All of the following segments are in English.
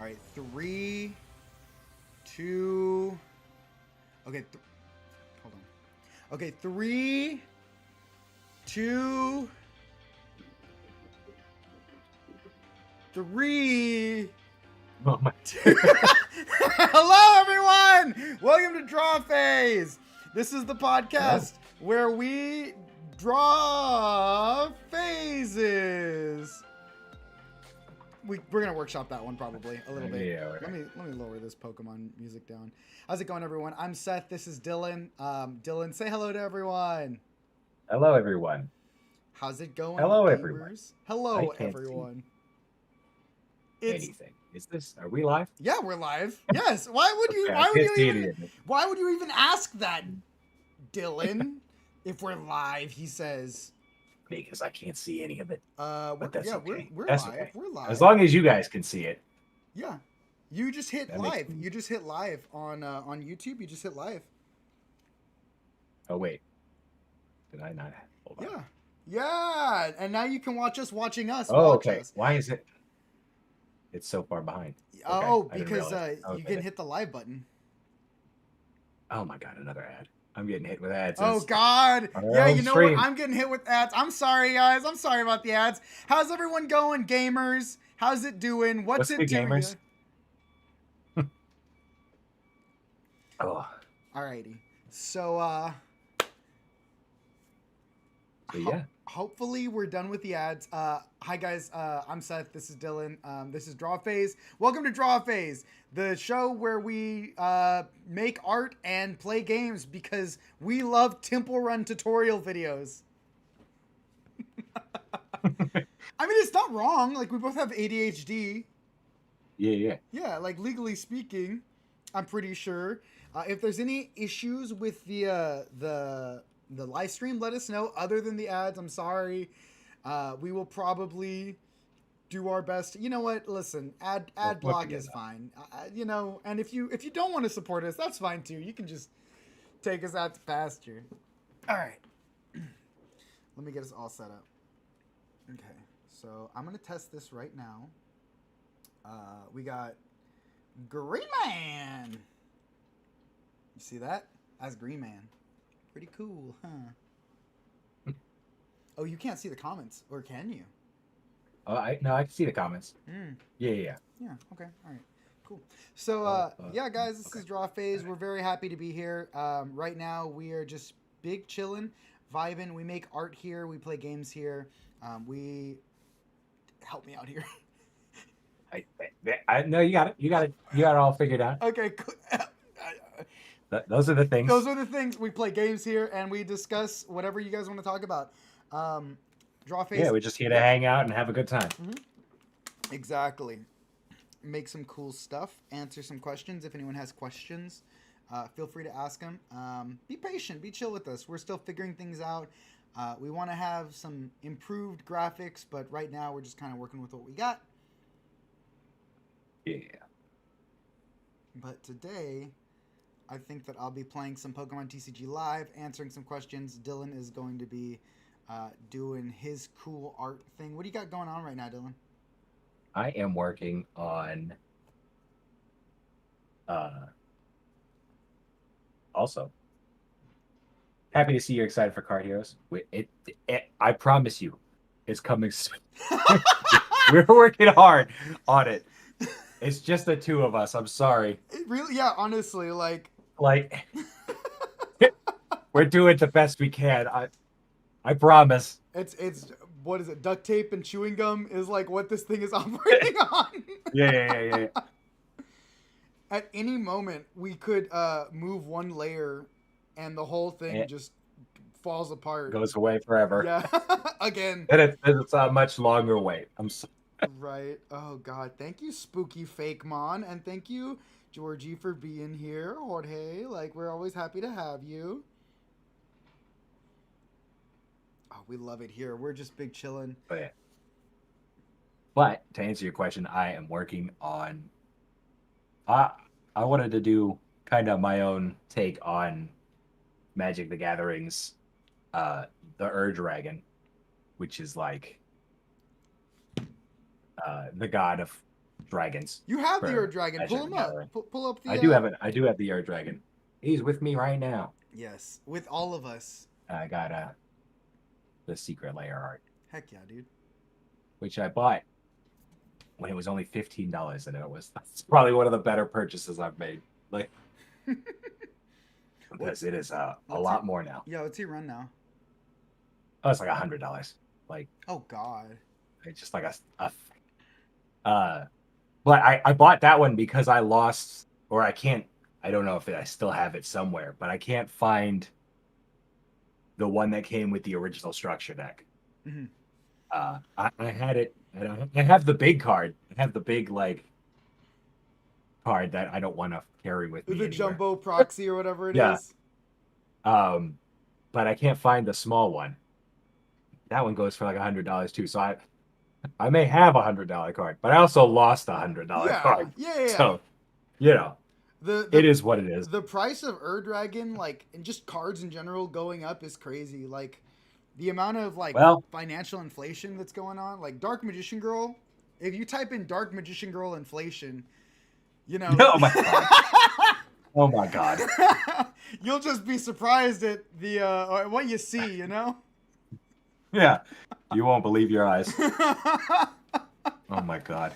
All right, three, two. Okay, hold on. Okay, three, two, three. Oh my. Hello, everyone. Welcome to Draw Phase. This is the podcast where we draw phases. We're gonna workshop that one probably a little bit. Yeah, Let me lower this Pokemon music down. How's it going, everyone? I'm Seth. This is Dylan. Dylan, say hello to everyone. Hello, everyone. How's it going, Hello, gamers? everyone. Hello, I can't everyone. see anything. Are we live? Yeah, we're live. Yes. Why would you? Okay, Why would you even? anything. Why would you even ask that, Dylan? If we're live, he says. Because I can't see any of it. But that's okay. We're That's live. okay. We're live. As long as you guys can see it. Yeah. You just hit That live. makes- You just hit live on YouTube. You just hit live. Oh wait. Did I not? Hold on. Yeah. Yeah. And now you can watch us watching us. Oh, watch okay. us. Why is it? It's so far behind. Oh, I didn't because realize. you can hit the live button. Oh my god, another ad. I'm getting hit with ads. Oh God! Yeah, you know stream. what? I'm getting hit with ads. I'm sorry, guys. I'm sorry about the ads. How's everyone going, gamers? How's it doing? What's it good, doing? gamers? Oh. Alrighty. So Yeah. hopefully we're done with the ads. Hi guys, I'm Seth. This is Dylan. This is Draw Phase. Welcome to Draw Phase, the show where we make art and play games because we love Temple Run tutorial videos. I mean, it's not wrong. Like, we both have ADHD. Yeah. Yeah, like, legally speaking, I'm pretty sure. If there's any issues with the live stream, let us know. Other than the ads, I'm sorry. We will probably do our best. You know what? Listen, ad block is fine. You know, and if you don't want to support us, that's fine too. You can just take us out to pasture. All right. Let me get us all set up. Okay, so I'm gonna test this right now. We got Green Man. You see that? That's Green Man. Pretty cool, huh? Oh, you can't see the comments, or can you? I can see the comments. Yeah. Yeah, okay, all right, cool. So, yeah, guys, this is Draw Phase. We're very happy to be here. Right now, we are just big chillin', vibing. We make art here. We play games here. Help me out here. I know you got it. You got it all figured out. Okay, cool. Those are the things. Those are the things. We play games here, and we discuss whatever you guys want to talk about. Draw Phase. Yeah, we're just here to hang out and have a good time. Mm-hmm. Exactly. Make some cool stuff. Answer some questions. If anyone has questions, feel free to ask them. Be patient. Be chill with us. We're still figuring things out. We want to have some improved graphics, but right now we're just kind of working with what we got. Yeah. But today, I think that I'll be playing some Pokemon TCG Live, answering some questions. Dylan is going to be doing his cool art thing. What do you got going on right now, Dylan? I am working on also happy to see you're excited for Card Heroes. I promise you, it's coming soon. We're working hard on it. It's just the two of us. I'm sorry. It really, yeah, honestly, like we're doing the best we can. I promise. It's what is it? Duct tape and chewing gum is like what this thing is operating on. Yeah. At any moment, we could move one layer, and the whole thing just falls apart. Goes away forever. Yeah, again. And it's a much longer wait. I'm sorry. Right. Oh God. Thank you, Spooky Fake Mon, and thank you, Georgie, for being here. Jorge, like we're always happy to have you. Oh, we love it here. We're just big chillin'. But to answer your question, I am working on. I wanted to do kind of my own take on Magic the Gathering's the Dragon, which is like the god of dragons. You have the Ur For Dragon. Magic Pull the him up. Gathering. Pull up the. I do have it. I do have the Ur Dragon. He's with me right now. Yes, with all of us. I got the secret layer art, Heck yeah, dude. which I bought when it was only $15, and that's probably one of the better purchases I've made. Like, because it is a lot more now. Yeah, what's he run now? Oh, it's like $100. Like, Oh God. it's just like but I bought that one because I lost, or I can't. I don't know if I still have it somewhere, but I can't find the one that came with the original structure deck. Mm-hmm. I had it. I have the big card. I have the big like card that I don't want to carry with me The anywhere. jumbo proxy or whatever it Yeah. is. But I can't find the small one. That one goes for like $100 too. So I may have $100 card, but I also lost $100 card. Yeah. So, you know, it is what it is. The price of Ur Dragon, like, and just cards in general going up is crazy. Like, the amount of like financial inflation that's going on. Like Dark Magician Girl, if you type in Dark Magician Girl inflation, you know. Oh my god. Oh my god. You'll just be surprised at the what you see, you know. Yeah, you won't believe your eyes. Oh my god.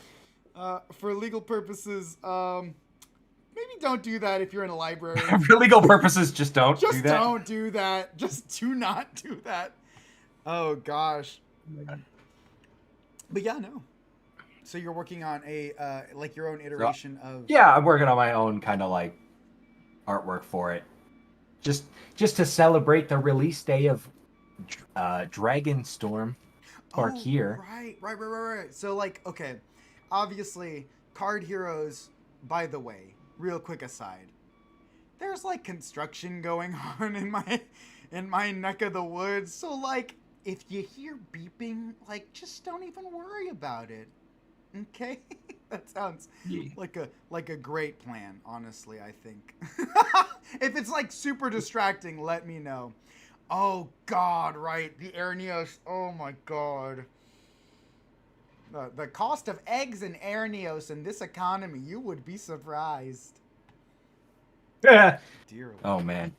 For legal purposes, maybe don't do that if you're in a library. For legal purposes, just don't do that. Just don't do that. Just do not do that. Oh gosh. Oh my god. But yeah, no. So you're working on a like your own iteration of. Yeah, I'm working on my own kind of like artwork for it, just to celebrate the release day of Dragon Storm Parkier. Right. So like, okay, obviously, Card Heroes. By the way, real quick aside, there's like construction going on in my neck of the woods. So like, if you hear beeping, like, just don't even worry about it. Okay, that sounds like a great plan. Honestly, I think. If it's like super distracting, let me know. Oh God, right, the Arneos. Oh my God. The cost of eggs and Arneos in this economy, you would be surprised. Yeah. Dear Lord. Oh man.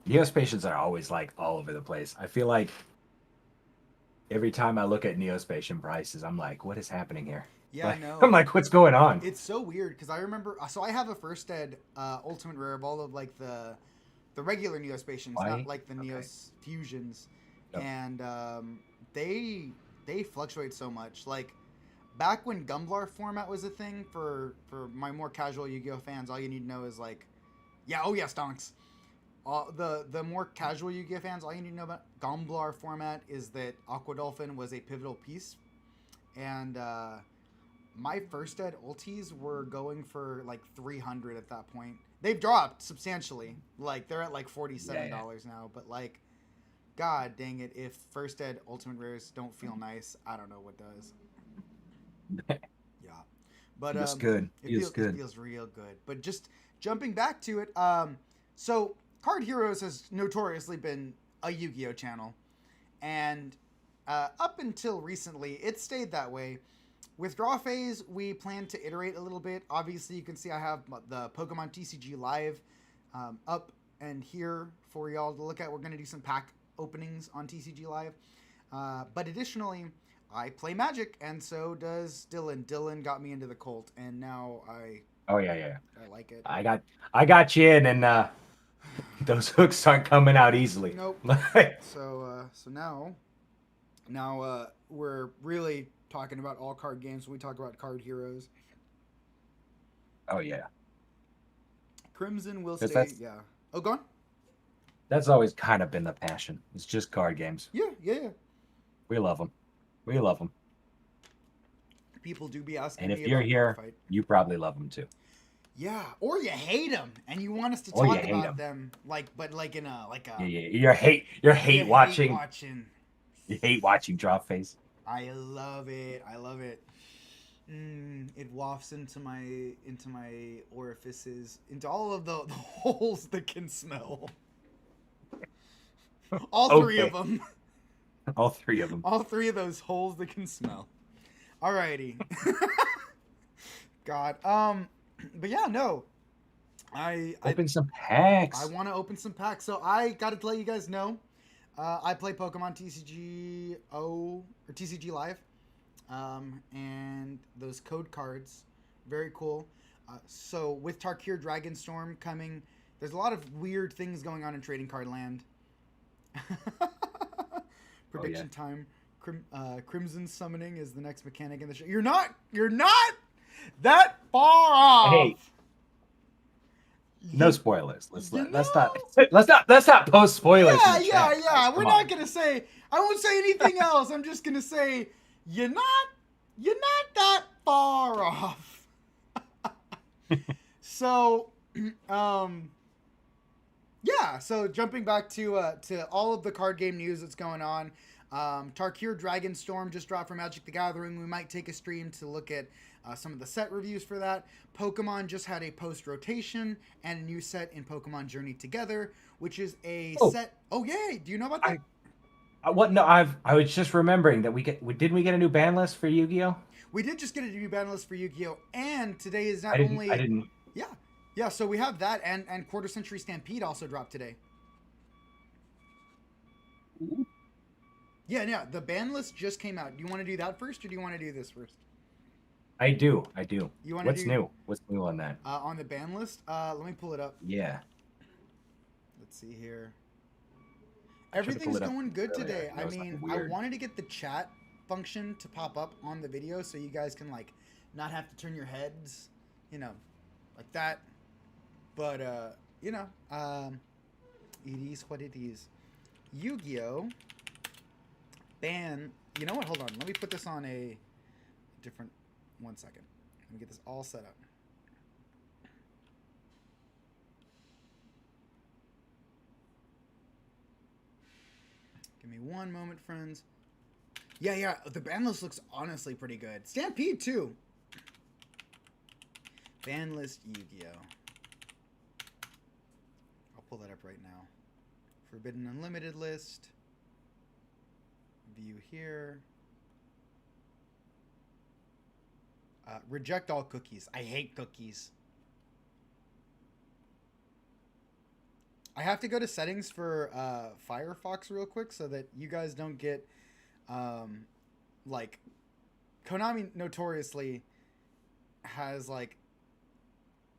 Neospatians are always like all over the place. I feel like every time I look at Neospatian prices, I'm like, what is happening here? Yeah, like, I know. I'm like, what's going on? It's so weird because I remember. So I have a first ed ultimate rare of all of like the regular Neospatians, not like the Neos fusions, and they fluctuate so much. Like back when Gumblar format was a thing for my more casual Yu-Gi-Oh fans, all you need to know is like, stonks. The more casual Yu-Gi-Oh fans, all you need to know about Gumblar format is that Aqua Dolphin was a pivotal piece, and my first ed ultis were going for like 300 at that point. They've dropped substantially. Like they're at like $47 now, but like, god dang it, if first ed ultimate rares don't feel nice, I don't know what does. Yeah. But it's good. It feels real good. But just jumping back to it, so Card Heroes has notoriously been a Yu-Gi-Oh channel, and up until recently, it stayed that way. With Draw Phase, we plan to iterate a little bit. Obviously, you can see I have the Pokemon TCG Live up and here for y'all to look at. We're going to do some pack openings on TCG Live. But additionally, I play Magic, and so does Dylan. Dylan got me into the cult, and now I like it. I got you in, and those hooks aren't coming out easily. Nope. So now we're really talking about all card games. We talk about Card Heroes. Oh yeah. Crimson will stay. Yeah. Oh, go on. That's always kind of been the passion. It's just card games. Yeah. We love them. We love them. People do be asking. And if you're here, you probably love them too. Yeah, or you hate them and you want us to talk about them, but in a You're hate watching. You hate watching Draw Phase. I love it. It wafts into my orifices, into all of the holes that can smell. All three of them. All three of them. All three of those holes that can smell. Alrighty. God. But yeah, no. I Open some I packs. want to open some packs. So I got to let you guys know. I play Pokemon TCG O or TCG Live, and those code cards, very cool. So with Tarkir Dragonstorm coming, there's a lot of weird things going on in Trading Card Land. Oh yeah. Prediction time. Crimson summoning is the next mechanic in the show. You're not that far Hey, off. no You, spoilers. you Let's know? not let's not post spoilers in Yeah, the yeah, chat, guys. yeah. We're Come not on. gonna say. I won't say anything else. I'm just gonna say you're not. You're not that far off. So, um, yeah. So jumping back to all of the card game news that's going on. Tarkir Dragonstorm just dropped for Magic the Gathering. We might take a stream to look at some of the set reviews for that. Pokemon just had a post rotation and a new set in Pokemon Journey Together, which is a Oh, set. Oh, yay! Do you know about that? what? No, I was just remembering that didn't we get a new ban list for Yu-Gi-Oh? We did just get a new ban list for Yu-Gi-Oh! And today is not I only. didn't. Yeah. Yeah, so we have that, and Quarter Century Stampede also dropped today. Yeah, yeah, the ban list just came out. Do you want to do that first, or do you want to do this first? I do. You want to What's do new? What's new on that? on the ban list? Let me pull it up. Yeah. Let's see here. I tried to pull Everything's it up going good earlier. today. It I was like mean, I weird. wanted to get the chat function to pop up on the video so you guys can like not have to turn your heads, you know, like that. But you know, it is what it is. Yu-Gi-Oh! Ban. You know what? Hold on. Let me put this on a different. 1 second. Let me get this all set up. Give me one moment, friends. Yeah, yeah. The ban list looks honestly pretty good. Stampede too. Ban list Yu-Gi-Oh! I'll pull that up right now. Forbidden Unlimited list. View here. Reject all cookies. I hate cookies. I have to go to settings for Firefox real quick so that you guys don't get like Konami notoriously has like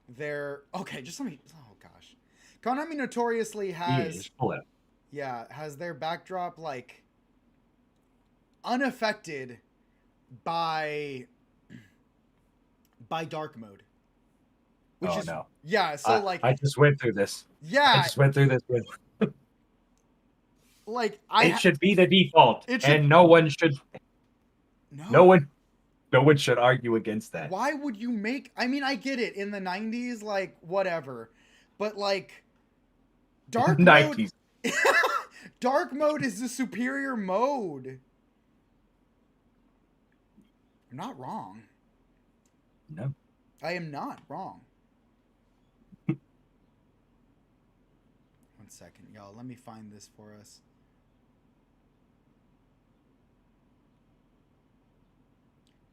their just let me oh gosh. Konami notoriously Yeah, has just pull it up. has their backdrop like unaffected by dark mode. Which Oh is no. yeah, so I just went through this. I yeah, just went through this with like it should be the default. it should And no one should no no. one no one should argue against that. Why would you make I mean I get it in the 90s like whatever. But like dark mode 90s. dark mode is the superior mode. I'm not wrong. No. I am not wrong. 1 second, y'all. Let me find this for us.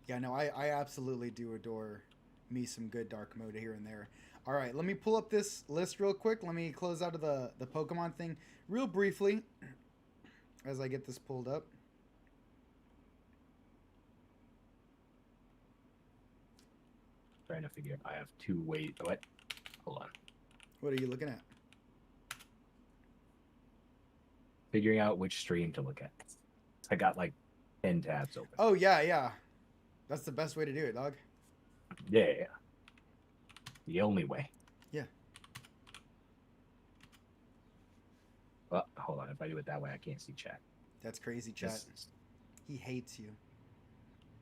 Yeah, no, I absolutely do adore me some good dark mode here and there. All right, let me pull up this list real quick. Let me close out of the Pokemon thing real briefly as I get this pulled up. Trying to figure I have two ways. What? Hold on. What are you looking at? Figuring out which stream to look at. I got like 10 tabs open. Oh, yeah, yeah. That's the best way to do it, dog. Yeah. The only way. Yeah. Well, hold on. If I do it that way, I can't see chat. That's crazy, chat. He hates you.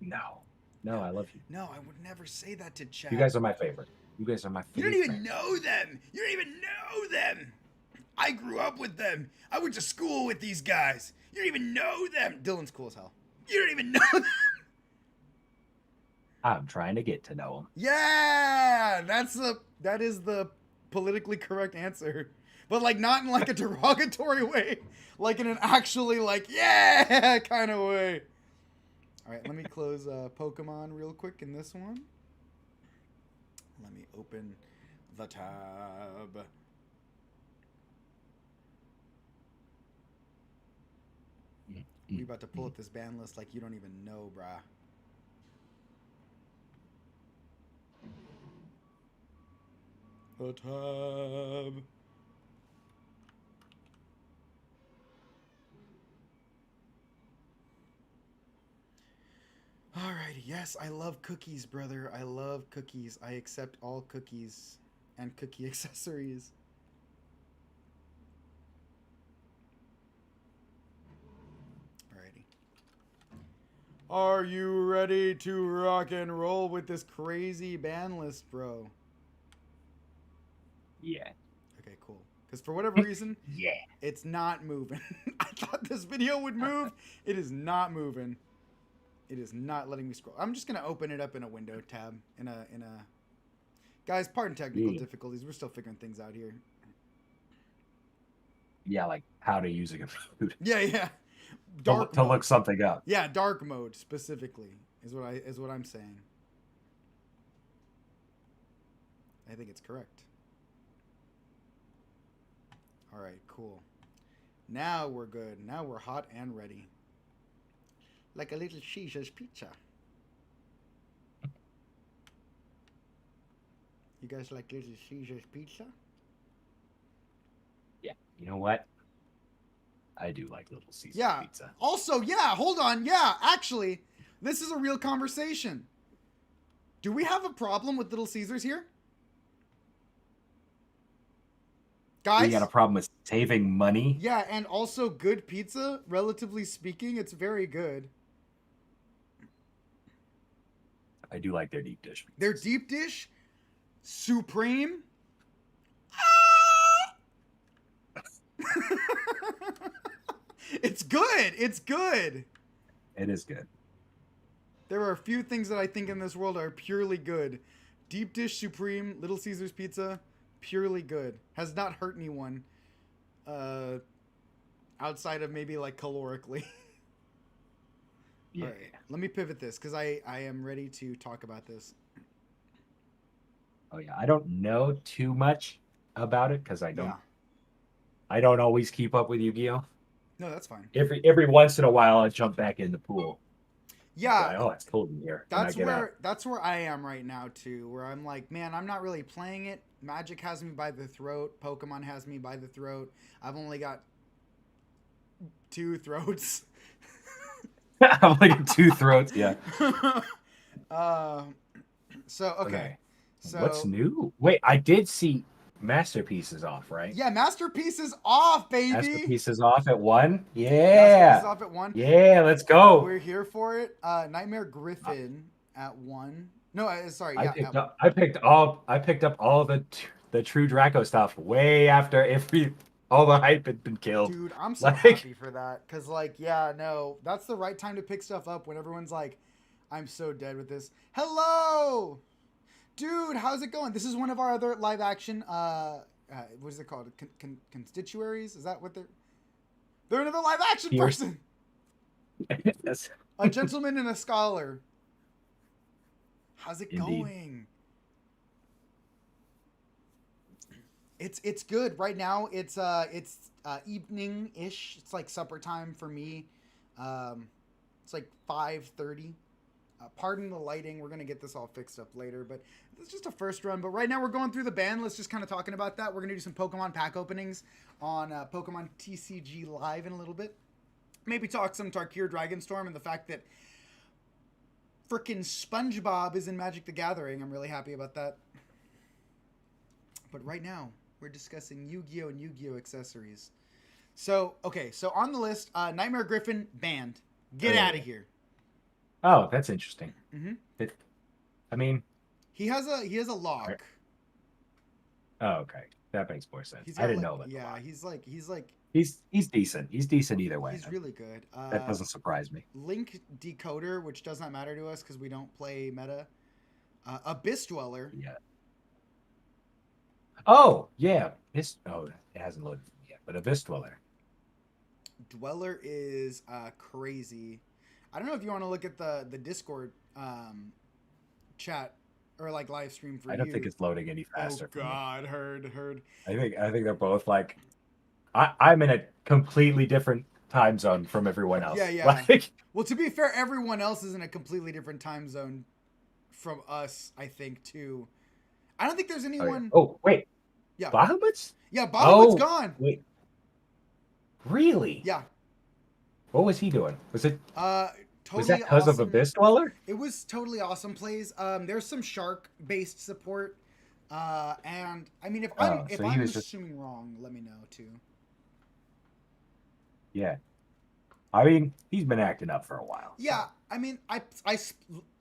No. No, I love you. No, I would never say that to chat. You guys are my favorite. You guys are my You favorite. don't even know them. You don't even know them. I grew up with them. I went to school with these guys. You don't even know them. Dylan's cool as hell. You don't even know them. I'm trying to get to know them. Yeah, that is the politically correct answer. But like not in like a derogatory way, like in an actually like yeah kind of way. All right, let me close Pokemon real quick in this one. Let me open the tab. We about to pull up this ban list like you don't even know, brah. The tab. Alrighty, yes, I love cookies, brother. I love cookies. I accept all cookies and cookie accessories. Alrighty. Are you ready to rock and roll with this crazy ban list, bro? Yeah. Okay, cool. Because for whatever reason, Yeah. it's not moving. I thought this video would move. It is not moving. It is not letting me scroll. I'm just gonna open it up in a window tab. Guys, pardon technical difficulties. We're still figuring things out here. Yeah, like how to use a computer. Yeah. Dark to mode. look something up. Yeah, dark mode specifically is what I'm saying. I think it's correct. All right, cool. Now we're good. Now we're hot and ready. Like a little Caesar's pizza. You guys like little Caesar's pizza? Yeah. You know what? I do like Little Caesar's pizza. Also, yeah, hold on. Yeah, actually, this is a real conversation. Do we have a problem with Little Caesars here? Guys? We got a problem with saving money. Yeah, and also good pizza, relatively speaking. It's very good. I do like their deep dish pizzas. Their deep dish, supreme. It's good. It's good. It is good. There are a few things that I think in this world are purely good. Deep dish supreme, Little Caesars pizza, purely good. Has not hurt anyone. Outside of maybe like calorically. Yeah. All right, let me pivot this because I am ready to talk about this. Oh yeah, I don't know too much about it because I don't. Yeah. I don't always keep up with Yu-Gi-Oh. No, that's fine. Every once in a while, I jump back in the pool. Yeah. Like, oh, it's cold in here. That's where I am right now too. Where I'm like, man, I'm not really playing it. Magic has me by the throat. Pokemon has me by the throat. I've only got 2 throats. I'm like 2 throats. Yeah. So okay. So what's new? Wait, I did see Masterpiece is off, right? Yeah, Masterpiece is off, baby. Masterpiece is off at 1. Yeah. Masterpiece is off at 1. Yeah, let's go. We're here for it. Nightmare Griffin at 1. No, sorry. Yeah, I picked up all the true Draco stuff way after all the hype had been killed. Dude, I'm so happy for that. Because, like, yeah, no, that's the right time to pick stuff up when everyone's like, I'm so dead with this. Hello! Dude, how's it going? This is one of our other live action, what is it called? Constituaries? Is that what they're another live action person. Yes. A gentleman and a scholar. How's it Indeed. going? It's good right now. It's evening-ish. It's like supper time for me. It's like 5:30. Pardon the lighting. We're gonna get this all fixed up later, but this is just a first run. But right now we're going through the ban list, just kind of talking about that. We're gonna do some Pokemon pack openings on Pokemon TCG Live in a little bit. Maybe talk some Tarkir Dragonstorm and the fact that frickin' SpongeBob is in Magic the Gathering. I'm really happy about that. But right now, we're discussing Yu-Gi-Oh! And Yu-Gi-Oh! Accessories. So, okay, so on the list, Nightmare Griffin banned. Get out of here. Oh, that's interesting. Mm-hmm. I mean, he has a lock. Oh, okay, that makes more sense. I didn't know that. Yeah, he's decent. He's decent either way. He's really good. That doesn't surprise me. Link Decoder, which does not matter to us because we don't play meta. Abyss Dweller. Yeah. Oh yeah, it hasn't loaded yet, but Abyss Dweller. Dweller is crazy. I don't know if you want to look at the Discord chat or like live stream for I don't think you. it's loading any Oh faster for me. God, heard. I think they're both like I'm in a completely different time zone from everyone Yeah, else. yeah. Like, Well, to be fair, everyone else is in a completely different time zone from us. I think too. I don't think there's oh yeah. anyone. Oh wait, Yeah, Bahamut's? yeah. Bahamut's Oh gone. wait, really? Yeah. What was he doing? Uh, Was that totally because of awesome. Abyss Dweller? It was totally awesome plays. There's some shark based support. And I mean, if I'm Oh, if so he I'm was just assuming wrong, let me know too. yeah. I mean, he's been acting up for a while, Yeah, so I mean, I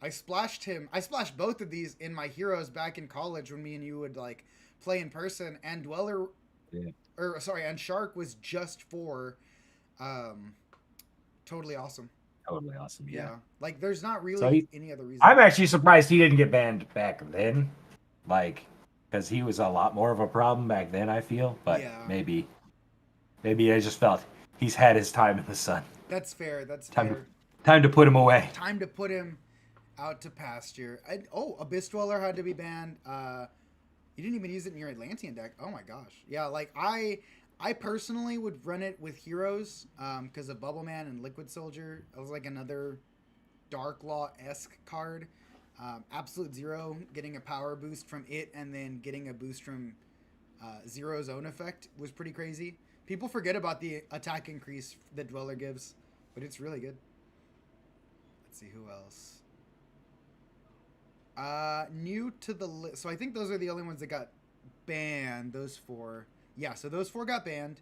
splashed him. I splashed both of these in my heroes back in college when me and you would like play in person. And Dweller, yeah, or sorry, and Shark was just for, um, totally awesome. totally awesome. Yeah. Yeah, like there's not So really any other reason. I'm actually surprised he didn't get banned back then, like, because he was a lot more of a problem back then. I feel, but Yeah, maybe I just felt he's had his time in the sun. that's fair. That's Time to fair. time to put him away. Time to put him out to pasture. Abyss Dweller had to be banned. You didn't even use it in your Atlantean deck. Oh my gosh. Yeah, like I personally would run it with heroes because of Bubble Man and Liquid Soldier. It was like another Dark Law esque card. Absolute Zero getting a power boost from it and then getting a boost from Zero's own effect was pretty crazy. People forget about the attack increase that Dweller gives, but it's really good. Let's see who else. New to the list. So I think those are the only ones that got banned. Those four. Yeah, so those four got banned.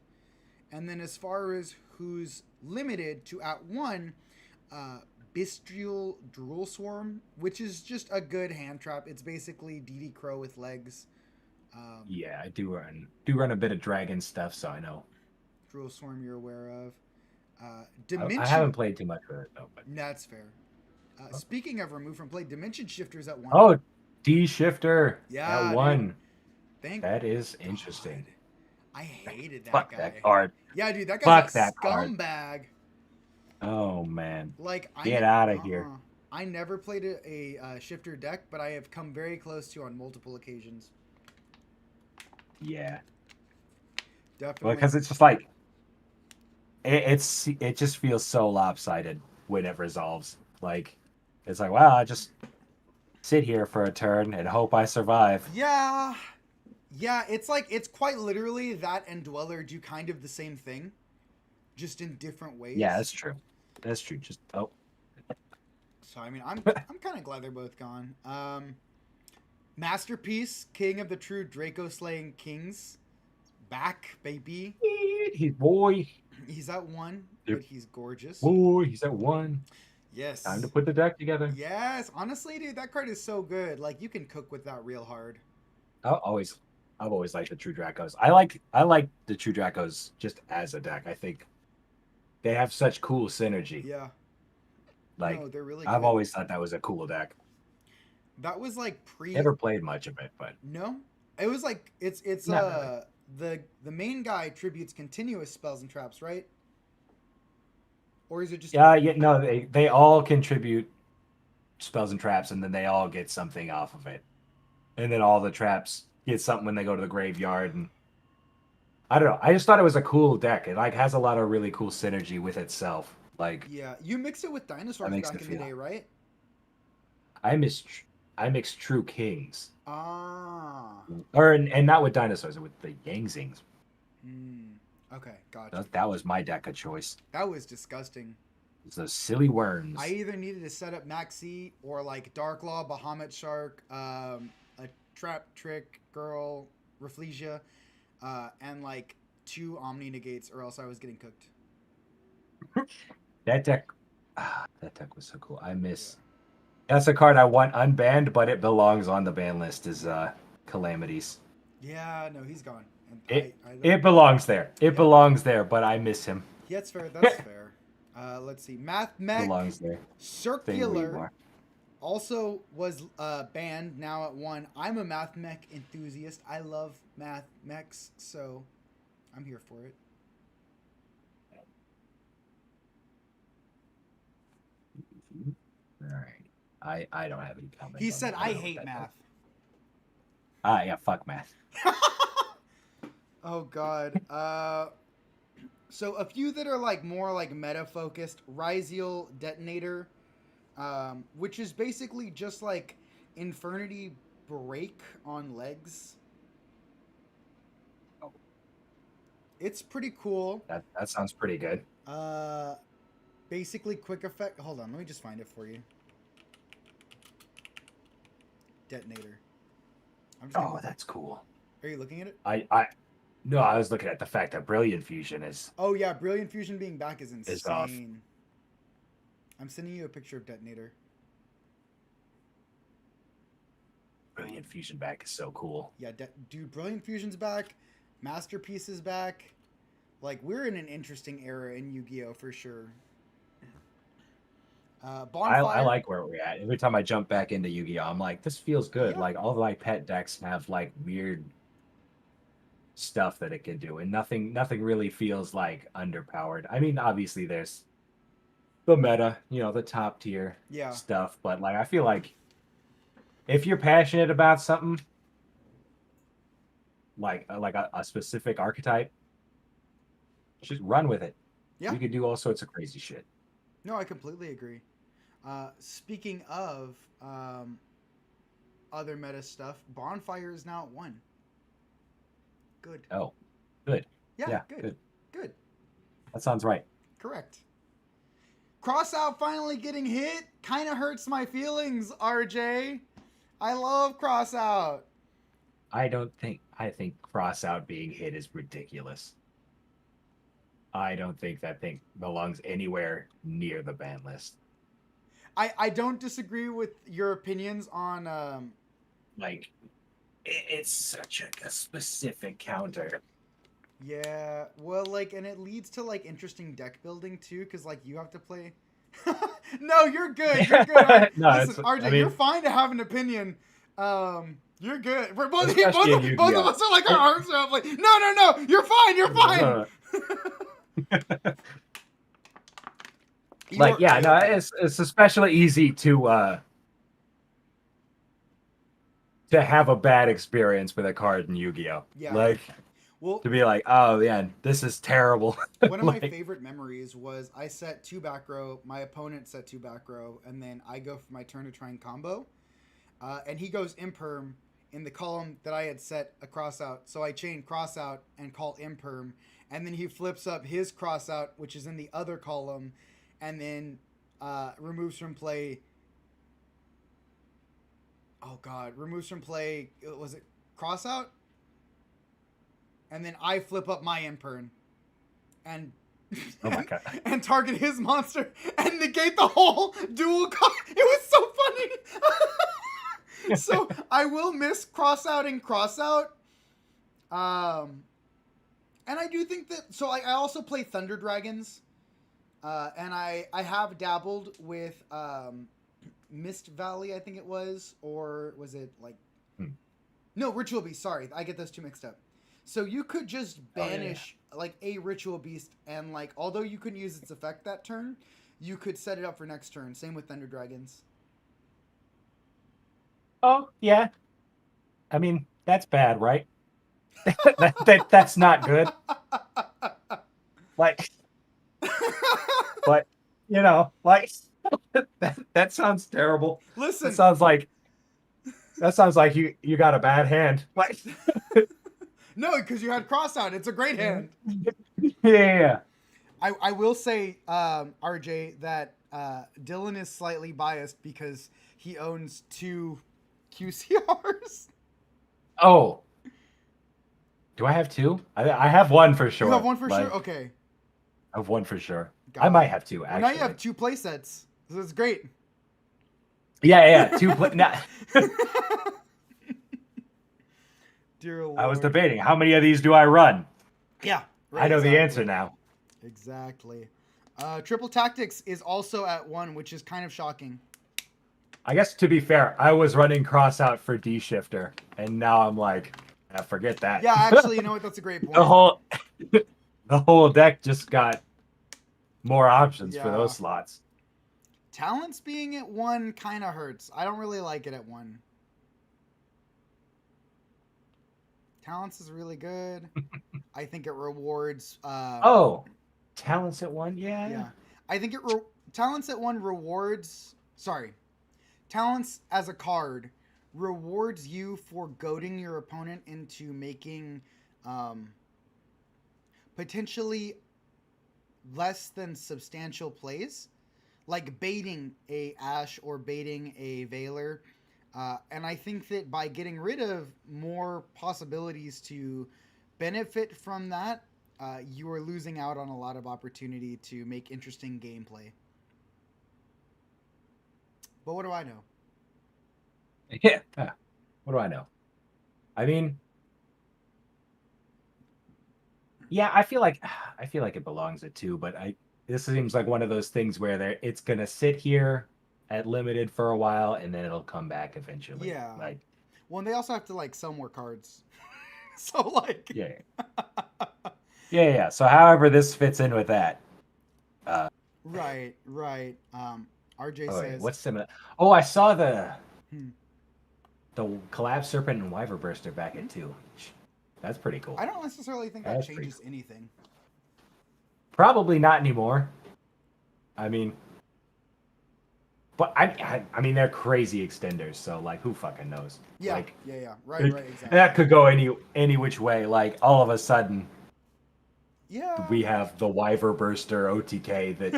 And then as far as who's limited to at one, Bestial Drool Swarm, which is just a good hand trap. It's basically DD Crow with legs. Yeah, I do run a bit of dragon stuff, so I know. Drool Swarm you're aware of. I haven't Dimension. played too much with it though. But That's fair. Speaking of remove from play, Dimension Shifters at one. oh, D shifter at Yeah, dude. one. Thank That is God. interesting. I hated that Fuck that guy. card. Yeah, dude, that guy's a Fuck that card. scumbag. Oh man, Like get out of here. I never played a shifter deck, but I have come very close to on multiple occasions. Yeah, well, Definitely. because it's just like it just feels so lopsided when it resolves. Like it's like, wow, I just sit here for a turn and hope I survive. Yeah. Yeah, it's like it's quite literally that and Dweller do kind of the same thing, just in different Yeah, ways. that's true. That's true. Just oh, So I mean, I'm kind of glad they're both gone. Masterpiece, King of the True Draco Slaying Kings, back baby. he's boy, He's at one, Yep. but he's gorgeous. boy, he's at one. Time to Yes. put the deck together. Yes, honestly, dude, that card is so good. Like you can cook with that real hard. I I've always liked the True Dracos. I like the True Dracos just as a deck. I think they have such cool synergy. Yeah. Like No, they're really I've good. always thought that was a cool deck. That was like pre. Never played much of it, but No, it was like it's not really. the main guy tributes continuous spells and traps, right? Or is it just Yeah, yeah, no, they all contribute spells and traps, and then they all get something off of it, and then all the traps get something when they go to the graveyard. And I don't know. I just thought it was a cool deck. It like has a lot of really cool synergy with itself. Like Yeah, you mix it with that dinosaurs makes back it in the feel. day, right? I miss I mix True Kings, Ah. or and not with dinosaurs, with the Yangzings. Hmm. Okay, gotcha. That was my deck of choice. That was disgusting. It's those silly worms. I either needed to set up Maxi or like Dark Law, Bahamut Shark, a Trap Trick Girl, Rafflesia, and like two Omni Negates, or else I was getting cooked. That deck, that deck was so cool. I miss. That's a card I want unbanned, but it belongs on the ban list. Is Calamities. Yeah, no, he's gone. And I don't. It belongs there. It Yep. belongs there, but I miss him. Yeah, that's fair. That's fair. Let's see. Math Mech Belongs there. Thing Circular Rebar. also was banned now at one. I'm a Math Mech enthusiast. I love Math Mechs, so I'm here for it. All right. I don't have any comment. He on said, that. "I don't know what hate that math." Yeah, fuck math. Oh god. So a few that are like more like meta focused. Ryziel Detonator, which is basically just like Infernity Break on legs. Oh, It's pretty cool. that sounds pretty good. Uh, basically quick effect. Hold on, let me just find it for you. Detonator. I'm just Oh, gonna. that's cool. Are you looking at it? I no, I was looking at the fact that Brilliant Fusion Oh yeah, Brilliant Fusion being back is is off. insane. I'm sending you a picture of Detonator. Brilliant Fusion back is so cool. Yeah, dude, Brilliant Fusion's back. Masterpiece is back. Like, we're in an interesting era in Yu-Gi-Oh! For sure. I Bonfire. like where we're at. Every time I jump back into Yu-Gi-Oh, I'm like, this feels good. Yeah. Like all of my pet decks have like weird stuff that it can do, and nothing really feels like underpowered. I mean, obviously there's the meta, the top tier Yeah. stuff, but like I feel like if you're passionate about something, like a specific archetype, just run with it. Yeah. You could do all sorts of crazy shit. No, I completely agree. Speaking of other meta stuff, Bonfire is now at 1. Good. Oh, good. Yeah, Yeah, good. good. Good. That sounds right. Correct. Crossout finally getting hit kind of hurts my feelings, RJ. I love Crossout. I think cross out being hit is ridiculous. I don't think that thing belongs anywhere near the ban list. I don't disagree with your opinions on Like, it's such a specific counter. yeah, well, like, and it leads to like interesting deck building too, because like you have to play. No, you're good. You're good. No, Listen, RJ, you're fine to have an opinion. You're good. We're both especially in Yu-Gi-Oh. both of us are like our arms are up. Like, no, you're fine. You're fine. Like, yeah, no, it's especially easy to have a bad experience with a card in Yu-Gi-Oh. Yeah. Like, well, to be like, oh man, this is terrible. One of my Like, favorite memories was I set 2 back row, my opponent set 2 back row, and then I go for my turn to try and combo. And he goes imperm in the column that I had set a cross out. So I chain cross out and call imperm. And then he flips up his cross out, which is in the other column, and then removes from play. Oh God, removes from play. Was it cross out? And then I flip up my imperm. And oh my god. and target his monster and negate the whole dual card. It was so funny. So I will miss cross out and cross out. And I do think that. So I also play Thunder Dragons, and I have dabbled with Mist Valley. I think it was, or was it like no Ritual Beast? Sorry, I get those two mixed up. So you could just banish like a Ritual Beast, and like although you couldn't use its effect that turn, you could set it up for next turn. Same with Thunder Dragons. Oh yeah. I mean, that's bad, right? That's not good. Like, but like that sounds terrible. Listen, that sounds like you got a bad hand. Like, no, because you had cross out. It's a great hand. yeah. I will say, RJ, that Dylan is slightly biased because he owns 2 QCRs. Oh. Do I have 2? I have 1 for sure. You have 1 for like, sure? Okay. I have 1 for sure. Got I it. might have 2, actually. Well, now you have 2 play sets. This is great. Yeah. 2 play. Dear Lord. I was debating, how many of these do I run? Yeah. Right, I know the answer now. Exactly. Triple Tactics is also at 1, which is kind of shocking. I guess, to be fair, I was running cross out for D-Shifter, and now I'm like, forget that. Yeah, actually, you know what? That's a great point. the whole deck just got more options for those slots. Talents being at 1 kind of hurts. I don't really like it at 1. Talents is really good. I think it rewards. Oh, talents at one, yeah. Yeah, I think talents at one rewards. Sorry, talents as a card rewards you for goading your opponent into making um, potentially less than substantial plays, like baiting a Ash or baiting a Veiler. And I think that by getting rid of more possibilities to benefit from that, you are losing out on a lot of opportunity to make interesting gameplay. But what do I know? Yeah. What do I know? I mean, yeah, I feel like it belongs at two, but I this seems like one of those things where it's gonna sit here at limited for a while and then it'll come back eventually. Yeah. Like, Well, and they also have to like sell more cards. So like yeah. Yeah. So however this fits in with that. right, right. RJ Oh wait, says, what's similar? Oh, I saw hmm, the collapsed serpent and wyvern burster back hmm. at two. That's pretty cool. I don't necessarily think that That's pretty changes cool. anything. Probably not anymore. I mean, but I mean they're crazy extenders, so like who fucking knows? Yeah, Like yeah. Right, right, exactly. that could go any which way. Like all of a sudden Yeah. we have the wyvern burster OTK that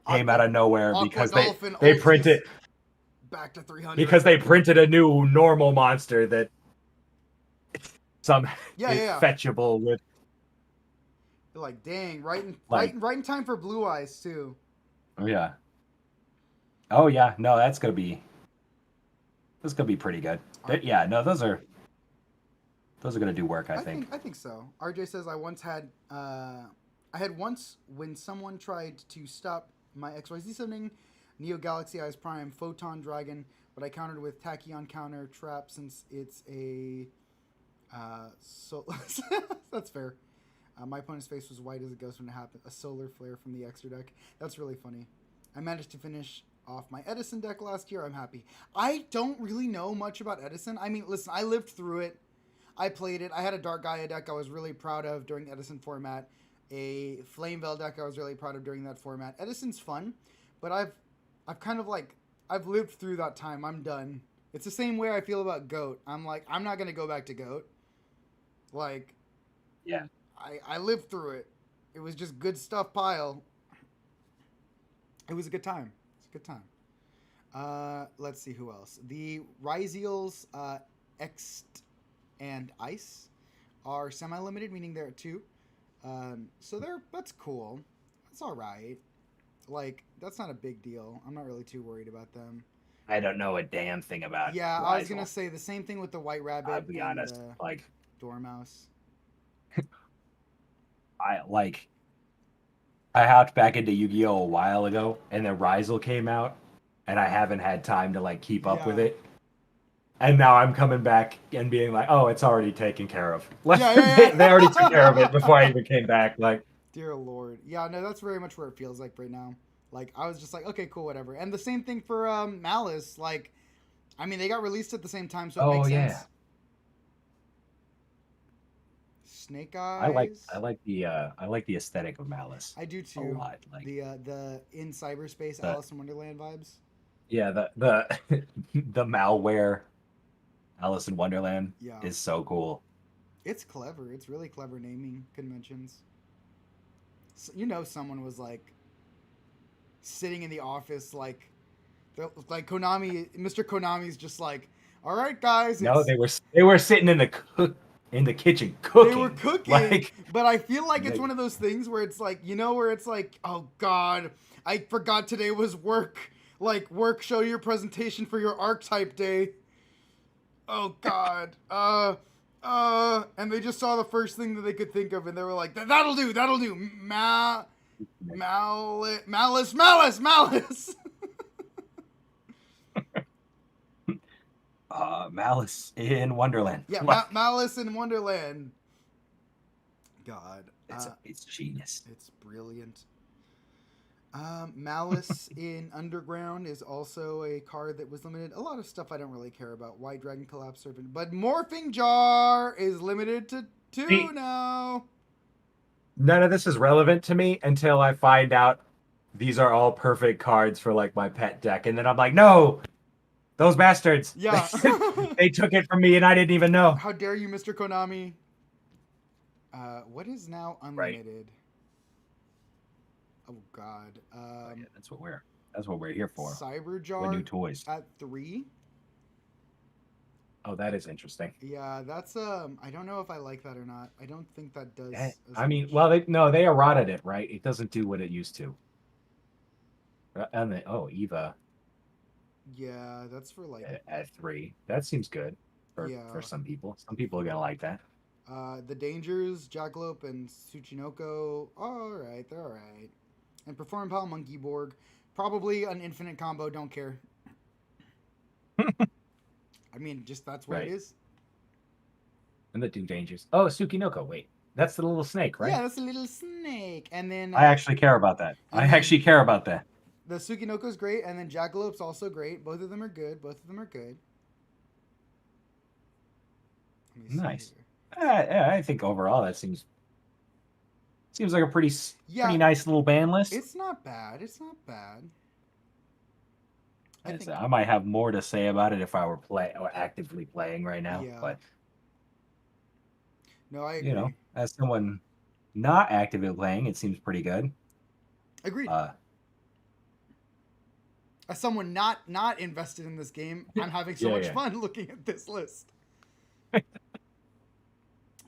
came out Aqua of nowhere Aqua because Dolphin they Ultis printed back to 300. because they printed a new normal monster that some Yeah, is yeah, yeah. fetchable with You're like, dang, like right in time for Blue Eyes too. oh yeah. Oh yeah, no, that's gonna be pretty good. Ar- Yeah, no, those are gonna do work, I think. I think so. RJ says I had once when someone tried to stop my XYZ summoning Neo Galaxy Eyes Prime Photon Dragon, but I countered with Tachyon counter trap since it's a so that's fair. My opponent's face was white as a ghost when it happened. A solar flare from the extra deck. That's really funny. I managed to finish off my Edison deck last year. I'm happy. I don't really know much about Edison. I mean, listen, I lived through it. I played it. I had a Dark Gaia deck I was really proud of during Edison format. A Flame Veil deck I was really proud of during that format. Edison's fun, but I've kind of like I've lived through that time. I'm done. It's the same way I feel about Goat. I'm like I'm not gonna go back to Goat. Like Yeah. I lived through it. It was just good stuff pile. It was a good time. It's a good time. Let's see who else. The Ryzeals, Ext and Ice are semi-limited, meaning they're at two. So that's cool. That's all right. Like that's not a big deal. I'm not really too worried about them. I don't know a damn thing about Yeah, I was gonna Rysel. say the same thing with the White I'll Rabbit be and honest. the Like Dormouse. I hopped back into Yu-Gi-Oh a while ago, and then Rysel came out, and I haven't had time to like keep up with Yeah. it. And now I'm coming back and being like, oh, it's already taken care of. Like Yeah, yeah, they already took care of it before I yeah. even came back. Like, Dear Lord. Yeah, no, that's very much where it feels like right now. Like I was just like, okay, cool, whatever. And the same thing for Malice. Like, I mean, they got released at the same time, so it oh makes yeah, sense. Snake Eyes. I like the aesthetic of Malice I do a too. lot. Like The in cyberspace the Alice in Wonderland vibes. yeah the the malware Alice in Wonderland Yeah, is so cool. it's clever. It's really clever naming conventions. So, you know, someone was like sitting in the office, like Konami. Mr. Konami's just like, all right, guys, No, it's they were sitting in the kitchen they were cooking. cooking, Like but I feel like it's they, one of those things where it's like, you know, where it's like, oh God, I forgot today was work. Like, work, show your presentation for your archetype day. Oh God. And they just saw the first thing that they could think of, and they were like, "That'll do, that'll do." Malice. Malice in Wonderland. Yeah, Like, Malice in Wonderland. God, it's genius. it's brilliant. Malice in Underground is also a card that was limited. A lot of stuff I don't really care about. White Dragon Collapse Serpent. But Morphing Jar is limited to 2 See, now. none of this is relevant to me until I find out these are all perfect cards for like my pet deck, and then I'm like, no, those bastards, Yeah. they took it from me, and I didn't even know. How dare you, Mr. Konami? What is now Right. unlimited? Oh God. Oh, yeah, that's what we're here for. Cyber With new Jar toys. at 3. Oh, that is interesting. Yeah, that's I don't know if I like that or not. I don't think that does as I mean, much. well, they eroded it, right? It doesn't do what it used to. And then, oh, Eva Yeah, that's for like at 3. That seems good for yeah. some people. Some people are gonna like that. The Dangers, Jackalope, and Tsuchinoko. All right, they're all right. And Perform Pal, Monkey Borg. Probably an infinite combo. Don't care. I mean, just that's what it Right. is. And the two dangers. Oh, Tsukinoko. Wait, that's the little snake, Yeah, right? that's a little snake. And then I actually care about that. I and then actually care about that. the Tsukinoko's great, and then Jackalope's also great. Both of them are good. Both of them are good. Let me see Nice. here. Yeah, I think overall that seems like a Yeah, pretty nice little band list. it's not bad. It's not bad. I Yes, think I might have more to say about it if I were actively playing right now, yeah. but No, I agree. as someone not actively playing, it seems pretty good. Agreed. Uh, As someone not invested in this game, I'm having so yeah, much yeah. fun looking at this list.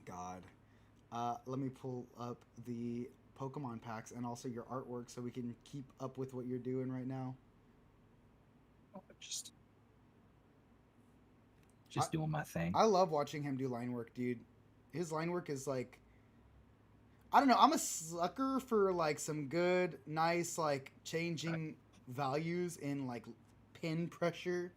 God. Let me pull up the Pokemon packs and also your artwork so we can keep up with what you're doing right now. Just I, just doing my thing. I love watching him do line work, dude. His line work is like I don't know, I'm a sucker for like some good, nice like changing values in like pin pressure.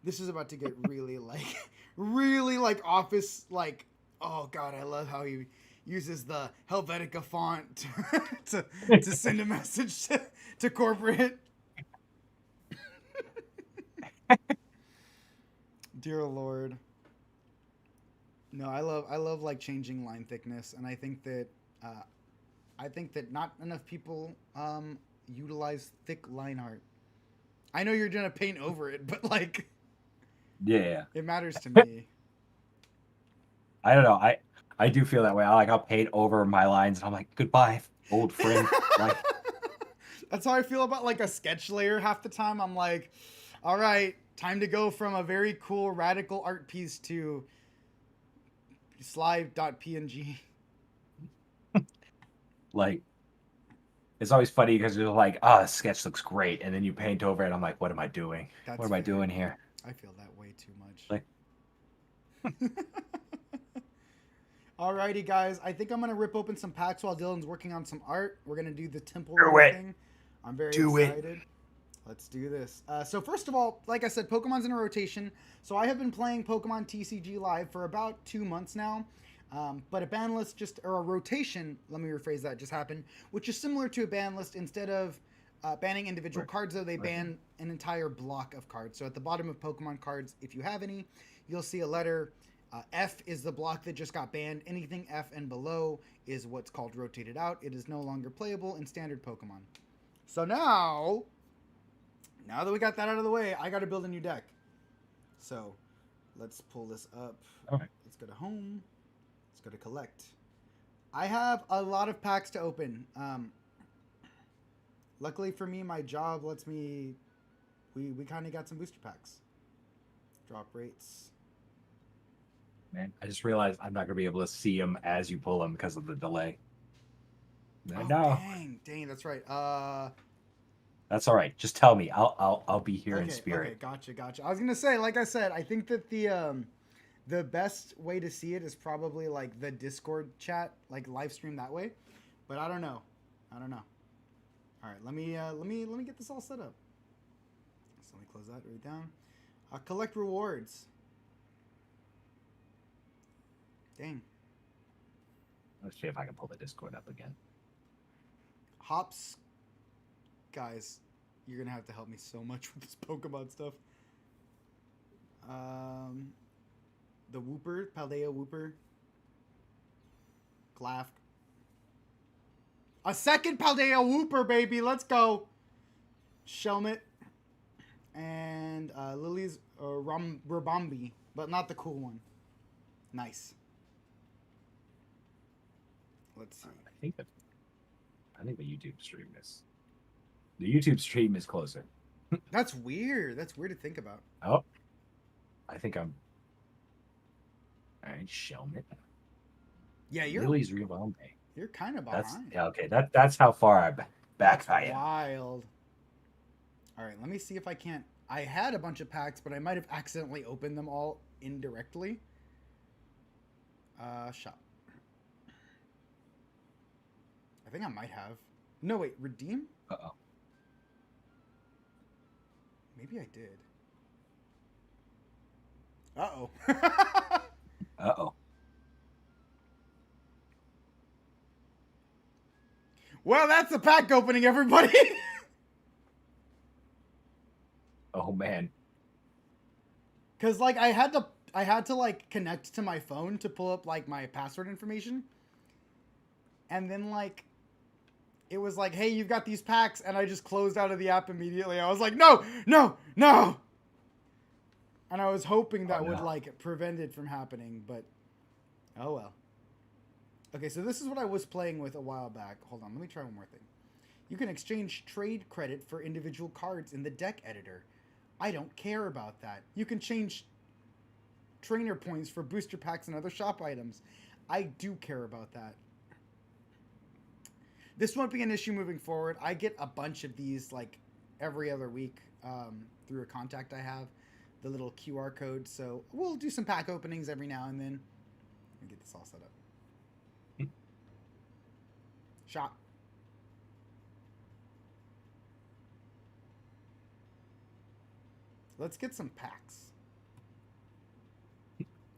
This is about to get really like really like office like oh god, I love how he uses the Helvetica font to send a message to corporate. Dear Lord. No, I love like changing line thickness, and uh, I think that not enough people utilize thick line art. I know you're gonna paint over it, but like Yeah. it matters to me. I don't know. I do feel that way. I'll paint over my lines and I'm like, goodbye, old friend. Like, That's how I feel about like a sketch layer half the time. I'm like, all right, time to go from a very cool radical art piece to slide.png. like it's always funny because you're like, ah, oh, sketch looks great, and then you paint over it. I'm like, what am I doing? What That's am I fair. doing here? I feel that way too much. Like, Alrighty, guys. I think I'm gonna rip open some packs while Dylan's working on some art. We're gonna do the temple do run it, thing. I'm very do it. excited. Let's do this. So first of all, like I said, Pokemon's in a rotation. So I have been playing Pokemon TCG Live for about 2 months now. But a ban list or a rotation, let me rephrase that, just happened, which is similar to a ban list. Instead of banning individual Right. cards, though, they Right. ban an entire block of cards. So at the bottom of Pokemon cards, if you have any, you'll see a letter. F is the block that just got banned. Anything F and below is what's called rotated out. It is no longer playable in standard Pokemon. So now that we got that out of the way, I got to build a new deck. So let's pull this up. All right. Let's go to home. Let's go to collect. I have a lot of packs to open. Luckily for me, my job lets me. We kind of got some booster packs. Drop rates. Man, I just realized I'm not gonna be able to see them as you pull them because of the delay. Oh No, dang, that's right. that's all right. Just tell me. I'll be here in Okay, spirit. gotcha. I was gonna say, like I said, I think that the best way to see it is probably like the Discord chat, like live stream that way. But I don't know. All right, let me get this all set up. So let me close that right down. Collect rewards. Dang. Let's see if I can pull the Discord up again. Hops. Guys, you're gonna have to help me so much with this Pokemon stuff. The Wooper, Paldea Wooper. Glaf. A second Paldea Wooper, baby. Let's go. Shelmet. And Lily's Rabombi, but not the cool one. Nice. Let's see. I think the YouTube stream is. The YouTube stream is closer. That's weird. That's weird to think about. Oh. I think I'm. Alright, Shelmet. Yeah, you're. Lily's Rabombi. You're kind of behind. Yeah, okay. That's how far back I am. Wild. All right, let me see if I can't. I had a bunch of packs, but I might have accidentally opened them all indirectly. Shop. I think I might have. No, wait, redeem? Uh-oh. Maybe I did. Uh-oh. Uh-oh. Well, that's a pack opening, everybody. Oh man. Cause like I had to like connect to my phone to pull up like my password information. And then like it was like, hey, you've got these packs, and I just closed out of the app immediately. I was like, no. And I was hoping that would like prevent it from happening, but oh well. Okay, so this is what I was playing with a while back. Hold on, let me try one more thing. You can exchange trade credit for individual cards in the deck editor. I don't care about that. You can change trainer points for booster packs and other shop items. I do care about that. This won't be an issue moving forward. I get a bunch of these like every other week through a contact I have, the little QR code. So we'll do some pack openings every now and then. Let me get this all set up. Shop. Let's get some packs.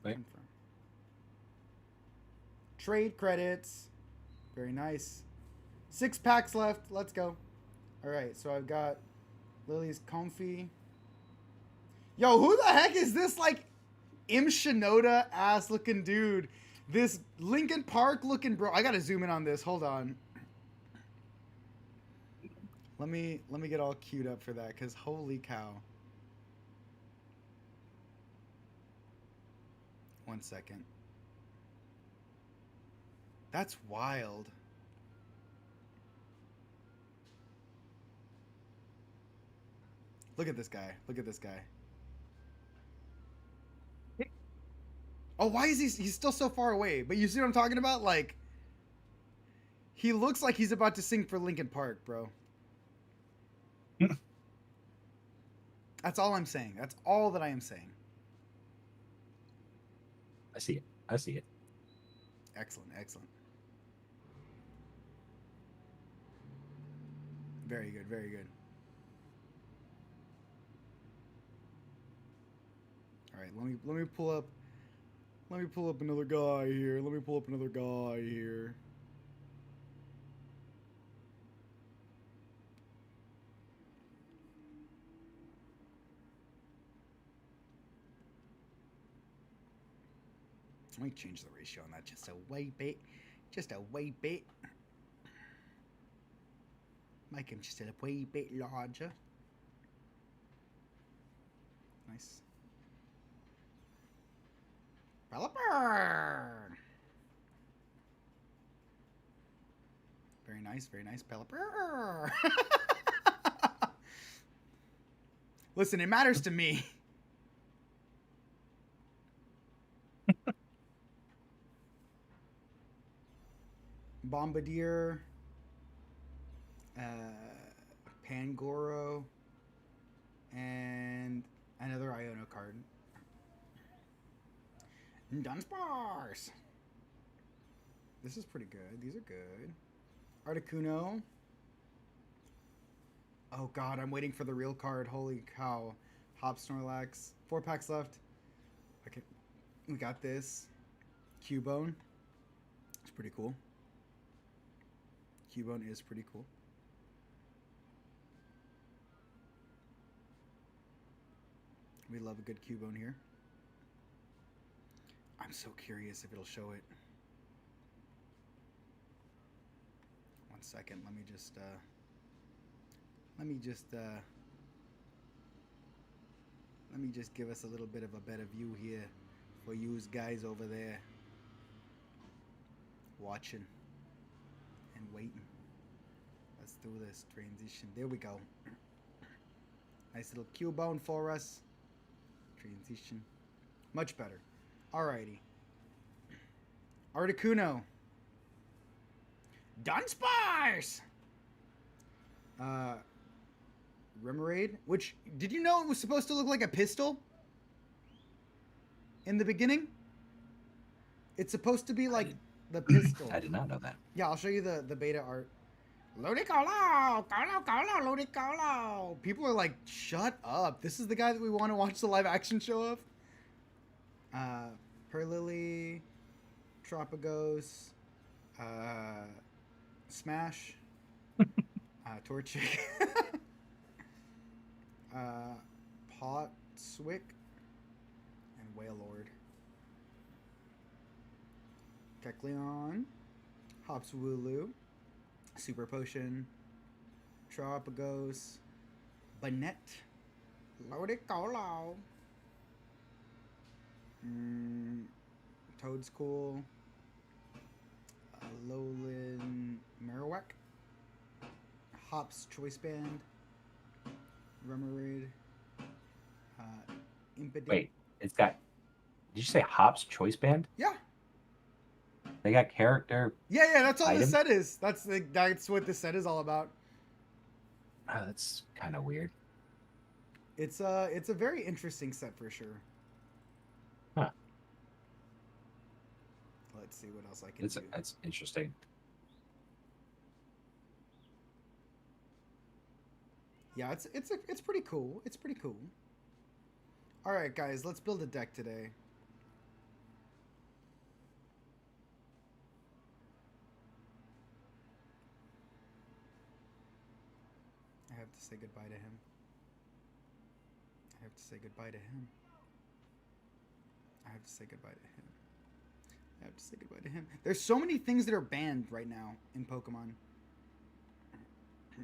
Right. Trade credits. Very nice. 6 packs left. Let's go. All right, so I've got Lily's Comfy. Yo, who the heck is this like Im Shinoda ass looking dude? This Linkin Park looking bro. I gotta zoom in on this. Hold on. Let me get all queued up for that, because holy cow. 1 second. That's wild. Look at this guy. Look at this guy. Oh, why is he's still so far away? But you see what I'm talking about? Like, he looks like he's about to sing for Linkin Park, bro. That's all I'm saying. That's all that I am saying. I see it. I see it. Excellent, excellent. Very good, very good. All right, let me pull up another guy here. Let me pull up another guy here. Let me change the ratio on that just a wee bit. Just a wee bit. Make him just a wee bit larger. Nice. Pelipper! Very nice, Pelipper! Listen, it matters to me. Bombardier, Pangoro, and another Iono card. Dunsparce! This is pretty good. These are good. Articuno. Oh god, I'm waiting for the real card. Holy cow. Hop Snorlax. 4 packs left. Okay. We got this. Cubone. It's pretty cool. Cubone is pretty cool. We love a good Cubone here. I'm so curious if it'll show it. One second. Let me just give us a little bit of a better view here for you guys over there watching and waiting. Let's do this transition. There we go. Nice little Cubone for us. Transition. Much better. Alrighty. Articuno. Dunsparce! Remoraid, which, did you know it was supposed to look like a pistol? In the beginning? It's supposed to be like the pistol. I did not know that. Yeah, I'll show you the beta art. Ludicolo! Ludicolo! People are like, shut up. This is the guy that we want to watch the live action show of? Perlily, Tropicos, Smash, Torchic, Potswick, and Wailord. Kecleon, Hopswooloo, Super Potion, Tropicos, Banette, Ludicolo, Toadscool, Alolan Marowak, Hops Choice Band, Remoraid, Impidimp. Wait, it's got. Did you say Hops Choice Band? Yeah. They got character. Yeah, that's all item? this set is. That's what this set is all about. Oh, that's kind of weird. It's a very interesting set for sure. Huh. Let's see what else I can do. That's interesting. Yeah, it's pretty cool. It's pretty cool. All right, guys, let's build a deck today. I have to say goodbye to him. I have to say goodbye to him. I have to say goodbye to him. I have to say goodbye to him. There's so many things that are banned right now in Pokemon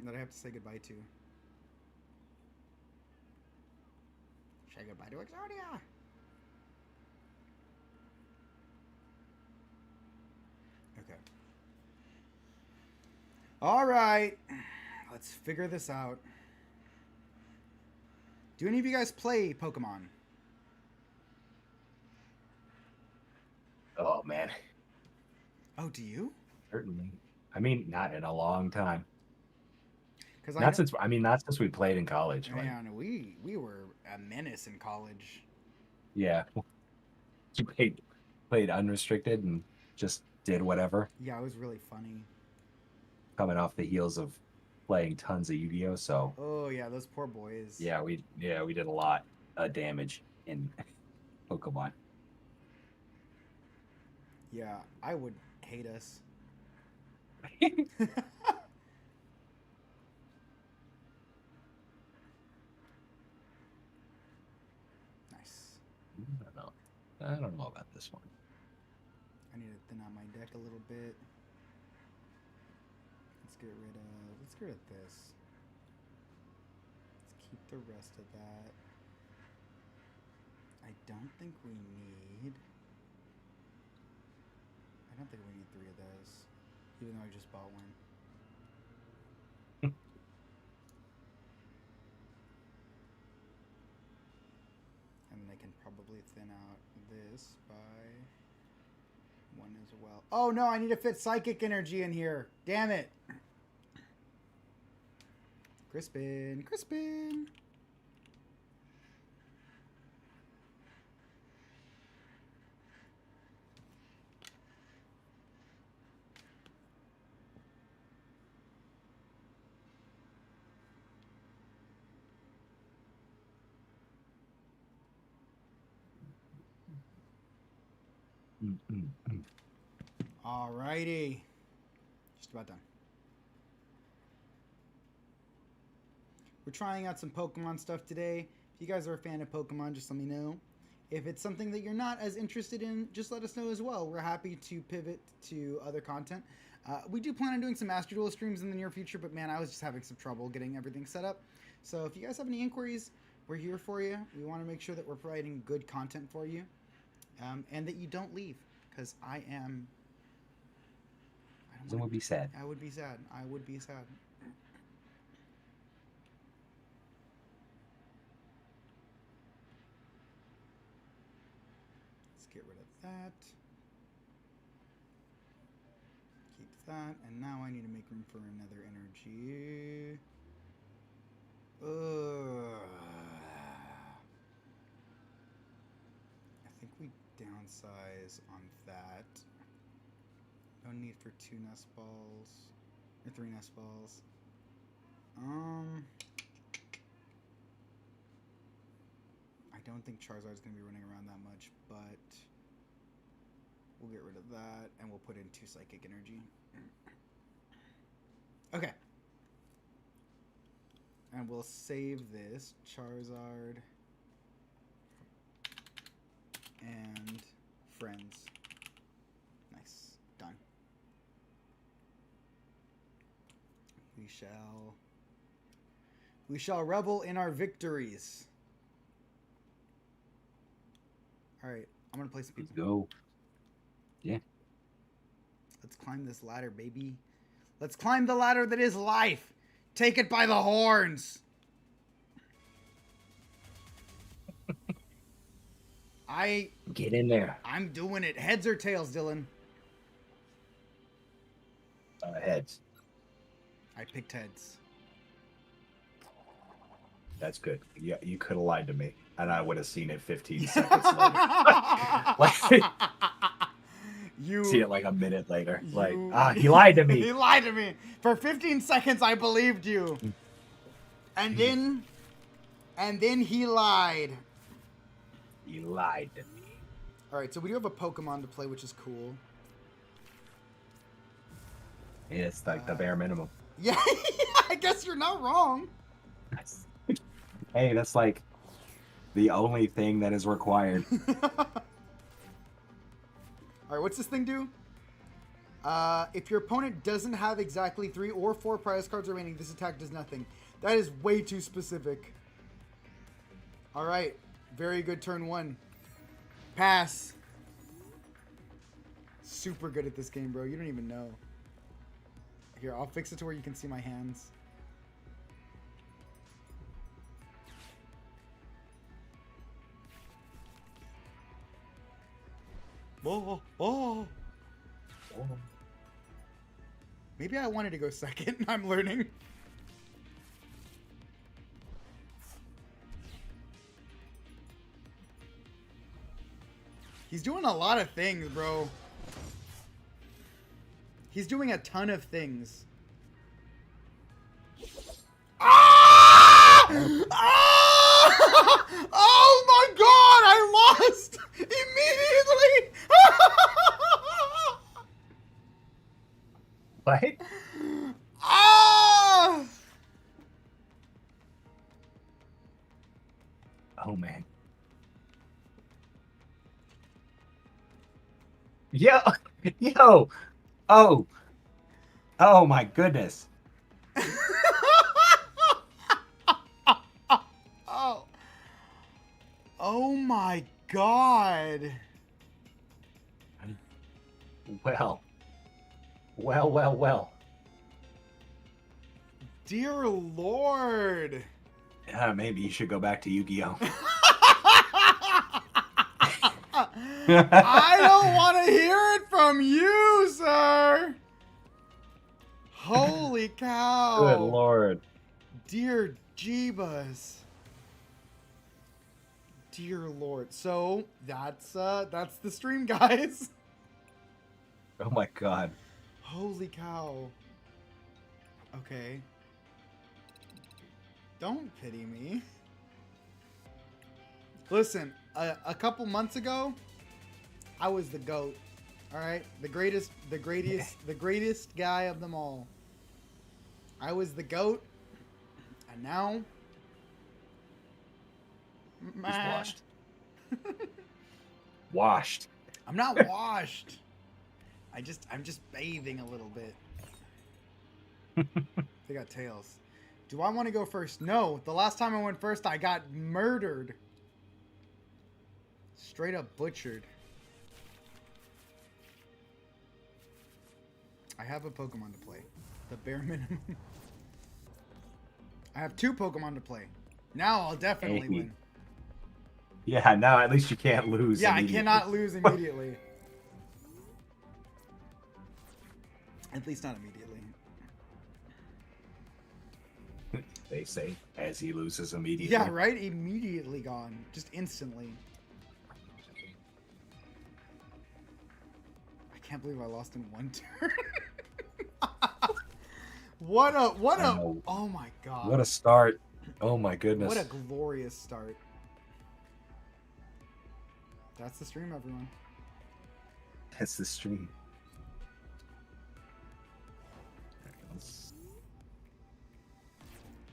that I have to say goodbye to. Say goodbye to Exodia. Okay. All right. Let's figure this out. Do any of you guys play Pokemon? Oh man. Oh, do you? Certainly. I mean, not in a long time. Because not since we played in college. Man, we were a menace in college. Yeah. You played unrestricted and just did whatever. Yeah, it was really funny. Coming off the heels of playing tons of Yu-Gi-Oh, so. Oh yeah, those poor boys. Yeah, we did a lot of damage in Pokemon. Yeah, I would hate us. Nice. I don't know about this one. I need to thin out my deck a little bit. Let's get rid of this. Let's keep the rest of that. I don't think we need 3 of those, even though I just bought one. And then I can probably thin out this by 1 as well. Oh no, I need to fit Psychic Energy in here. Damn it. Crispin. Alrighty. Just about done. We're trying out some Pokemon stuff today. If you guys are a fan of Pokemon, just let me know. If it's something that you're not as interested in, just let us know as well. We're happy to pivot to other content. We do plan on doing some Master Duel streams in the near future, but man, I was just having some trouble getting everything set up. So if you guys have any inquiries, we're here for you. We want to make sure that we're providing good content for you, and that you don't leave, because I am... It would be sad. I would be sad. I would be sad. Let's get rid of that. Keep that. And now I need to make room for another energy. I think we downsize on that. No need for 2 nest balls. Or 3 nest balls. I don't think Charizard's going to be running around that much, but we'll get rid of that, and we'll put in 2 Psychic Energy. Okay. And we'll save this. Charizard. And friends. Nice. Done. We shall revel in our victories. Alright, I'm gonna play some people. Let's go. Yeah. Let's climb this ladder, baby. Let's climb the ladder that is life. Take it by the horns. Get in there. I'm doing it. Heads or tails, Dylan? Heads. I picked heads. That's good. Yeah, you could have lied to me, and I would have seen it 15 seconds later. Like, You see it like a minute later. Like, he lied to me. He lied to me. For 15 seconds, I believed you. And then he lied. He lied to me. All right, so we do have a Pokemon to play, which is cool. Yeah, it's like the bare minimum. Yeah, I guess you're not wrong. Hey, that's like the only thing that is required. All right, what's this thing do? If your opponent doesn't have exactly 3 or 4 prize cards remaining, this attack does nothing. That is way too specific. All right, very good turn 1. Pass. Super good at this game, bro. You don't even know. Here, I'll fix it to where you can see my hands. Oh. Maybe I wanted to go second. I'm learning. He's doing a lot of things, bro. He's doing a ton of things. Ah! Ah! Oh my god, I lost immediately. What? Ah! Oh, man. Yo. Oh my goodness. Oh my god. Well. Dear Lord. Maybe you should go back to Yu-Gi-Oh. I don't want to hear it from you, sir. Holy cow. Good Lord. Dear Jeebus. Dear Lord. So that's the stream, guys. Oh my god. Holy cow. Okay. Don't pity me. Listen, a couple months ago, I was the GOAT. All right, the greatest guy of them all. I was the GOAT, and now He's washed. Washed. I'm not washed. I'm just bathing a little bit. They got tails. Do I want to go first? No. The last time I went first, I got murdered. Straight up butchered. I have a Pokemon to play. The bare minimum. I have 2 Pokemon to play. Now I'll definitely win. Yeah, now at least you can't lose. Yeah, I cannot lose immediately. At least not immediately. They say as he loses immediately. Yeah, right? Immediately gone. Just instantly. I can't believe I lost in 1 turn. What a oh my god. What a start. Oh my goodness. What a glorious start. That's the stream, everyone. That's the stream.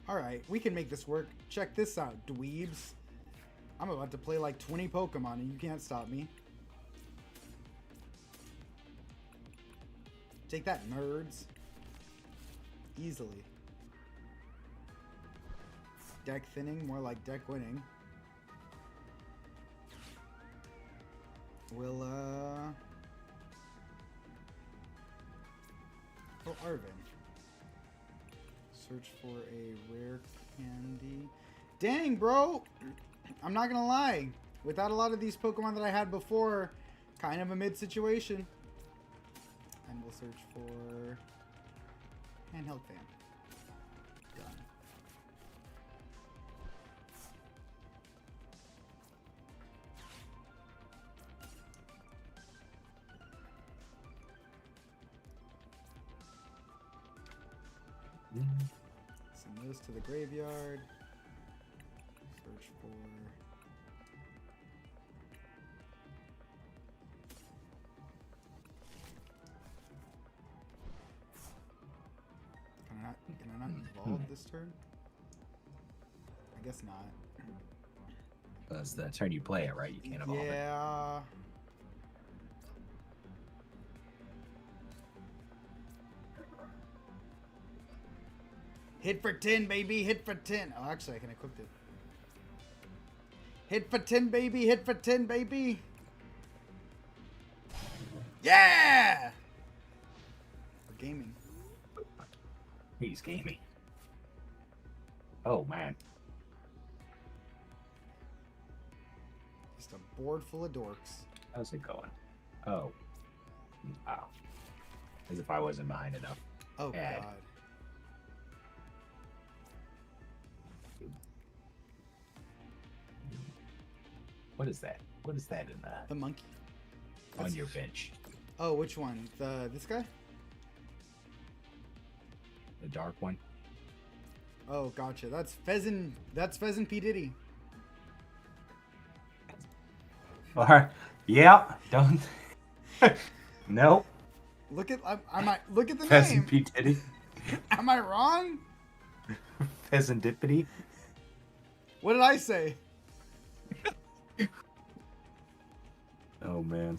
Alright, we can make this work. Check this out, dweebs. I'm about to play like 20 Pokemon and you can't stop me. Take that, nerds. Easily. Deck thinning, more like deck winning. We'll, oh, Arvin. Search for a rare candy. Dang, bro! I'm not gonna lie. Without a lot of these Pokemon that I had before, kind of a mid situation. And we'll search for handheld fan. Done. Send those to the graveyard. Search for... Can I not evolve this turn? I guess not. That's the turn you play it, right? You can't evolve it. Yeah. Hit for 10, baby. Hit for 10. Oh, actually, I can equip it. Hit for 10, baby. Hit for 10, baby. Yeah! We're gaming. He's gaming. Oh, man. Just a board full of dorks. How's it going? Oh. Wow. As if I wasn't behind enough. Oh, Add. God. What is that? What is that in The monkey. on your bench? Oh, which one? This guy? The dark one? Oh, gotcha. That's Pheasant P. Diddy. Or, yeah, don't. Nope. Look at look at the Pheasant name. P. Diddy. Am I wrong? Pheasantipity. What did I say? Oh, man.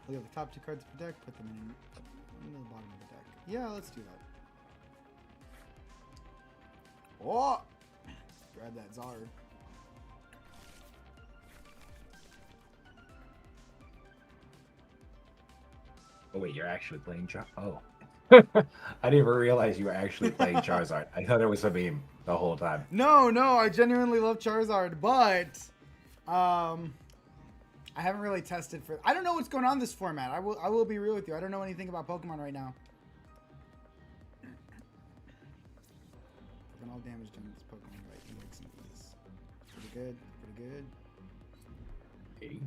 Look at the top 2 cards of the deck, put them in the bottom of the deck. Yeah, let's do that. Oh! Grab that Zard. Oh, wait, you're actually playing Oh. I didn't even realize you were actually playing Charizard. I thought it was a meme the whole time. No, I genuinely love Charizard, but I haven't really tested for. I don't know what's going on in this format. I will be real with you. I don't know anything about Pokemon right now. All damage done to this Pokemon right EX and E's. Pretty good. Pretty good. Hey.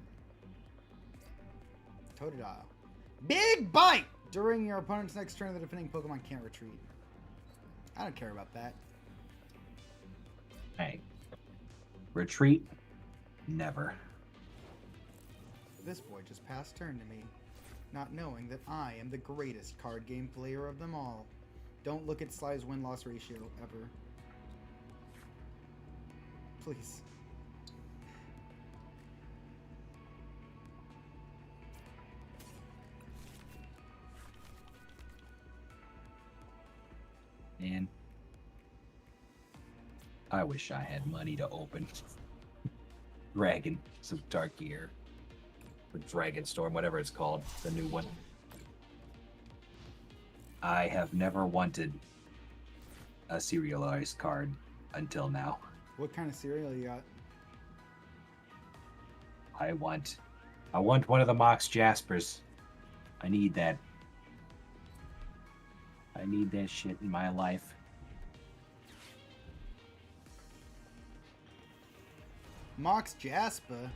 Totodile. Big bite! During your opponent's next turn, the defending Pokemon can't retreat. I don't care about that. Hey. Retreat? Never. This boy just passed turn to me, not knowing that I am the greatest card game player of them all. Don't look at Sly's win-loss ratio ever. Please. Man, I wish I had money to open Dragon, some Dark Gear, or Dragon Storm, whatever it's called, the new one. I have never wanted a serialized card until now. What kind of cereal you got? I want one of the Mox Jaspers. I need that. I need that shit in my life. Mox Jasper?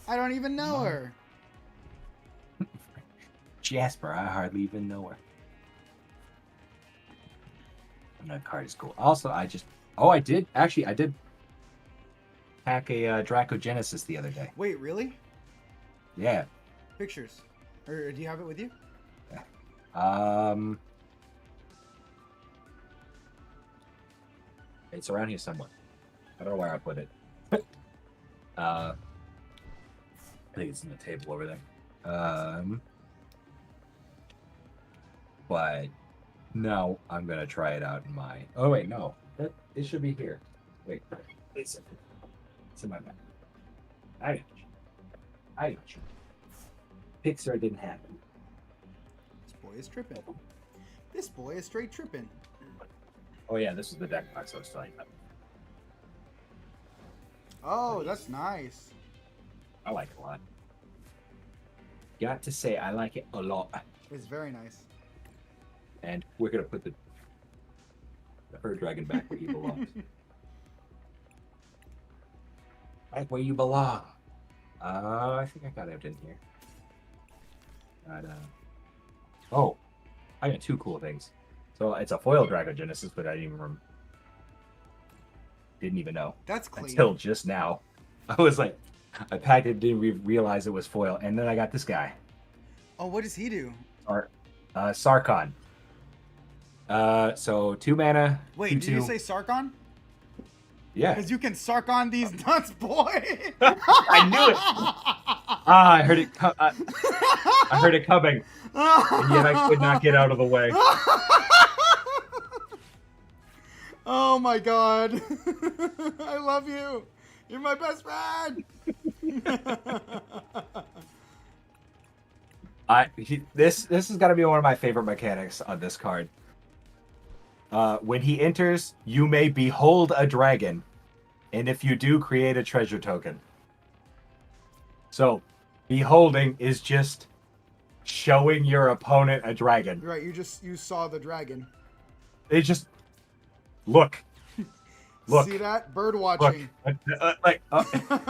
I don't even know her. Jasper, I hardly even know her. And that card is cool. Also, I did pack a Draco Genesis the other day. Wait, really? Yeah. Pictures. Or do you have it with you? It's around here somewhere. I don't know where I put it. I think it's in the table over there. But no, I'm gonna try it out in my. Oh wait, no, it should be here. Wait, it's in my bag. I got you. Pixar didn't happen. This boy is tripping. This boy is straight tripping. Oh yeah, this is the deck box I was telling you about. Oh, that's nice. I like it a lot. Got to say, I like it a lot. It's very nice. And we're gonna put the Her Dragon back where he belongs. Back where you belong. I think I got it in here. Got, oh, I got two cool things. So it's a foil Dragon Genesis, but I didn't even know. That's clean. Until just now. I was like, I packed it, didn't realize it was foil, and then I got this guy. Oh, what does he do? Sarkon. So 2 mana. Wait, did you say Sarkon? Yeah. Because you can Sarkon these nuts, boy. I knew it. I heard it. I heard it coming, and yet I could not get out of the way. Oh my god. I love you. You're my best friend. This has got to be one of my favorite mechanics on this card. When he enters, you may behold a dragon, and if you do, create a treasure token. So, beholding is just showing your opponent a dragon. Right, you saw the dragon. They just look. See that? Bird watching.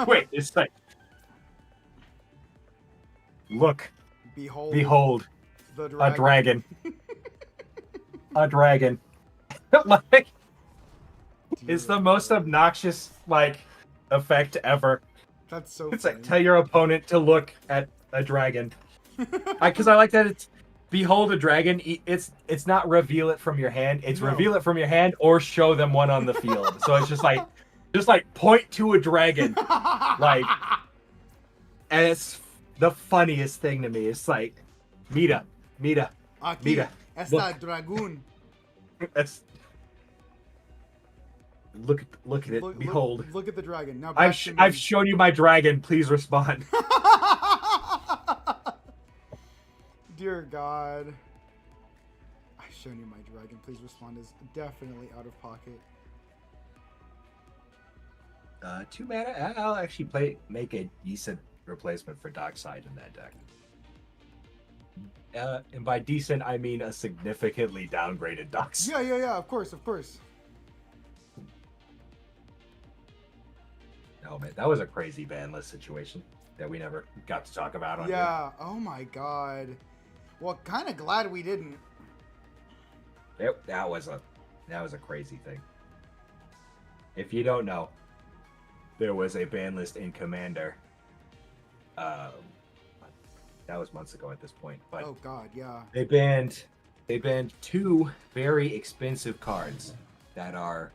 Wait, it's like look. Behold the dragon. A dragon. A dragon. Like, it's the most obnoxious effect ever. That's so It's funny. like tell your opponent to look at a dragon. Because I like that it's behold a dragon. It's not reveal it from your hand. It's reveal it from your hand or show them one on the field. So it's just like point to a dragon. And it's the funniest thing to me. It's like mira. Aquí Mira. está dragon. That's look at it. Behold. Look at the dragon. Now I've shown you my dragon. Please respond. Dear God. I've shown you my dragon. Please respond is definitely out of pocket. 2 mana. I'll actually make a decent replacement for Dockside in that deck. And by decent, I mean a significantly downgraded Dockside. Yeah. Of course. No, man, that was a crazy ban list situation that we never got to talk about on here. Yeah. Oh my God. Well, kind of glad we didn't. That was a crazy thing. If you don't know, there was a ban list in Commander. That was months ago at this point, but oh God, yeah. they banned they banned 2 very expensive cards that are.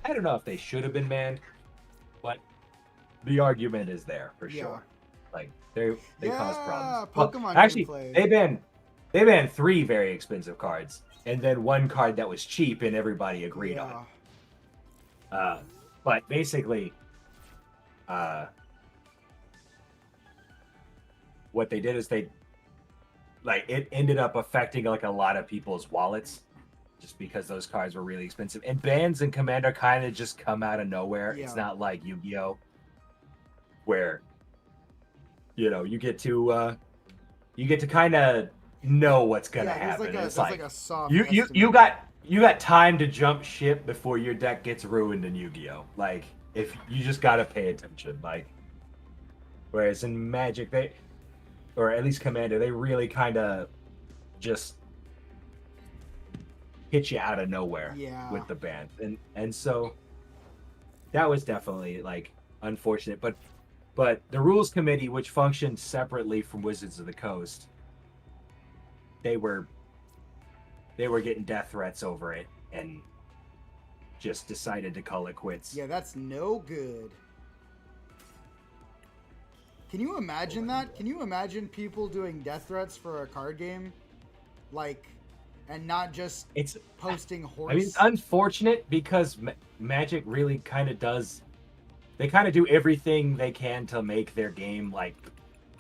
I don't know if they should have been banned, but the argument is there for Yeah. sure. Like they cause problems. Pokemon Actually, gameplay. they banned 3 very expensive cards, and then 1 card that was cheap, and everybody agreed on. But basically, what they did is it ended up affecting like a lot of people's wallets, just because those cards were really expensive. And bans and Commander kind of just come out of nowhere. Yeah. It's not like Yu-Gi-Oh, where you get to kind of know what's gonna happen. There's like a soft you estimate. you got time to jump ship before your deck gets ruined in Yu-Gi-Oh. Like if you just gotta pay attention. Like whereas in Magic or at least Commander, they really kind of just hit you out of nowhere with the ban, and so that was definitely like unfortunate. But the rules committee, which functioned separately from Wizards of the Coast, they were getting death threats over it and just decided to call it quits. Yeah, that's no good. Can you imagine that? Can you imagine people doing death threats for a card game? Like, and not just posting horse. I mean, it's unfortunate because Magic really kind of does. They kind of do everything they can to make their game like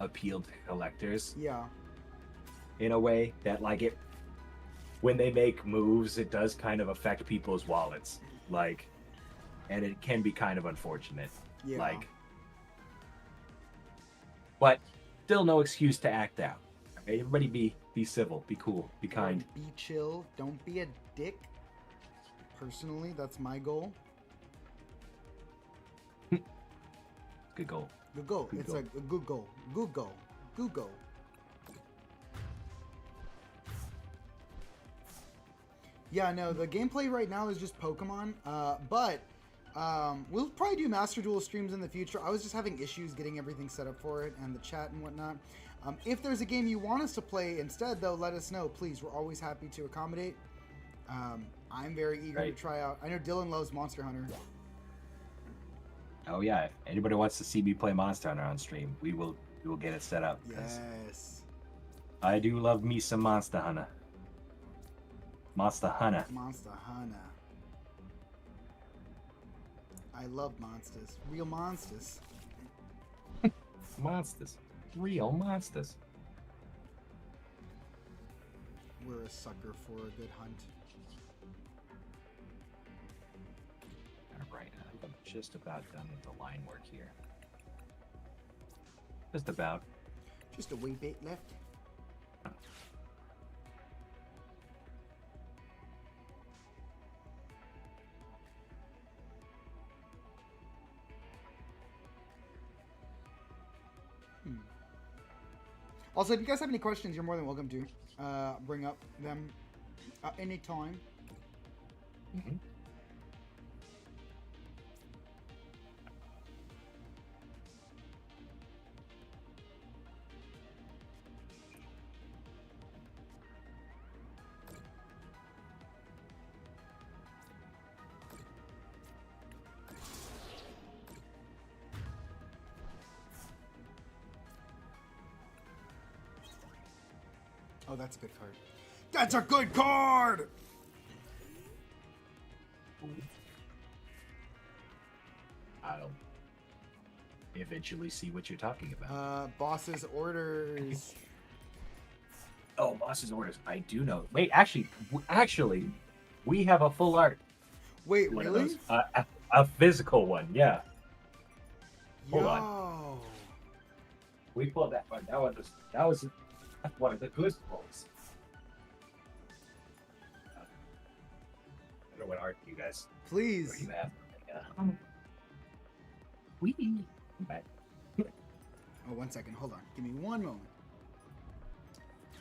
appeal to collectors. Yeah. In a way that when they make moves, it does kind of affect people's wallets. Like, and it can be kind of unfortunate. Yeah. Like, but still no excuse to act out. Right? Everybody be civil, be cool, be kind. Be chill. Don't be a dick. Personally, that's my goal. Good goal. Good goal. It's a good goal. Good goal. Good goal. Yeah, no, the gameplay right now is just Pokemon. But we'll probably do Master Duel streams in the future. I was just having issues getting everything set up for it and the chat and whatnot. If there's a game you want us to play instead, though, let us know, please. We're always happy to accommodate. I'm very eager to try out. I know Dylan loves Monster Hunter. Oh yeah, if anybody wants to see me play Monster Hunter on stream, we will get it set up. Yes. I do love me some Monster Hunter. Monster Hunter. Monster Hunter. I love monsters. Real monsters. Monsters. Real monsters. We're a sucker for a good hunt. Alright, I'm just about done with the line work here. Just about. Just a wee bit left. Also, if you guys have any questions, you're more than welcome to bring up them at any time. Mm-hmm. Oh, that's a good card. That's a good card! I'll eventually see what you're talking about. Boss's orders. Oh, Boss's orders. I do know. Wait, actually, we have a full art. Wait, really? A physical one, yeah. Hold on. We pulled that one. That was one of the good ones. I don't know what art you guys. Please. What do you have? But Oh, 1 second. Hold on. Give me one moment.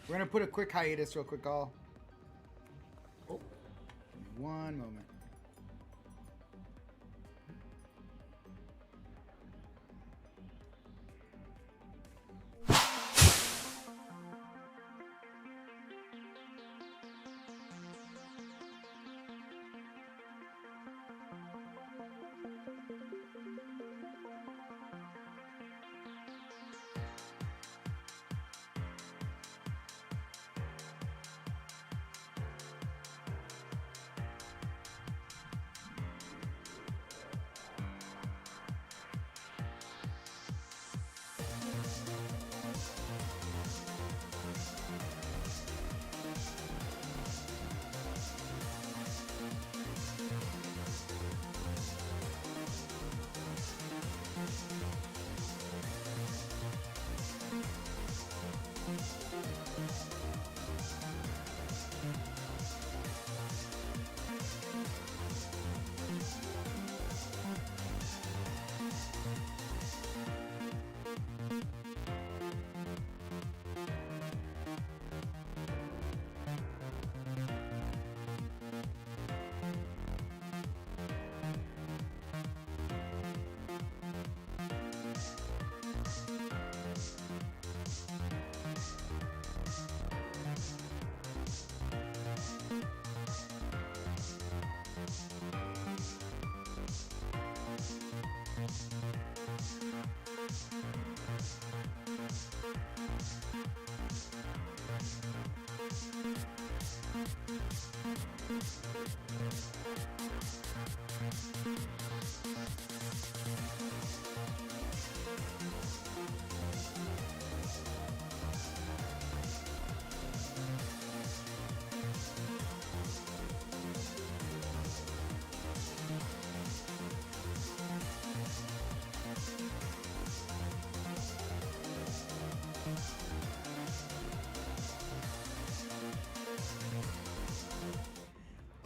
We're gonna put a quick hiatus, real quick, all. Oh. Give me one moment.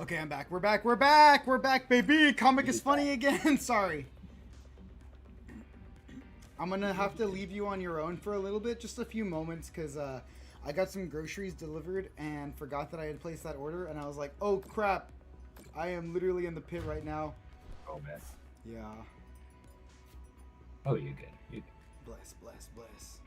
Okay, I'm back. We're back. We're back. We're back, baby. Comic is funny again. Sorry. I'm gonna have to leave you on your own for a little bit, just a few moments, because I got some groceries delivered and forgot that I had placed that order, and I was like, oh crap, I am literally in the pit right now. Oh man. Yeah. Oh, you're good. You're good. Bless, bless, bless.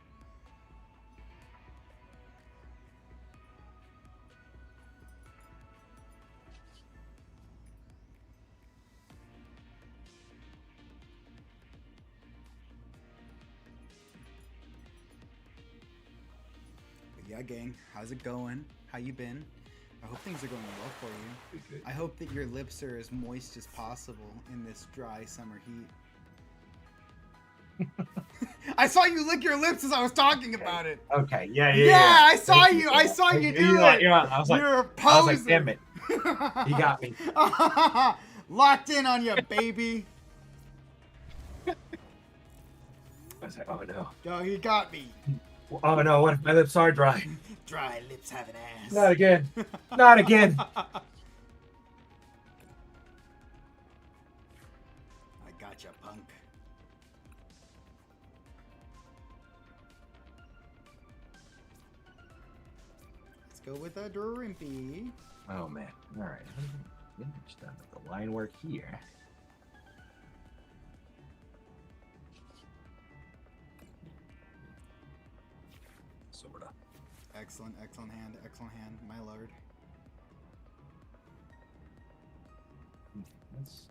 But yeah, gang, how's it going? How you been? I hope things are going well for you. Good. I hope that your lips are as moist as possible in this dry summer heat. I saw you lick your lips as I was talking about it. Okay. Yeah. I saw you. I saw you do it. I was like, You're a poser. damn it. He got me. Locked in on you, baby. I was like, oh no. Oh, he got me. Oh no, what if my lips are dry? Dry lips have an ass. Not again. Not again. I gotcha, punk. Let's go with a Drimpy. Oh man. All right. Just done with the line work here. Sorta. Excellent, excellent hand, my lord. Let's.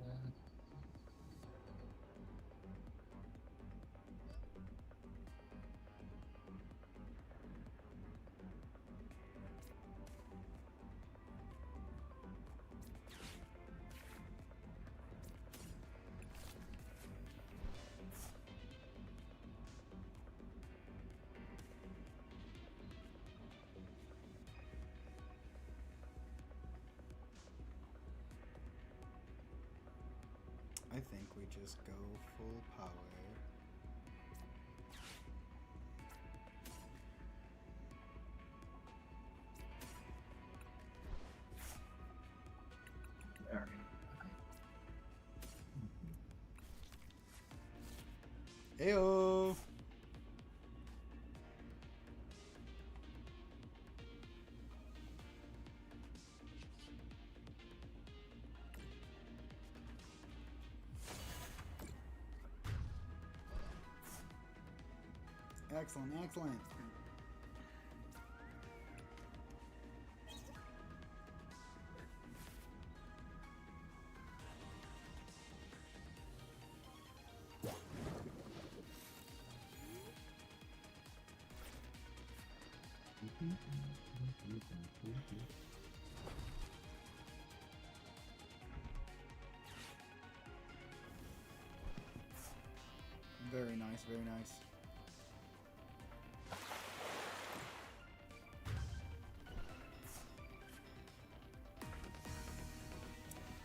I think we just go full power. All right. Ayo. Excellent, excellent. Very nice, very nice.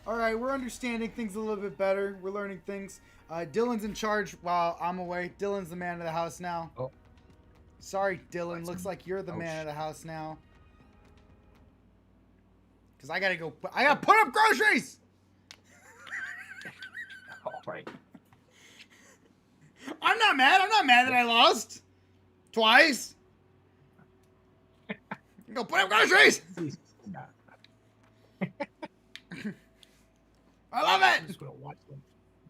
All right, we're understanding things a little bit better. We're learning things. Dylan's in charge while I'm away. Dylan's the man of the house now. Oh. Sorry, Dylan. Looks like you're the man Ouch. of the house now. Because I gotta go. I gotta put up groceries. All right. I'm not mad. I'm not mad that I lost twice. Go put up groceries. Nah. I love I'm it. just gonna watch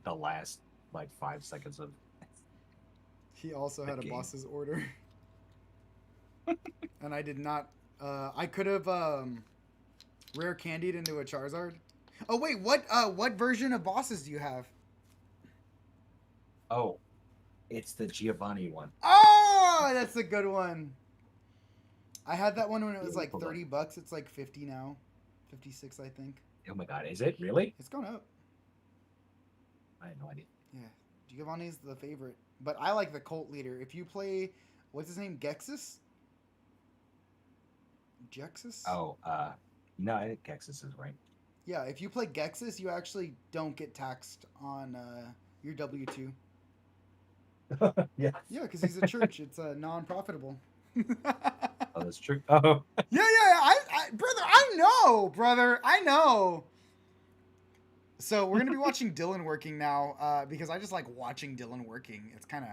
the last like 5 seconds of. He also had a game. boss's order. And I did not. I could have rare candied into a Charizard. Oh wait, what version of bosses do you have? Oh, it's the Giovanni one. Oh, that's a good one. I had that one when it was like Hold on. $30. It's like 50 now, 56 I think. Oh my god, is it really? It's gone up. I had no idea. Yeah, Giovanni's the favorite, but I like the cult leader. If you play, what's his name, Gexus? Gexus? Oh, no, I think Texas is right. Yeah, if you play Gexus, you actually don't get taxed on your W-2. Yeah. Yeah, because he's a church. It's non-profitable. Oh, that's true. Oh, Yeah. Brother, I know, brother. I know. So we're gonna be watching Dylan working now, because I just like watching Dylan working. It's kind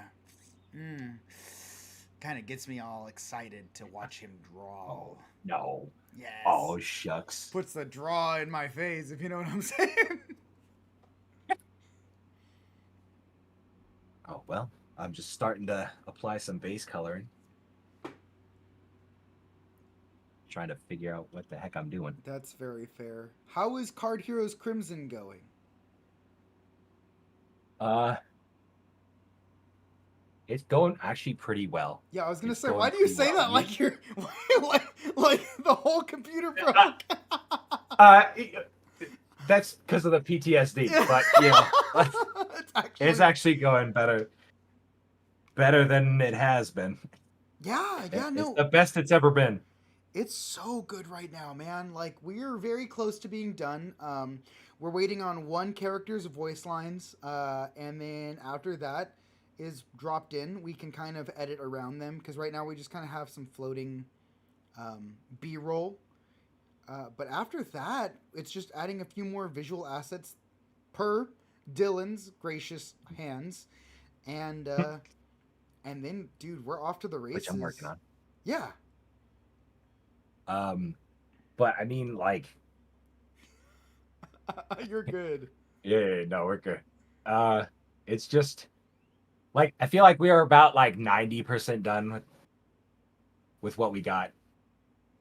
of gets me all excited to watch him draw. oh no. Yes, Oh shucks. puts the draw in my face, if you know what I'm saying. Oh well, I'm just starting to apply some base coloring, trying to figure out what the heck I'm doing. That's very fair. How is Card Heroes Crimson going? Uh, it's going actually pretty well. Yeah, I was gonna It's say, why going do you pretty say well. that like you're like the whole computer Uh, broke? uh, that's because of the PTSD, Yeah. but it's actually going better than it has been. Yeah, It's no. the best it's ever been. It's so good right now, man. Like we're very close to being done. We're waiting on one character's voice lines, and then after that is dropped in, we can kind of edit around them because right now we just kind of have some floating B-roll. But after that, it's just adding a few more visual assets per Dylan's gracious hands, and and then, dude, we're off to the Which I'm working races. on. Yeah. Um, but I mean, like, You're good. yeah, no, we're good. Uh, it's just like I feel like we are about like 90% done with what we got,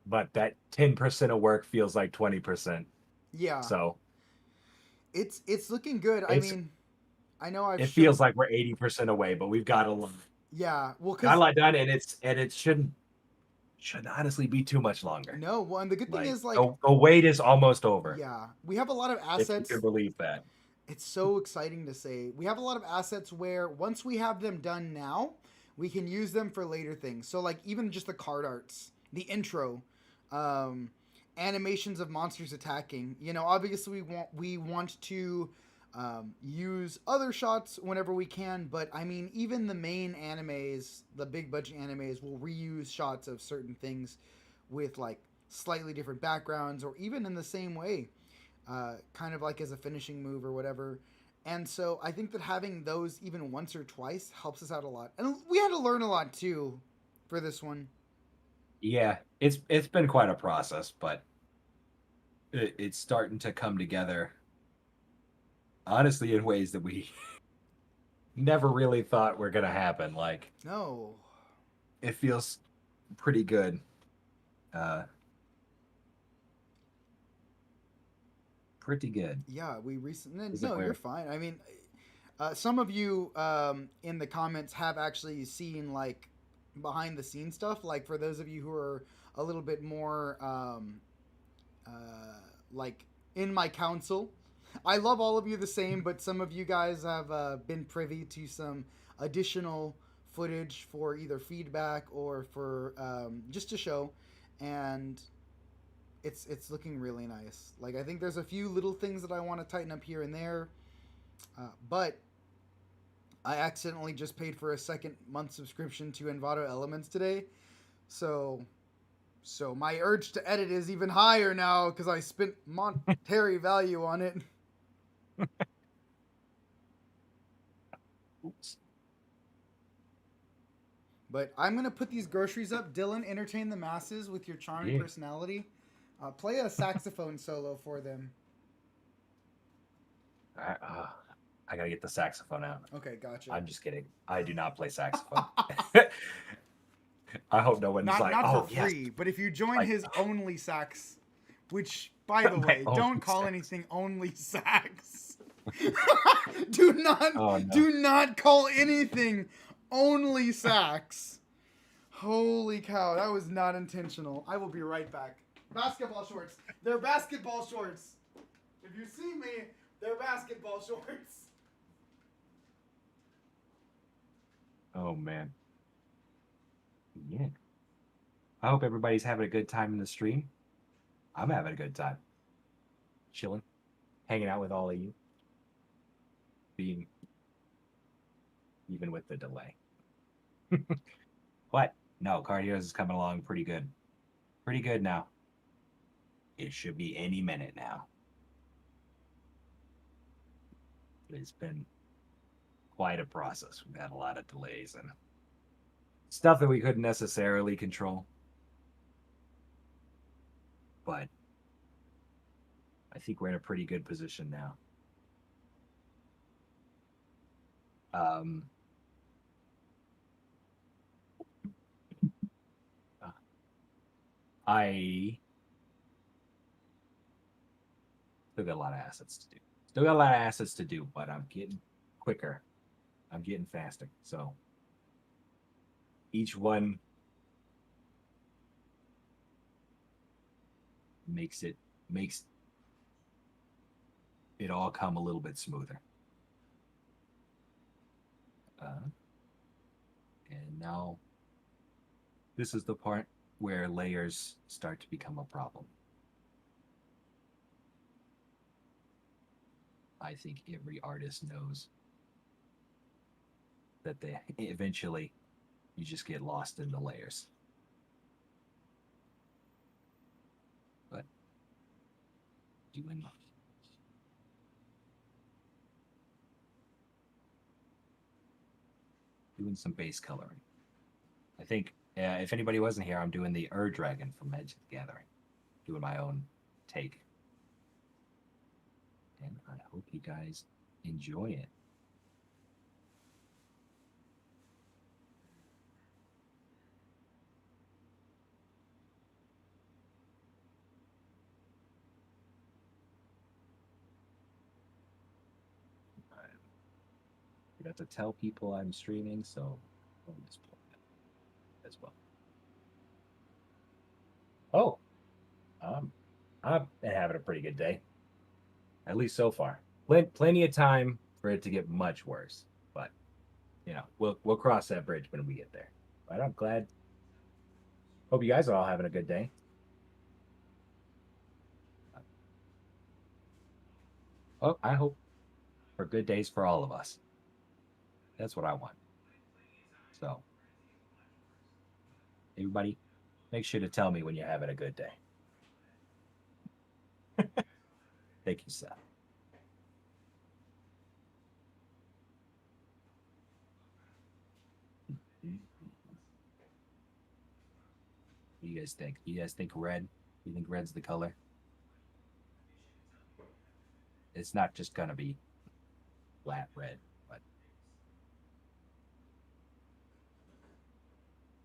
but that 10% of work feels like 20%. Yeah. So It's looking good. I it's mean, I know I've it feels showed. like we're 80% away, but we've Yeah, well, got a cause lot done, and it shouldn't honestly be too much longer. no, well, and the good thing Like is like, the wait is almost over, yeah, we have a lot of if you assets. can believe that. It's so exciting to say. We have a lot of assets where once we have them done now, we can use them for later things. So like even just the card arts, the intro, um, animations of monsters attacking. You know, obviously we want to use other shots whenever we can, but I mean even the main animes, the big budget animes, will reuse shots of certain things with like slightly different backgrounds or even in the same way, kind of like as a finishing move or whatever. And so I think that having those even once or twice helps us out a lot. And we had to learn a lot too for this one. Yeah, it's been quite a process, but it's starting to come together. Honestly, in ways that we never really thought were gonna happen. Like No. it feels pretty good. Uh, pretty good. Yeah, we recently. Is it No, you're where? fine. I mean, some of you in the comments have actually seen like behind the scenes stuff. Like for those of you who are a little bit more like in my council. I love all of you the same, but some of you guys have been privy to some additional footage for either feedback or for just to show, and it's looking really nice. Like I think there's a few little things that I want to tighten up here and there, but I accidentally just paid for a second month subscription to Envato Elements today, so my urge to edit is even higher now because I spent monetary value on it. Oops. But I'm gonna put these groceries up. Dylan, entertain the masses with your charming Yeah. personality. Play a saxophone solo for them. I, uh, I gotta get the saxophone out. Okay, gotcha. I'm just kidding. I do not play saxophone. I hope no one's Not like, not for oh yes, free, but if you join like his only sax, which by the my way, own don't call sax. anything only sax. do not Oh no. do not call anything only sax. Holy cow, that was not intentional. I will be right back. Basketball shorts. They're basketball shorts. If you see me, they're basketball shorts. Oh man. Yeah. I hope everybody's having a good time in the stream. I'm having a good time. Chilling, hanging out with all of you. Being even with the delay. What? No, Card Heroes is coming along pretty good. Pretty good now. It should be any minute now. It's been quite a process. We've had a lot of delays and stuff that we couldn't necessarily control. But I think we're in a pretty good position now. Um, I still got a lot of assets to do. Still got a lot of assets to do, but I'm getting quicker. I'm getting faster. So each one makes it all come a little bit smoother. And now this is the part where layers start to become a problem. I think every artist knows that they eventually you just get lost in the layers. But doing some base coloring. I think if anybody wasn't here, I'm doing the Dragon from Magic the Gathering, doing my own take, and I hope you guys enjoy it. I got to tell people I'm streaming, so I'll just play that as well. Oh, I've been having a pretty good day, at least so far. Plenty of time for it to get much worse, but we'll cross that bridge when we get there. But I'm glad. Hope you guys are all having a good day. Oh, I hope for good days for all of us. That's what I want. So, everybody, make sure to tell me when you're having a good day. Thank you, Seth. What do you guys think? You guys think red? You think red's the color? It's not just gonna be flat red, but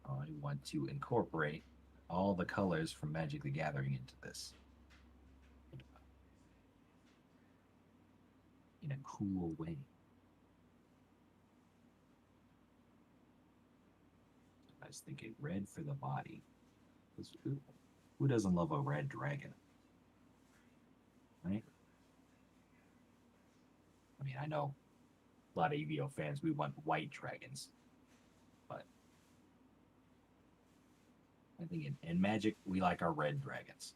I want to incorporate all the colors from Magic the Gathering into this in a cool way. I was thinking red for the body. Who doesn't love a red dragon? Right? I mean, I know a lot of Yu-Gi-Oh fans, we want white dragons, but I think in Magic, we like our red dragons.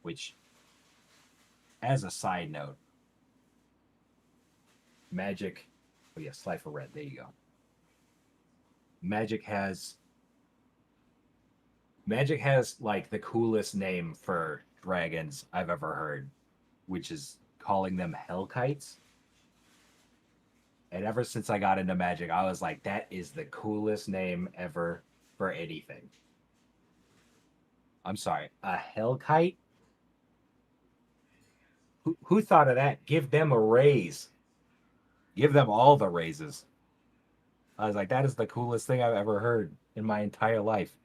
Which, as a side note, Magic, oh yeah, Slifer Red, there you go. Magic has like the coolest name for dragons I've ever heard, which is calling them Hellkites. And ever since I got into Magic, I was like, that is the coolest name ever for anything. I'm sorry, a Hellkite? Who thought of that? Give them a raise. Give them all the raises. I was like, that is the coolest thing I've ever heard in my entire life.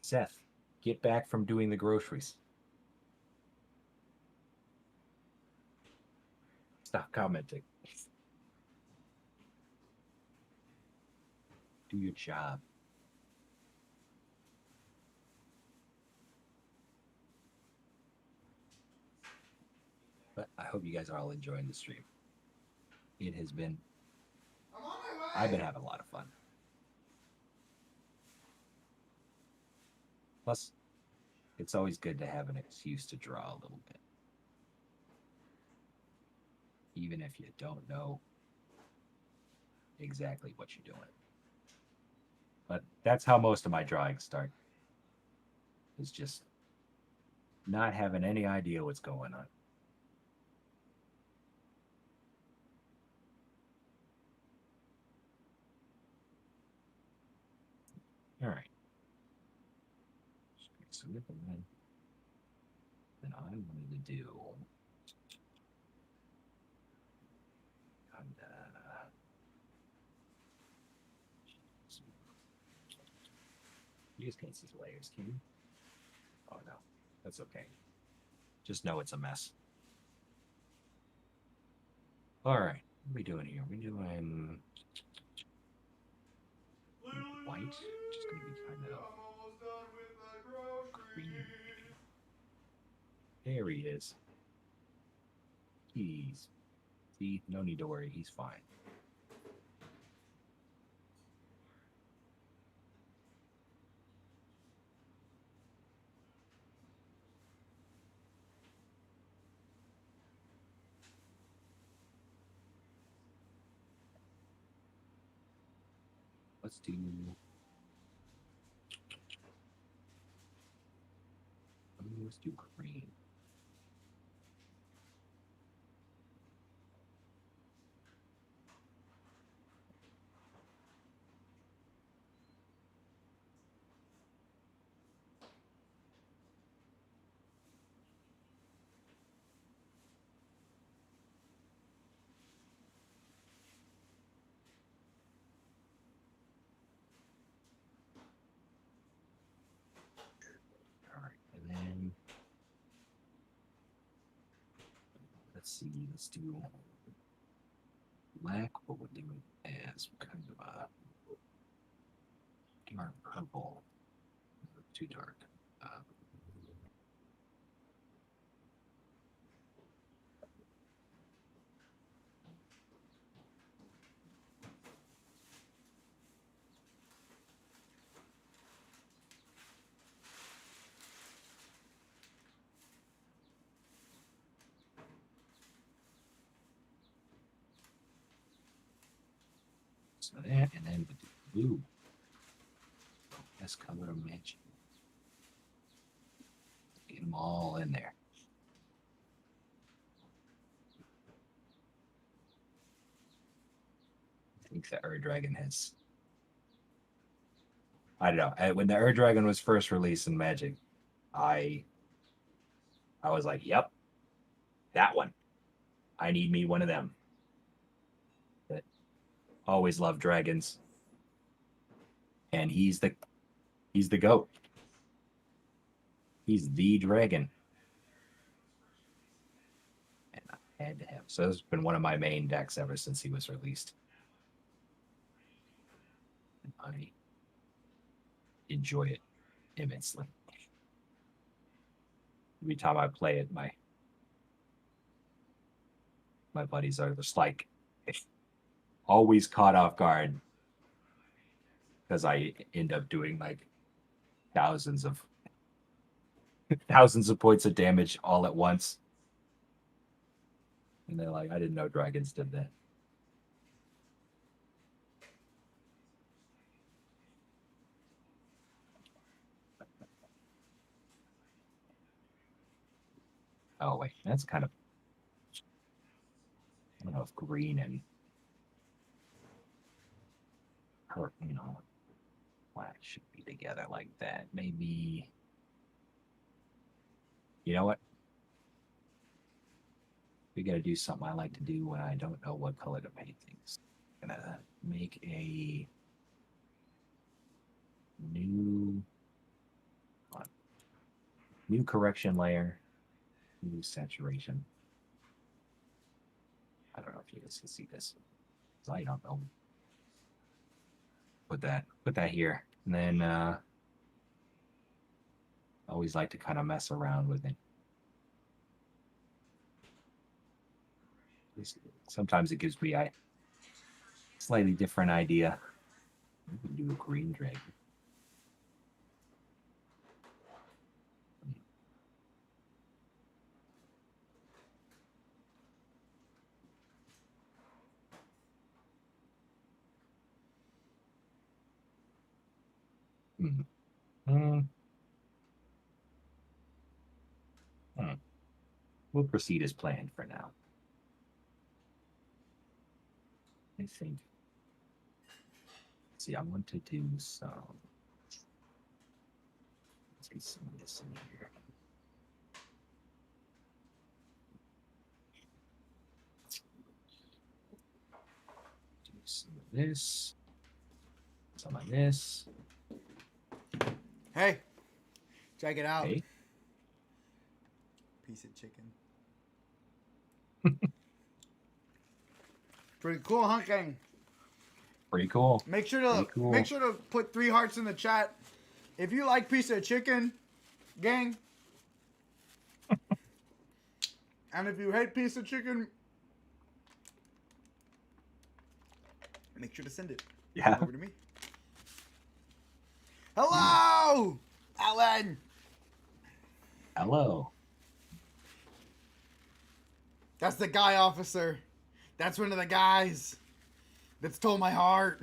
Seth, get back from doing the groceries. Stop commenting. Do your job. But I hope you guys are all enjoying the stream. It has been, I'm on my way. I've been having a lot of fun. Plus, it's always good to have an excuse to draw a little bit. Even if you don't know exactly what you're doing. But that's how most of my drawings start. Is just not having any idea what's going on. All right. So then I wanted to do. And, you just can't see the layers, can you? Oh no, that's okay. Just know it's a mess. All right, what are we doing here? We're doing white, which is going to be kind of green. There he is. He's, see, no need to worry, he's fine. Let's do. Let's do green. All right, and then let's see. Let's do black. What we'll do as kind of a dark purple. Too dark. So that, and then with the blue, best color match. Get them all in there. I think the Ur Dragon has. I don't know. When the Ur Dragon was first released in Magic, I was like, "Yep, that one. I need me one of them." But always loved dragons, and he's the goat. He's the dragon, and I had to have. So it's been one of my main decks ever since he was released. And I enjoy it immensely. Every time I play it, my buddies are just like always caught off guard because I end up doing like thousands of points of damage all at once. And they're like, I didn't know dragons did that. Oh wait, that's kind of, I don't know if green and her, black should be together like that. Maybe, you know what? We got to do something I like to do when I don't know what color to paint things. I'm gonna make a new correction layer, new saturation. I don't know if you guys can see this. I don't know. Put that here, and then I always like to kind of mess around with it. Sometimes it gives me a slightly different idea. We can do a green dragon. Hmm. Hmm. Hmm. We'll proceed as planned for now. I think. Let's see, I want to do some. Let's get some of this in here. Do some of this. Some of this. Hey, check it out. Hey. Piece of chicken. Pretty cool, huh, gang? Pretty cool. Make sure Pretty to cool. put 3 hearts in the chat if you like piece of chicken, gang. And if you hate piece of chicken, make sure to send it. Yeah. Over to me. Hello, Alan. Hello. That's the guy officer. That's one of the guys that stole my heart.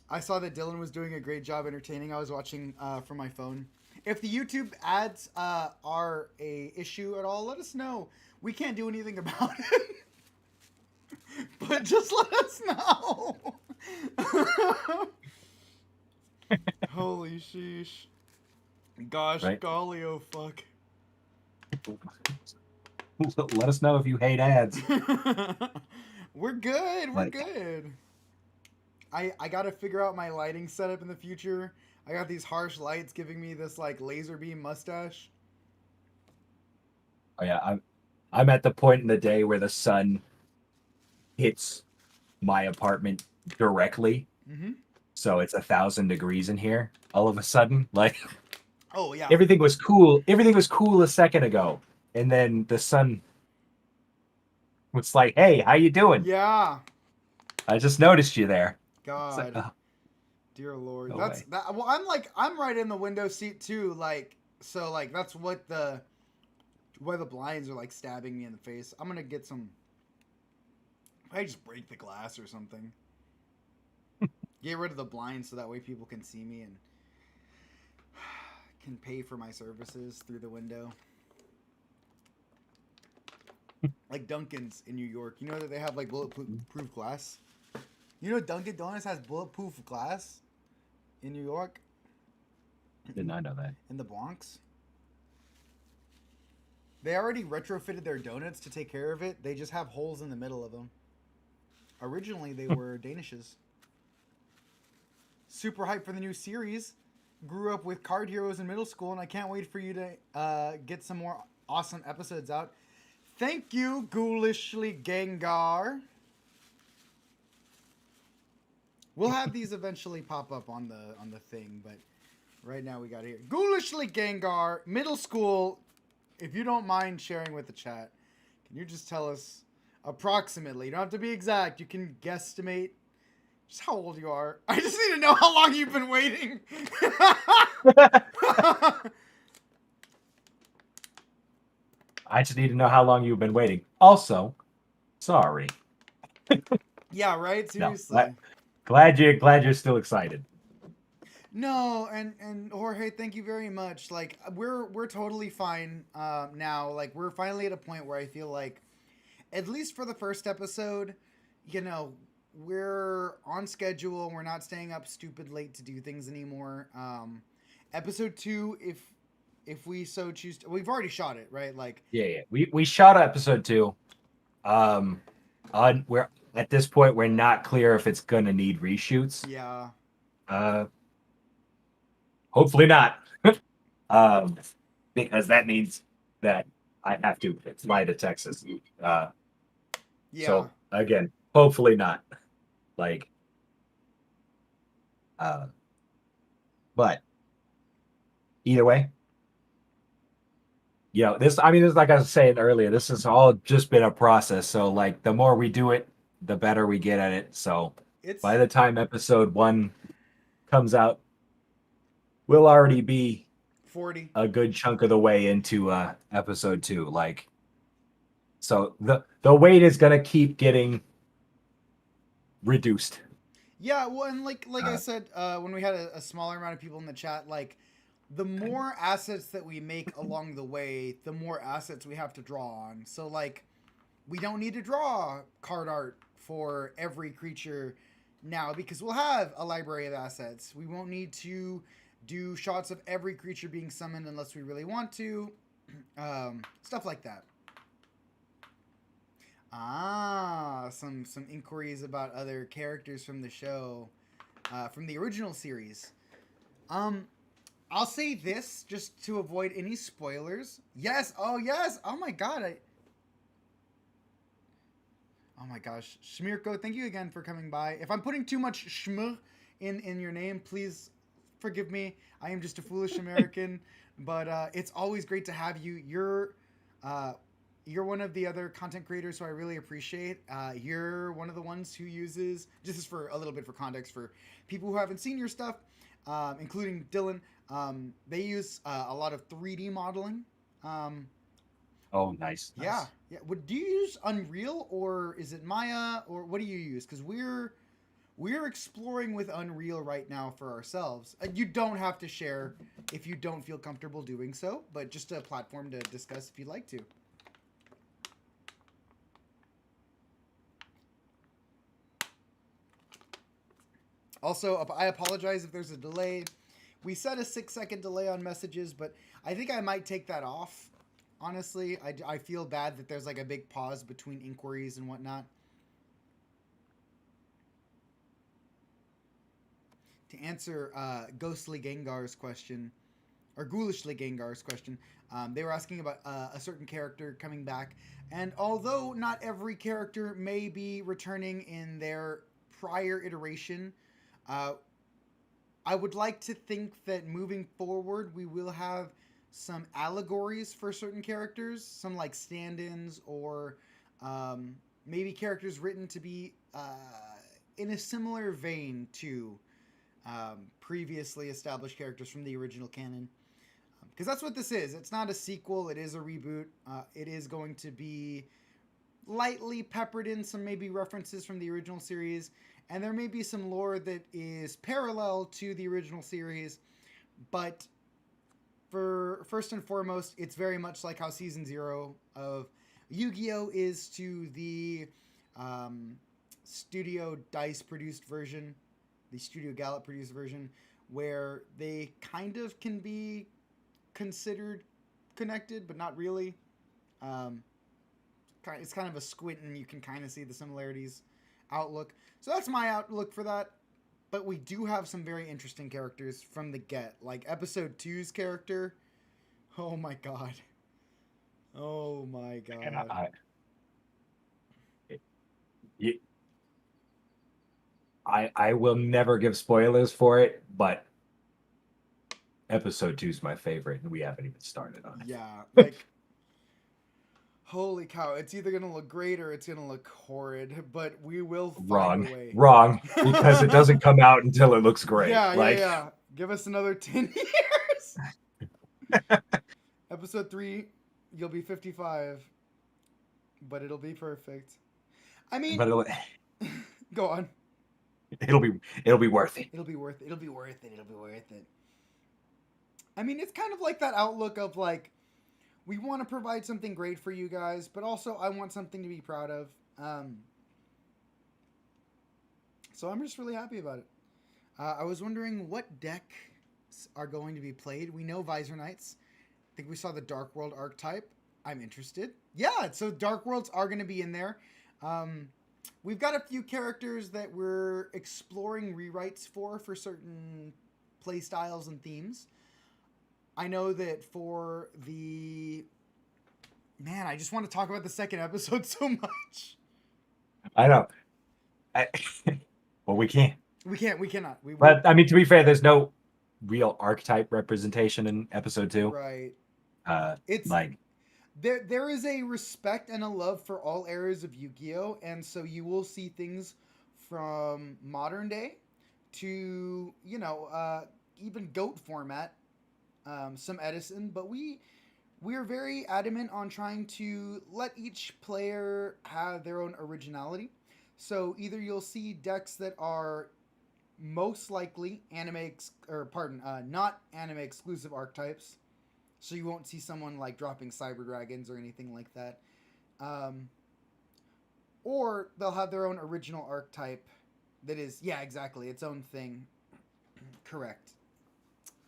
I saw that Dylan was doing a great job entertaining. I was watching from my phone. If the YouTube ads are a issue at all, let us know. We can't do anything about it. But just let us know. Holy sheesh. Gosh, Right. golly, oh fuck. Let us know if you hate ads. We're good. We're Like- good. I gotta figure out my lighting setup in the future. I got these harsh lights giving me this like laser beam mustache. Oh yeah, I'm at the point in the day where the sun hits my apartment directly. Mm-hmm. So it's 1,000 degrees in here all of a sudden. Like Oh yeah. everything was cool. Everything was cool a second ago. And then the sun was like, hey, how you doing? Yeah. I just noticed you there. It's God. like, oh, Dear Lord. no That's way. that well I'm right in the window seat too, like so like that's what why the blinds are like stabbing me in the face. I'm gonna get some I just break the glass or something. Get rid of the blinds so that way people can see me and can pay for my services through the window. Like Dunkin's in New York. You know that they have like bulletproof glass? You know Dunkin' Donuts has bulletproof glass in New York? Did not know that. In the Bronx? They already retrofitted their donuts to take care of it. They just have holes in the middle of them. Originally, they were Danishes. Super hyped for the new series. Grew up with Card Heroes in middle school, and I can't wait for you to get some more awesome episodes out. Thank you, Ghoulishly Gengar. We'll have these eventually pop up on the thing, but right now we got here. Ghoulishly Gengar, middle school. If you don't mind sharing with the chat, can you just tell us approximately? You don't have to be exact. You can guesstimate just how old you are. I just need to know how long you've been waiting. I just need to know how long you've been waiting. Also, sorry. Yeah, right. Seriously. No, glad you're still excited. No, and Jorge, thank you very much. Like we're totally fine now. Like we're finally at a point where I feel like, at least for the first episode, you know, we're on schedule. We're not staying up stupid late to do things anymore. Episode 2, if we so choose to, we've already shot it, right? Like Yeah. We shot episode 2. We're at this point we're not clear if it's gonna need reshoots. yeah. Hopefully not. Because that means that I have to fly to Texas. Yeah. So again, hopefully not. Like, but either way, this is like I was saying earlier, this has all just been a process. So like the more we do it, the better we get at it. So by the time episode 1 comes out, we'll already be 40. a good chunk of the way into episode 2. Like, so the weight is gonna keep getting reduced. Yeah, well, and like I Uh, said, when we had a smaller amount of people in the chat, like the more assets that we make along the way, the more assets we have to draw on. So like we don't need to draw card art for every creature now because we'll have a library of assets. We won't need to do shots of every creature being summoned unless we really want to. Stuff like that. Some inquiries about other characters from the show, from the original series. Um, I'll say this just to avoid any spoilers. Yes. Oh yes. Oh my god. Oh my gosh, Shmirko, thank you again for coming by. If I'm putting too much shmr in your name, please forgive me. I am just a foolish American, but it's always great to have you. Uh, you're one of the other content creators who I really appreciate. You're one of the ones who uses, just for a little bit for context for people who haven't seen your stuff, including Dylan. They use a lot of 3D modeling. Um, oh, nice, yeah, nice. yeah. Do you use Unreal or is it Maya or what do you use? Because we're exploring with Unreal right now for ourselves. You don't have to share if you don't feel comfortable doing so, but just a platform to discuss if you'd like to. Also, I apologize if there's a delay. We set a 6-second delay on messages, but I think I might take that off. Honestly, I feel bad that there's like a big pause between inquiries and whatnot. To answer Ghostly Gengar's question, or Ghoulishly Gengar's question, they were asking about a certain character coming back. And although not every character may be returning in their prior iteration, uh, I would like to think that moving forward, we will have some allegories for certain characters, some like stand ins or maybe characters written to be in a similar vein to previously established characters from the original canon. Because that's what this is. It's not a sequel, it is a reboot. It is going to be lightly peppered in some maybe references from the original series, and there may be some lore that is parallel to the original series, but for first and foremost, it's very much like how season 0 of Yu-Gi-Oh is to the um, Studio Dice produced version, the Studio Gallop produced version, where they kind of can be considered connected, but not really. Um, it's kind of a squint, and you can kind of see the similarities outlook. So that's my outlook for that. But we do have some very interesting characters from the get, like episode two's character. Oh my god. Oh my And god. you, I will never give spoilers for it, but episode 2 is my favorite, and we haven't even started on it. Yeah, like holy cow, it's either gonna look great or it's gonna look horrid, but we will find a Wrong, way. wrong, because it doesn't come out until it looks great. Yeah, yeah, Like, yeah. Give us another 10 years. Episode 3, you'll be 55, but it'll be perfect. I mean, but go on. it'll be worth it. It'll be worth it. It'll be worth it. It'll be worth it. I mean, it's kind of like that outlook of like, we want to provide something great for you guys, but also I want something to be proud of. So I'm just really happy about it. I was wondering what decks are going to be played. We know Visor Knights. I think we saw the Dark World archetype. I'm interested. Yeah, so Dark Worlds are going to be in there. We've got a few characters that we're exploring rewrites for certain play styles and themes. I know that for the man, I just want to talk about the second episode so much. I know. Well, we can't. We can't. We cannot. We will. But I mean, to be fair, there's no real archetype representation in episode 2. Right. It's It's like there is a respect and a love for all eras of Yu-Gi-Oh, and so you will see things from modern day to even GOAT format, some Edison, but we're very adamant on trying to let each player have their own originality. So either you'll see decks that are most likely not anime exclusive archetypes. So you won't see someone like dropping cyber dragons or anything like that. Um, or they'll have their own original archetype that is, yeah, exactly, its own thing. Correct.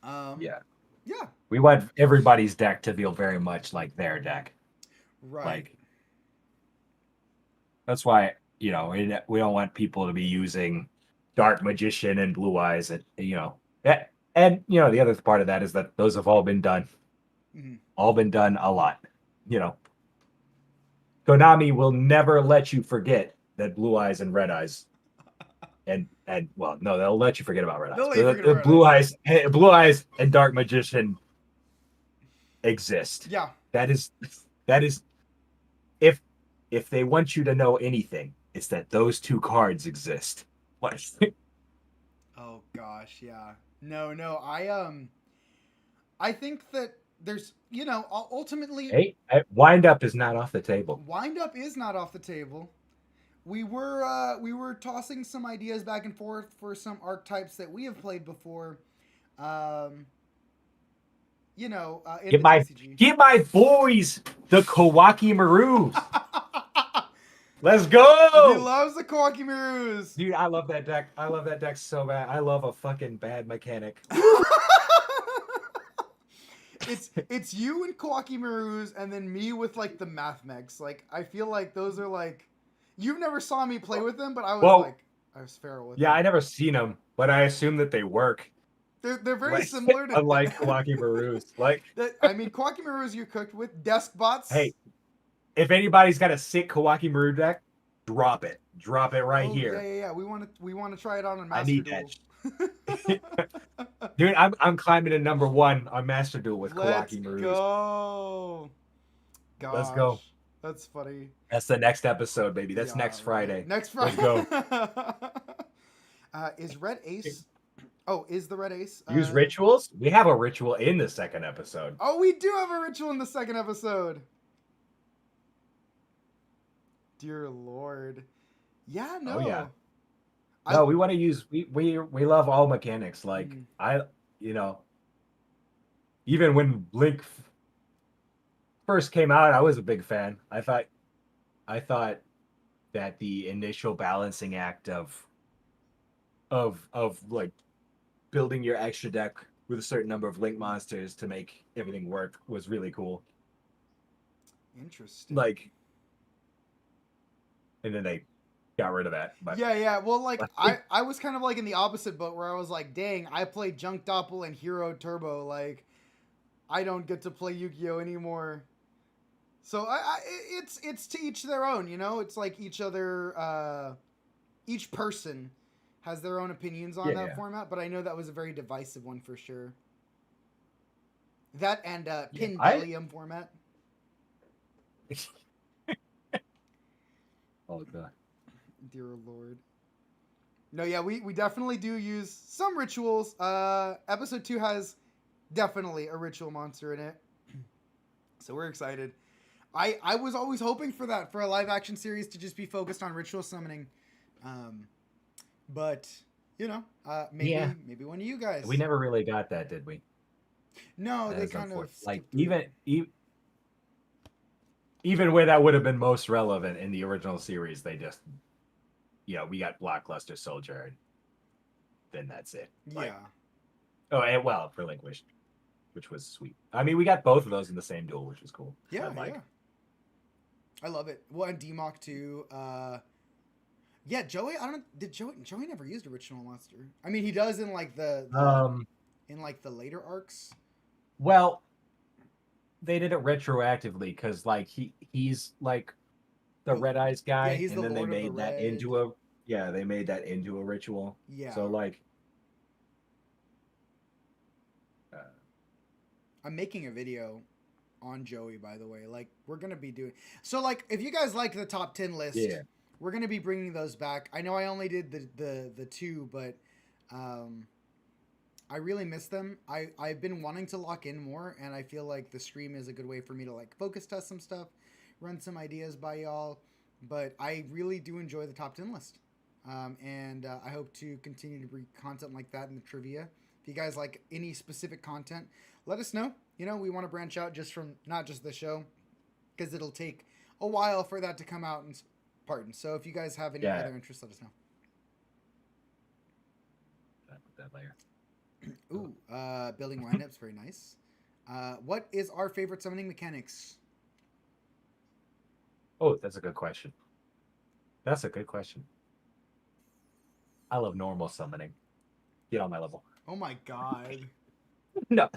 Um, Yeah. yeah, We want everybody's deck to feel very much like their deck. right. Like that's why we don't want people to be using Dark Magician and Blue Eyes, and the other part of that is that those have Mhm. all been done a lot. You know, Konami will never let you forget that Blue Eyes and Red Eyes and well, no, they'll let you forget about Red Eyes, They'll let you but forget about Red Eyes. Blue Eyes and Dark Magician exist. Yeah. That is if if they want you to know anything, it's that those two cards exist. What? Oh gosh, yeah. No, no. I think that there's, ultimately Hey, wind up is not off the table. wind up is not off the table. We were tossing some ideas back and forth for some archetypes that we have played before. Um, in Get the my TCG. get my boys the Kawaki Marus. Let's He go. loves the Kawaki Mirus. Dude, I love that deck. I love that deck so bad. I love a fucking bad mechanic. It's you and Kawaki Mirus, and then me with like the math mechs. Like I feel like those are like, you've never saw me play with them, but Well, I was feral with yeah, them. I never seen them, but I assume that they work. They're very Like similar to unlike Kawaki Marus. Like, I mean, Kawaki Mirus you're cooked with desk bots. hey, if anybody's got a sick Kawaki Maru deck, drop it. Drop it right Oh yeah, here. yeah, yeah. We want to try it on a I Master need that. Duel. Dude, I'm climbing to number one on Master Duel with Let's Kawaki Marus. go. Let's go. Gosh, that's funny. That's the next episode, baby. That's Yeah, next right. Friday. Next Let's Friday. go. Is Red Ace? Oh, is the Red Ace? Use rituals? We have a ritual in the second episode. Oh, we do have a ritual in the second episode. Dear Lord. Yeah, Oh yeah. no. No, I. we want to use we love all mechanics. Like Mm, you know, even when Blink first came out, I was a big fan. I thought that the initial balancing act of like building your extra deck with a certain number of link monsters to make everything work was really cool. interesting. Like, and then they got rid of that. But Yeah, yeah. Well, like I was kind of like in the opposite boat where I was like, dang, I played Junk Doppel and Hero Turbo. Like, I don't get to play Yu-Gi-Oh anymore. So it's to each their own, you know. It's like each person has their own opinions on that yeah, format. But I know that was a very divisive one for sure. That and yeah. Pindelium format. Oh god. Dear Lord. No, yeah, we definitely do use some rituals. Episode 2 has definitely a ritual monster in it. So we're excited. I was always hoping for that, for a live action series to just be focused on ritual summoning. Um, but, Yeah, maybe one of you guys. we never really got that, did we? No, they As kind of unfortunate. Like skipped through it. even where that would have been most relevant in the original series, they just we got Blockluster Soldier, and then that's it. Like, Yeah. oh, and well, Relinquished, which was sweet. I mean, we got both of those in the same duel, which was cool. Yeah, But, like, yeah. I love it. Well, and DMOC too. Yeah, Joey. I don't. Did Joey never used a ritual monster? I mean, he does in like the later arcs. well, they did it retroactively because like he's like the Oh, Red Eyes yeah, guy, he's and the then they Lord of the made that Red. into they made that into a ritual. Yeah, So like, uh, I'm making a video on Joey, by the way. Like, we're gonna be doing. So, like, if you guys like the top 10 list, yeah, we're gonna be bringing those back. I know I only did the two, but I really miss them. I've been wanting to lock in more, and I feel like the stream is a good way for me to like focus test some stuff, run some ideas by y'all. But I really do enjoy the top 10 list. And I hope to continue to bring content like that in the trivia. If you guys like any specific content, let us know. You know, we want to branch out just from not just the show, because it'll take a while for that to come out and pardon. So if you guys have any Yeah. other interests, let us know. I put that layer. Ooh, building lineups, very nice. What is our favorite summoning mechanics? Oh, that's a good question. That's a good question. I love normal summoning. Get on my level. Oh my god. No.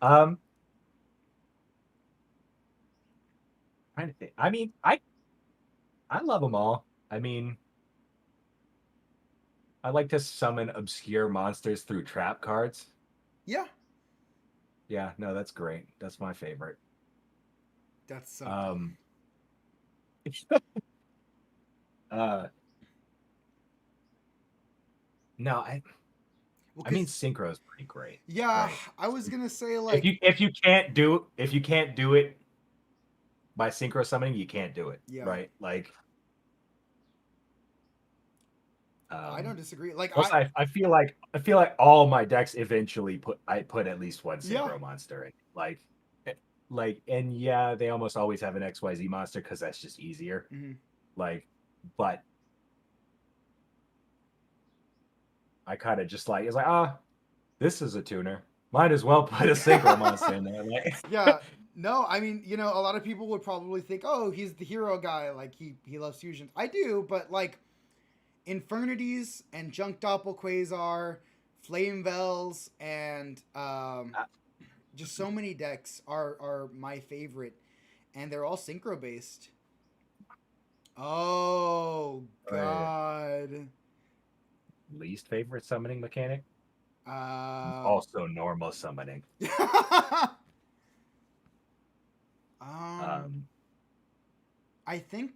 um, trying to think. I mean, I love them all. I mean, I like to summon obscure monsters through trap cards. Yeah, Yeah, no, that's great. That's my favorite. that's so dumb. Um, uh, no, Well, I mean, cause synchro is pretty great, yeah, right? I was gonna say If like you can't do it by synchro summoning, you can't do it, yeah, right? Like, I don't um, disagree. Like plus I feel like all my decks eventually put at least one yeah, synchro monster in. Eh, and yeah, they almost always have an XYZ monster because that's just easier. hmm Like, but I kind of just like it's like this is a tuner. Might as well put a synchro monster in there. yeah. No, I mean, you know, a lot of people would probably think, oh, he's the hero guy, like he loves fusions. I do, but like Infernities and Junk Doppelquasar, Flame Vels, and just so many decks are my favorite, and they're all synchro based. Oh Right. God. Least favorite summoning mechanic? Um. Also normal summoning. um. Um, I think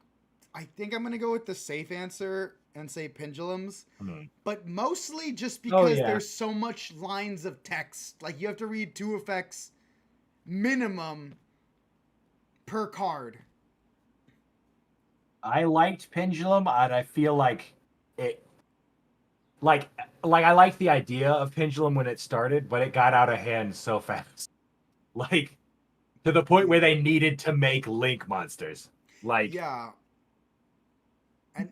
I think I'm gonna go with the safe answer and say pendulums, hmm. but mostly just Oh because yeah, there's so much lines of text. Like you have to read two effects minimum per card. I liked Pendulum, and I feel like it, like, I like the idea of Pendulum when it started, but it got out of hand so fast, like to the point where Yeah. they needed to make Link monsters, like, Yeah. And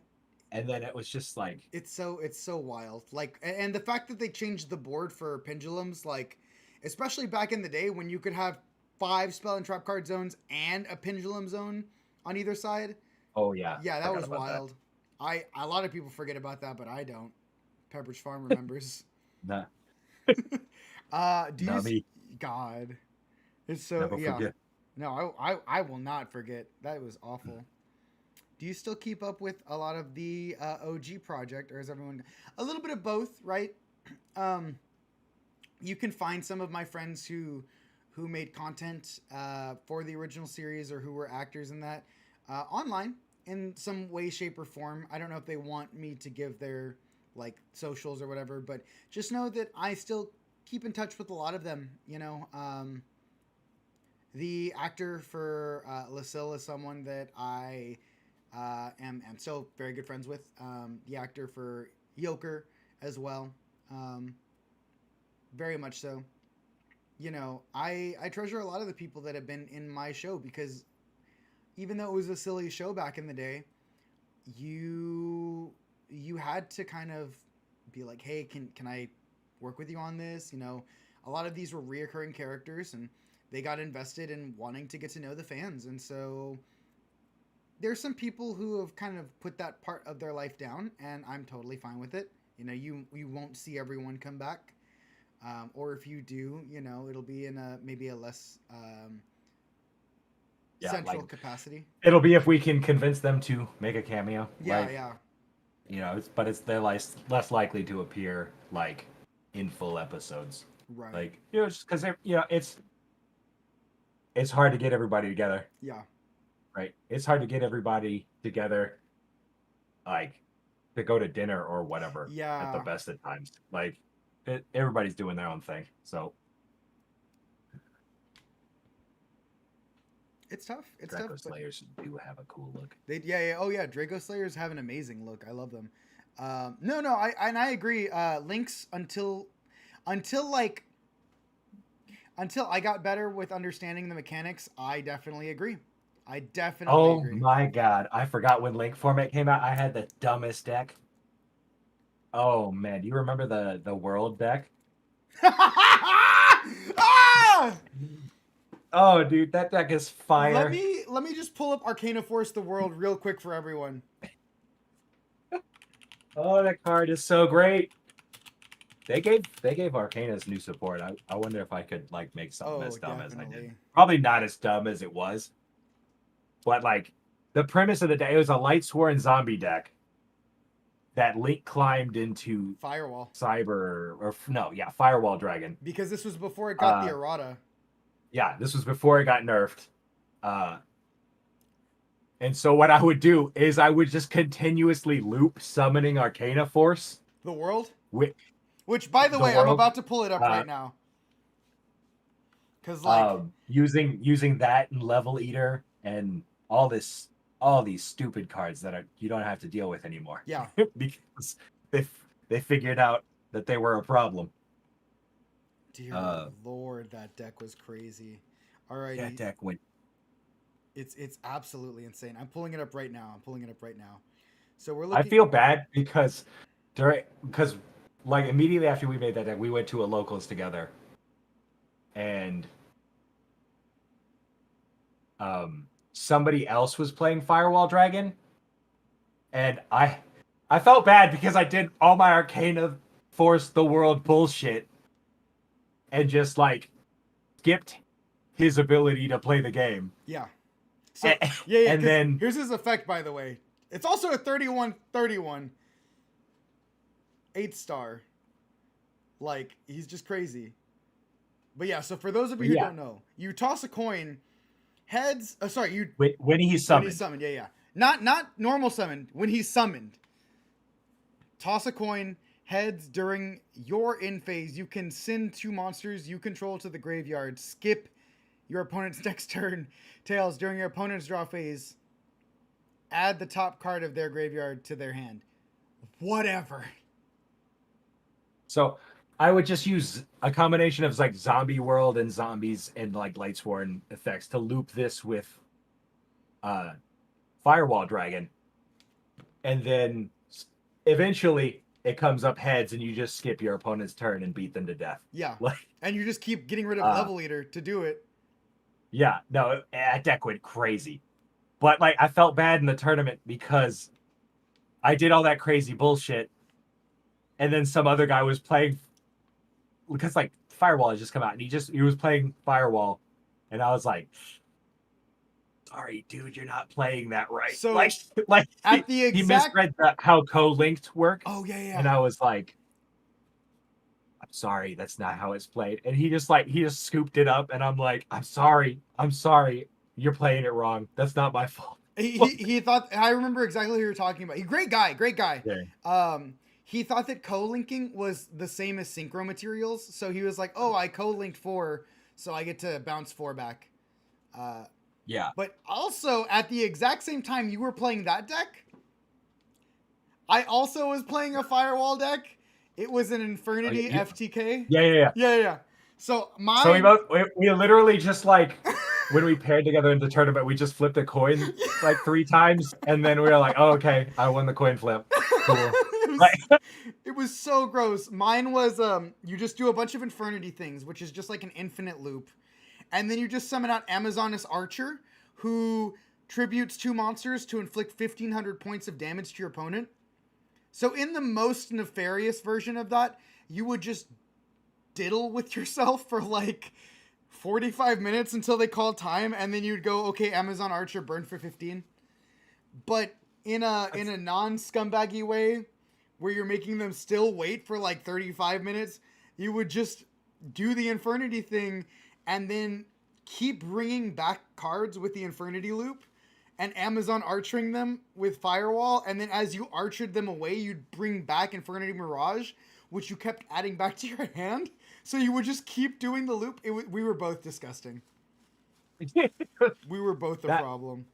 and then it was just like, it's so wild. Like and the fact that they changed the board for pendulums, like especially back in the day when you could have five spell and trap card zones and a pendulum zone on either side. oh yeah, Yeah, that forgot was about that. wild. I a lot of people forget about that, but I don't. Pepperidge Farm remembers. Nah, Do you? not me. God, it's so Never yeah. forget. No, I will not forget. That was awful. Do you still keep up with a lot of the OG project, or is everyone a little bit of both? Right. Um, you can find some of my friends who made content for the original series or who were actors in that online in some way, shape, or form. I don't know if they want me to give their like socials or whatever, but just know that I still keep in touch with a lot of them. You know, the actor for Lucille is someone that I am still very good friends with. The actor for Yoker as well, very much so. You know, I treasure a lot of the people that have been in my show because even though it was a silly show back in the day, you had to kind of be like, hey, can I work with you on this? You know, a lot of these were reoccurring characters and they got invested in wanting to get to know the fans, and so there's some people who have kind of put that part of their life down, and I'm totally fine with it. You know, you won't see everyone come back, or if you do, you know, it'll be in a maybe a less Yeah, central like capacity. it'll be if we can convince them to make a cameo, Yeah, like, yeah, they're less likely to appear like in full episodes, right, like, just because they're, it's hard to get everybody together, yeah, right? It's hard to get everybody together, like, to go to dinner or whatever at the yeah. best of times. Like, everybody's doing their own thing, so It's tough. It's tough, Draco but Slayers do have a cool look. they yeah, yeah, oh yeah, Draco Slayers have an amazing look. I love them. No, I agree. Links until like until I got better with understanding the mechanics, I definitely agree. I definitely Oh agree. my god, I forgot when Link format came out. I had the dumbest deck. Oh man, do you remember the world deck? Ah! Oh dude, that deck is fire. Let me just pull up Arcana Force the World real quick for everyone. Oh, that card is so great. They gave Arcana's new support. I wonder if I could like make something Oh, as dumb as I did. definitely. Probably not as dumb as it was, but like the premise of the deck, it was a light sworn zombie deck that Link climbed into Firewall. Cyber or no, yeah, Firewall Dragon. Because this was before it got the Uh, errata. yeah, this was before it got nerfed. Uh, and so what I would do is I would just continuously loop summoning Arcana Force The world? with Which, by the the way, I'm world, about to pull it up uh, right now. Because, like, using that and Level Eater and all these stupid cards that you don't have to deal with anymore yeah. because they they figured out that they were a problem. Dear Uh, Lord, that deck was crazy. that Alrighty. deck went. It's absolutely insane. I'm pulling it up right now. So we're I looking. feel bad because like immediately after we made that deck, we went to a locals together, and somebody else was playing Firewall Dragon, and I felt bad because I did all my Arcana Force the World bullshit and just like skipped his ability to play the game. Yeah. So, And, yeah, and because then here's his effect, by the way. It's also a 31-31. 8-star. Like, he's just crazy. But yeah, so for those of you who yeah, don't know, you toss a coin, heads. Sorry, you when he's when summoned, he's summoned. Yeah. Not normal summoned. When he's summoned, toss a coin. Heads during your in phase, you can send 2 monsters you control to the graveyard. Skip your opponent's next turn. Tails during your opponent's draw phase. Add the top card of their graveyard to their hand. Whatever. so I would just use a combination of like zombie world and zombies and like Lightsworn effects to loop this with uh Firewall Dragon, and then eventually it comes up heads, and you just skip your opponent's turn and beat them to death. Yeah. Like, And you just keep getting rid of uh, Level Eater to do it. yeah, no, that deck went crazy. But like, I felt bad in the tournament because I did all that crazy bullshit, and then some other guy was playing because like Firewall had just come out, and he was playing Firewall, and I was like, sorry, dude, you're not playing that right. So Like at the he exact misread how co-linked work, Oh yeah. and I was like, I'm sorry, that's not how it's played. And he just scooped it up, and I'm like, I'm sorry, you're playing it wrong. That's not my fault. He thought I remember exactly who you're talking about. He great guy, great guy. Yeah. He thought that co-linking was the same as synchro materials, so he was like, "Oh, I co-linked 4, so I get to bounce 4 back." Uh, Yeah. but also at the exact same time you were playing that deck, I also was playing a firewall deck. It was an Oh, Infernity yeah, FTK. yeah. Yeah. So So mine. we literally just like when we paired together in the tournament, we just flipped a coin like 3 times, and then we were like, oh, okay, I won the coin flip. Cool. Like, It was so gross. Mine was you just do a bunch of Infernity things, which is just like an infinite loop. And then you just summon out Amazoness Archer, who tributes 2 monsters to inflict 1,500 points of damage to your opponent. So in the most nefarious version of that, you would just diddle with yourself for like 45 minutes until they call time, and then you'd go, okay, Amazon Archer, burn for 15. But in a non-scumbaggy way, where you're making them still wait for like 35 minutes, you would just do the Infernity thing and then keep bringing back cards with the Infernity loop and Amazon archering them with Firewall. And then as you archered them away, you'd bring back Infernity Mirage, which you kept adding back to your hand. So you would just keep doing the loop. We were both disgusting. We were both the that problem.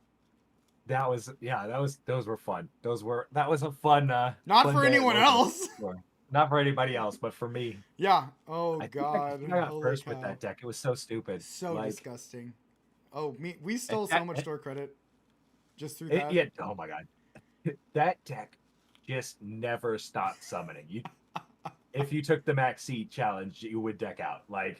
those were fun. That was a fun Not fun for day at anyone Logan. else. Sure. Not for anybody else, but for me. Yeah. Oh I think I, God. I got Holy first with cow. that deck. It was so stupid. So Like disgusting. Oh, me. We and stole so that, much store credit just through it, that. yeah, oh my god. That deck just never stopped summoning. You if you took the max seed challenge, you would deck out. Like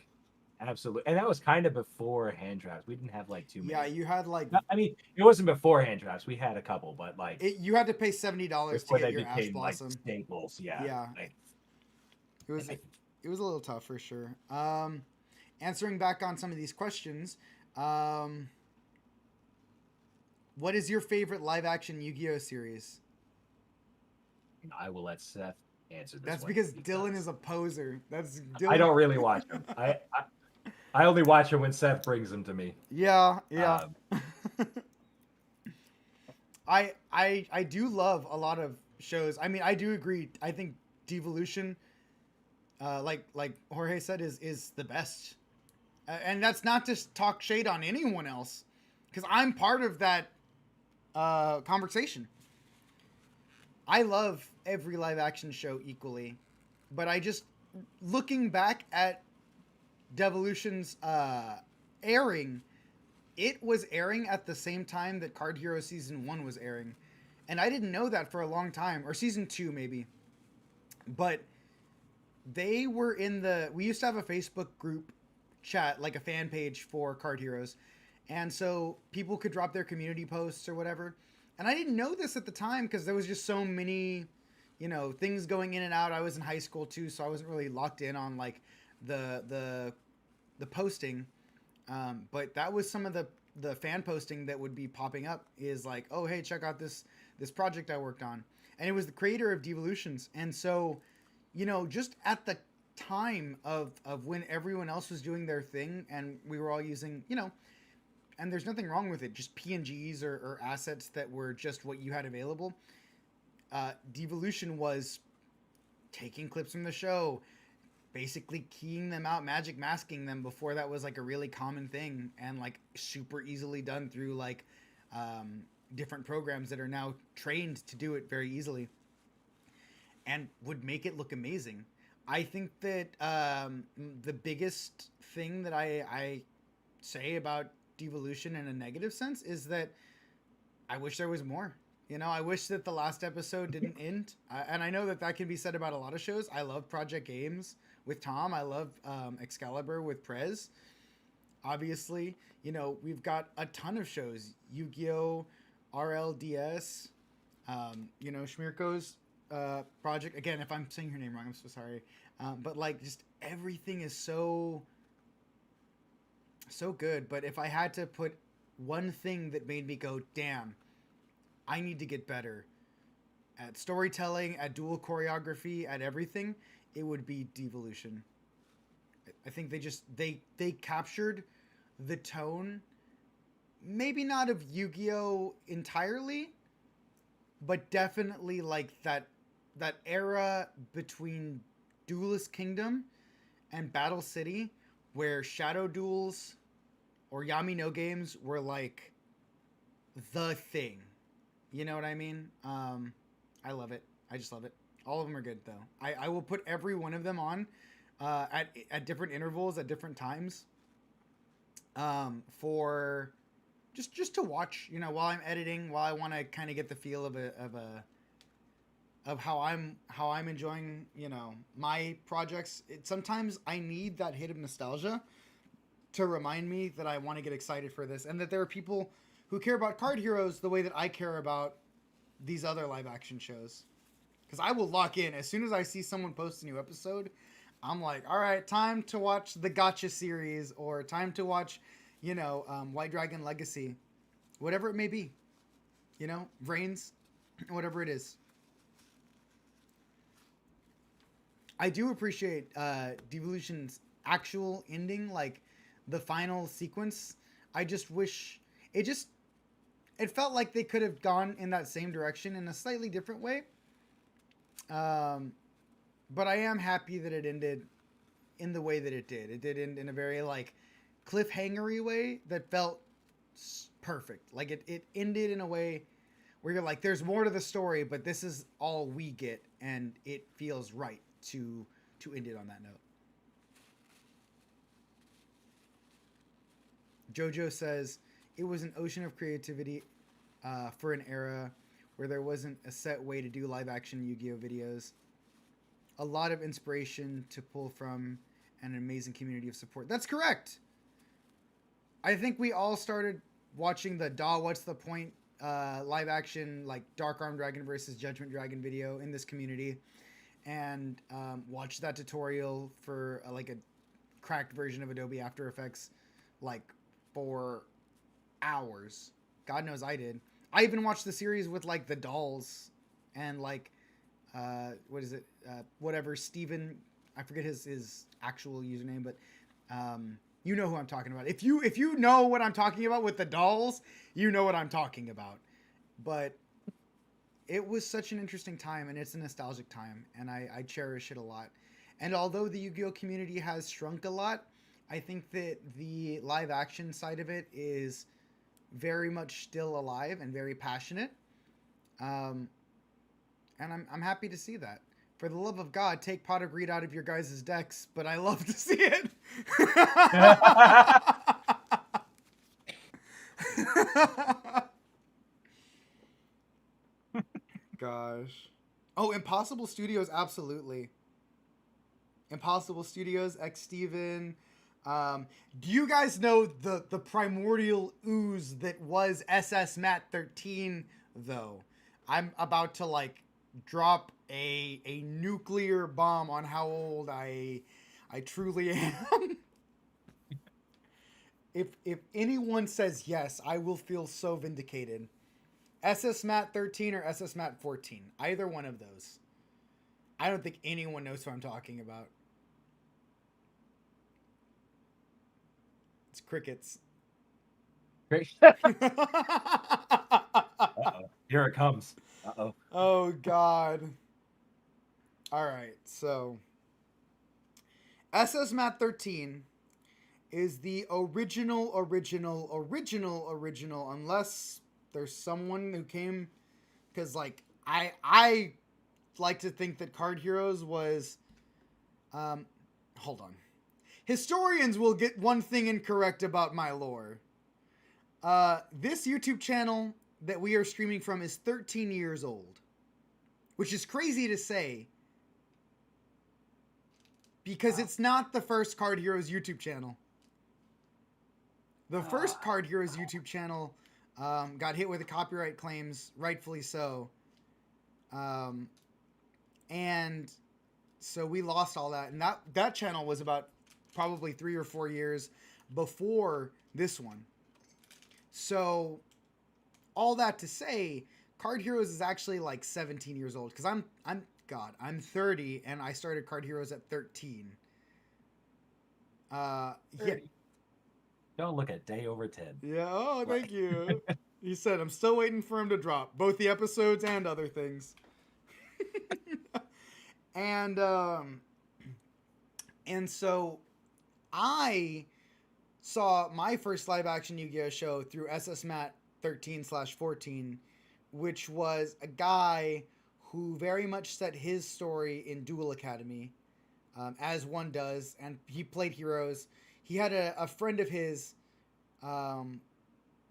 absolutely. And that was kind of before hand traps. We didn't have like too Yeah, many. you had like I mean, it wasn't before hand traps. We had a couple, but like you had to pay $70 to before get they your Ash became like Blossom. staples. Yeah. Yeah, Like, it was it was a little tough for sure. Answering back on some of these questions, um, what is your favorite live action Yu-Gi-Oh series? I will let Seth answer this That's one because Dylan because is a poser. That's I Dylan. don't really watch them. I only watch them when Seth brings them to me. Yeah, yeah. Um, I do love a lot of shows. I mean, I do agree. I think Devolution, like Jorge said, is the best. And that's not just talk shade on anyone else, because I'm part of that conversation. I love every live action show equally, but I just looking back at Devolution's airing, it was airing at the same time that Card Hero Season 1 was airing. And I didn't know that for a long time, or Season 2 maybe. But they were in we used to have a Facebook group chat, like a fan page for Card Heroes. And so people could drop their community posts or whatever. And I didn't know this at the time because there was just so many, things going in and out. I was in high school too, so I wasn't really locked in on like the posting. But that was some of the fan posting that would be popping up is like, oh hey, check out this project I worked on, and it was the creator of Devolutions. And so, just at the time of when everyone else was doing their thing and we were all using, and there's nothing wrong with it, just PNGs or assets that were just what you had available. Devolution was taking clips from the show, basically keying them out, magic masking them before that was like a really common thing, and like super easily done through like different programs that are now trained to do it very easily and would make it look amazing. I think that the biggest thing that I say about Devolution in a negative sense is that I wish there was more. I wish that the last episode didn't end. And I know that can be said about a lot of shows. I love Project Games with Tom. I love Excalibur with Prez. Obviously, we've got a ton of shows. Yu-Gi-Oh!, RLDS, Shmirko's project. Again, if I'm saying her name wrong, I'm so sorry. But like, just everything is so good. But if I had to put one thing that made me go, damn, I need to get better at storytelling, at dual choreography, at everything, it would be Devolution. I think they captured the tone, maybe not of Yu-Gi-Oh entirely, but definitely like that era between Duelist Kingdom and Battle City, where Shadow Duels or Yami no games were like the thing. You know what I mean? I love it. I just love it. All of them are good though. I will put every one of them on at different intervals at different times for just to watch. While I'm editing, while I want to kind of get the feel of how I'm enjoying my projects. Sometimes I need that hit of nostalgia to remind me that I want to get excited for this, and that there are people who care about Card Heroes the way that I care about these other live action shows. Because I will lock in as soon as I see someone post a new episode. I'm like, all right, time to watch the Gotcha series, or time to watch, White Dragon Legacy, whatever it may be, Vrains, whatever it is. I do appreciate Devolution's actual ending, like the final sequence. I just wish it felt like they could have gone in that same direction in a slightly different way. But I am happy that it ended in the way that it did. It did end in a very like cliffhangery way that felt perfect. Like it ended in a way where you're like, there's more to the story, but this is all we get, and it feels right to end it on that note. Jojo says it was an ocean of creativity for an era where there wasn't a set way to do live action Yu-Gi-Oh videos. A lot of inspiration to pull from and an amazing community of support. That's correct. I think we all started watching the What's the Point live action like Dark Arm Dragon versus Judgment Dragon video in this community, and watched that tutorial for like a cracked version of Adobe After Effects like for hours. God knows I did. I even watched the series with like the dolls and like what is it? Whatever Steven, I forget his actual username, but you know who I'm talking about. If you know what I'm talking about with the dolls, you know what I'm talking about. But it was such an interesting time, and it's a nostalgic time, and I cherish it a lot. And although the Yu-Gi-Oh community has shrunk a lot, I think that the live action side of it is very much still alive and very passionate. And I'm happy to see that. For the love of God, take Pot of Greed out of your guys' decks, but I love to see it. Gosh. Oh, Impossible Studios, absolutely. Impossible Studios, X Steven. Do you guys know the primordial ooze that was SS Matt 13 though? I'm about to like drop a nuclear bomb on how old I truly am. If anyone says yes, I will feel so vindicated. SS Matt 13 or SS Matt 14. Either one of those. I don't think anyone knows who I'm talking about. It's crickets. Uh-oh. Here it comes. Uh-oh. Oh, God. All right, so SS Matt 13 is the original, unless there's someone who came, because like I like to think that Card Heroes was, hold on, historians will get one thing incorrect about my lore. This YouTube channel that we are streaming from is 13 years old, which is crazy to say because it's not the first Card Heroes YouTube channel. The first Card Heroes YouTube channel got hit with the copyright claims, rightfully so. And so we lost all that. And that channel was about probably 3 or 4 years before this one. So all that to say, Card Heroes is actually like 17 years old because I'm 30 and I started Card Heroes at 13. 30. Yeah. Don't look at day over 10. Yeah. Oh, thank you. He said I'm still waiting for him to drop both the episodes and other things. and so I saw my first live action Yu-Gi-Oh show through SS Matt 13/14, which was a guy who very much set his story in Duel Academy, as one does, and he played Heroes. He had a friend of his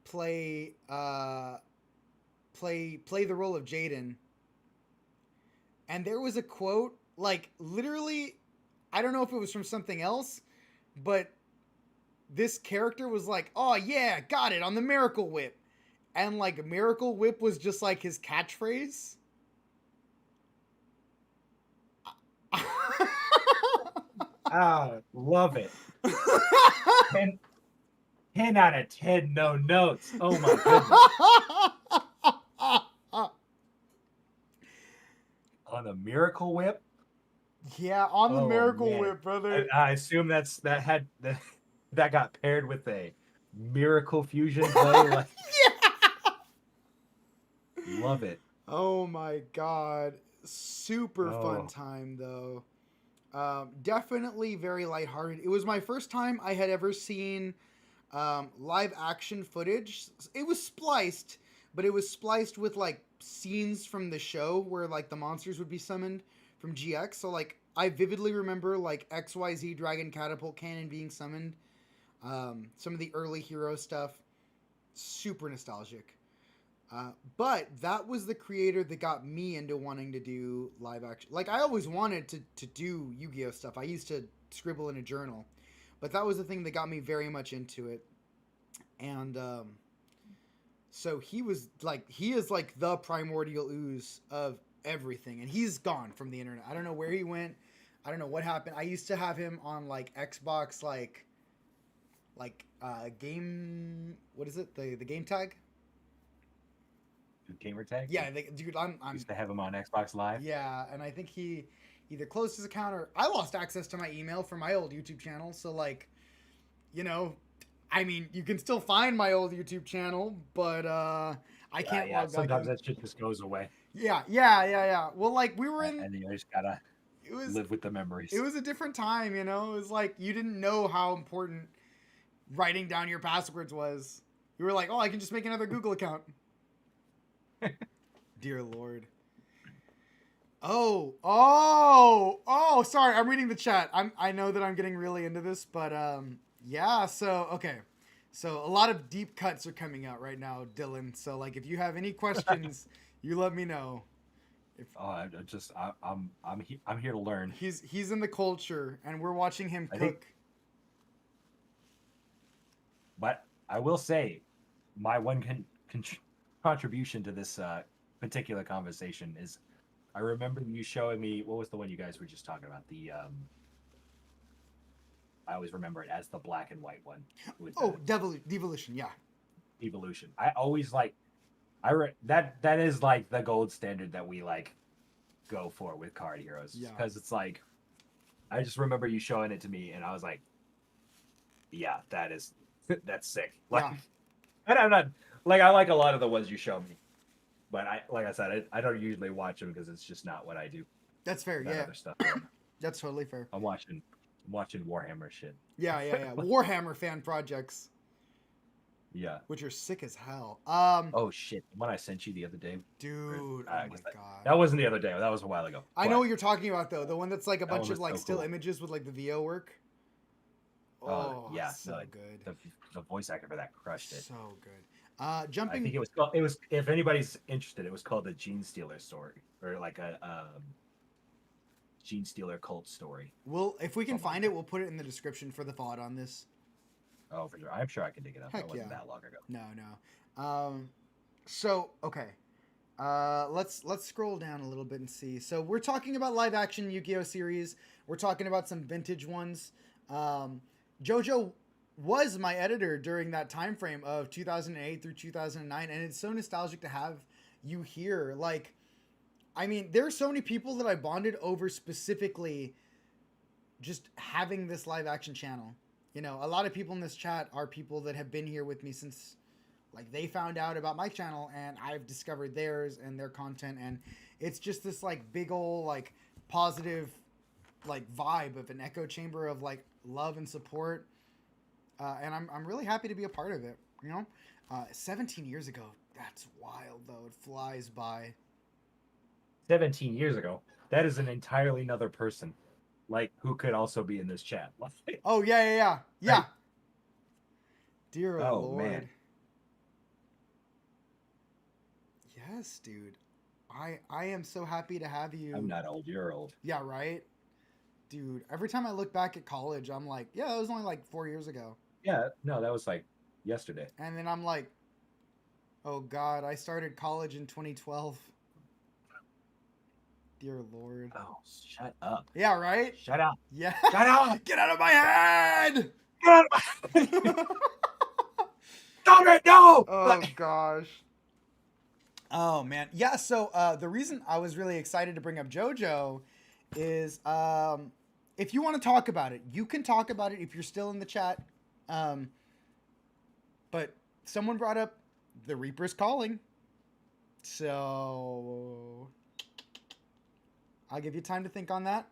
play the role of Jaden, and there was a quote, like literally, I don't know if it was from something else, but this character was like, "Oh yeah, got it on the Miracle Whip," and like Miracle Whip was just like his catchphrase. Love it. 10 out of 10 no notes. Oh my goodness. On the Miracle Whip? Yeah, on the Miracle Whip, brother. I assume that got paired with a Miracle Fusion play. Like, yeah. Love it. Oh my god. Super fun time though. Definitely very lighthearted. It was my first time I had ever seen live action footage. It was spliced, but it was spliced with like scenes from the show where like the monsters would be summoned from GX. So like I vividly remember like XYZ Dragon Catapult Cannon being summoned. Some of the early hero stuff, super nostalgic. But that was the creator that got me into wanting to do live action. Like I always wanted to do Yu-Gi-Oh stuff. I used to scribble in a journal, but that was the thing that got me very much into it. And so he is like the primordial ooze of everything, and he's gone from the internet. I don't know where he went. I don't know what happened. I used to have him on like Xbox, game. What is it? The game tag. Gamer tag. Yeah, dude, I'm Used to have him on Xbox Live. yeah, and I think he either closed his account or I lost access to my email for my old YouTube channel. So like, you know, I mean, you can still find my old YouTube channel, but I can't Yeah. log back Sometimes in. that shit just goes away, Yeah. Well, like we were in. and you just gotta It was live with the memories. it was a different time, you know. It was like you didn't know how important writing down your passwords was. You were like, oh, I can just make another Google account. Dear Lord. Oh, sorry. I'm reading the chat. I know that I'm getting really into this, but yeah, so okay. So a lot of deep cuts are coming out right now, Dylan. So like if you have any questions, you let me know. If I'm here to learn. he's in the culture and we're watching him I cook. But I will say, my one contribution to this particular conversation is, I remember you showing me, what was the one you guys were just talking about? I always remember it as the black and white one. With Devolution, yeah. Evolution. I always like, that is like the gold standard that we like go for with card heroes. Yeah. Because it's like, I just remember you showing it to me, and I was like, yeah, that's sick. Like, Yeah. and I'm not like, I like a lot of the ones you show me, but like I said, I don't usually watch them because it's just not what I do. That's fair, That yeah. other stuff. That's totally fair. I'm watching Warhammer shit. Yeah. Warhammer fan projects, Yeah. which are sick as hell. Oh shit! The one I sent you the other day. Dude, oh I my guess god. That wasn't the other day. That was a while ago. I know what you're talking about though. The one that's like a That bunch one of was like so still cool. images with like the VO work. Oh, yeah, so no, good. The voice actor for that crushed it. So good. I Jumping. think it was called. It was, if anybody's interested, it was called the Gene Stealer story, or like a Gene Stealer cult story. Well, if we can Something like find that. it, we'll put it in the description for the thought on this. Oh, for sure. I'm sure I can dig it up. Heck That wasn't yeah. that long ago. No. So okay. Let's scroll down a little bit and see. So we're talking about live action Yu-Gi-Oh series. We're talking about some vintage ones. JoJo was my editor during that time frame of 2008 through 2009, and it's so nostalgic to have you here. Like, I mean, there are so many people that I bonded over specifically just having this live action channel. You know, a lot of people in this chat are people that have been here with me since like they found out about my channel and I've discovered theirs and their content, and it's just this like big old like positive like vibe of an echo chamber of like love and support. And I'm really happy to be a part of it, you know? 17 years ago, that's wild though. It flies by. 17 years ago. That is an entirely another person, like, who could also be in this chat. Oh, yeah. Right. Dear Oh, Lord. man. Yes, dude. I am so happy to have you. I'm not old. You're old. Yeah, right? Dude, every time I look back at college, I'm like, yeah, that was only like 4 years ago. Yeah, no, that was like yesterday. And then I'm like, oh God, I started college in 2012. Dear Lord. Oh, shut up. Yeah, right? Shut up. Yeah. Shut up. Get out of my head! Get out of my Stop it, no! Oh gosh. Oh man. Yeah, so the reason I was really excited to bring up JoJo is if you want to talk about it, you can talk about it if you're still in the chat. But someone brought up the Reaper's Calling. So I'll give you time to think on that.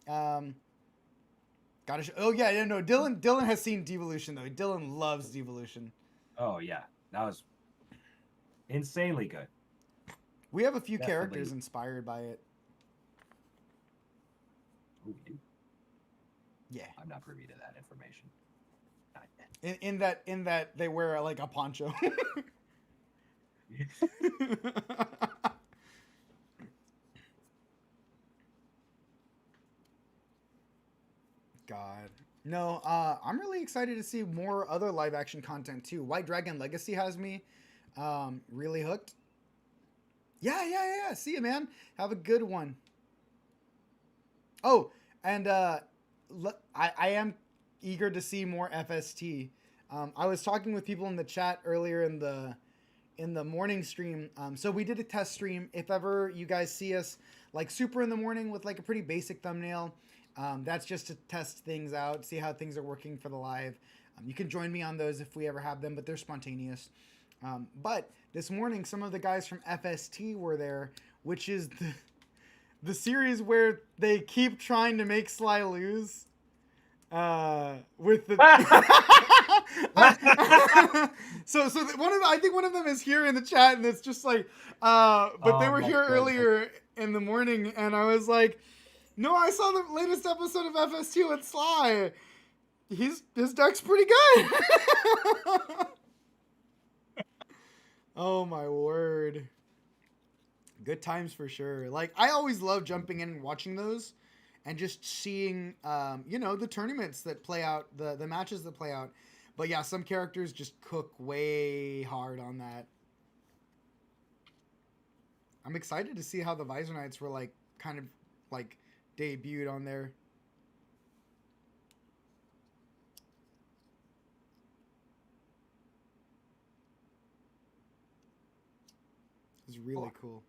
Got Oh yeah, yeah, no. Dylan has seen Devolution though. Dylan loves Devolution. Oh yeah, that was insanely good. We have a few characters Definitely. inspired by it. Ooh, we do. Yeah. I'm not privy to that information. Not In that they wear like a poncho. yet. God. No, I'm really excited to see more other live action content too. White Dragon Legacy has me really hooked. Yeah, yeah, yeah, yeah. See you, man. Have a good one. Oh, and I am eager to see more FST. I was talking with people in the chat earlier in the morning stream. So we did a test stream. If ever you guys see us like super in the morning with like a pretty basic thumbnail, that's just to test things out, see how things are working for the live. You can join me on those if we ever have them, but they're spontaneous. But this morning, some of the guys from FST were there, which is the series where they keep trying to make Sly lose. With the I think one of them is here in the chat, and it's just like, but they Oh were my here goodness. earlier in the morning, and I was like, no, I saw the latest episode of FS2 with Sly. His deck's pretty good. Oh my word. Good times for sure. Like, I always love jumping in and watching those and just seeing, the tournaments that play out, the matches that play out. But yeah, some characters just cook way hard on that. I'm excited to see how the Visor Knights were like, kind of like debuted on there. It's really cool.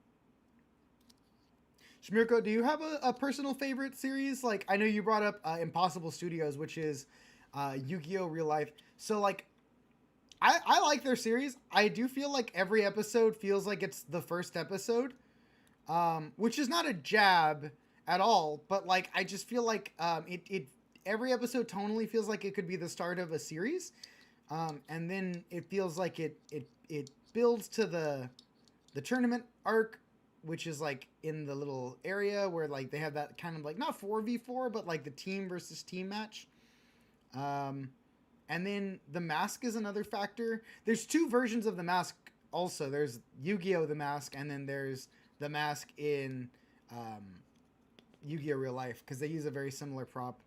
Shmirko, do you have a personal favorite series? Like, I know you brought up Impossible Studios, which is Yu-Gi-Oh! Real Life. So, like, I like their series. I do feel like every episode feels like it's the first episode, which is not a jab at all. But, like, I just feel like it every episode tonally feels like it could be the start of a series. And then it feels like it builds to the tournament arc, which is like in the little area where like they have that kind of like not 4v4 but like the team versus team match. And then the mask is another factor. There's two versions of the mask also. There's Yu-Gi-Oh! The mask, and then there's the mask in Yu-Gi-Oh! Real Life, because they use a very similar prop.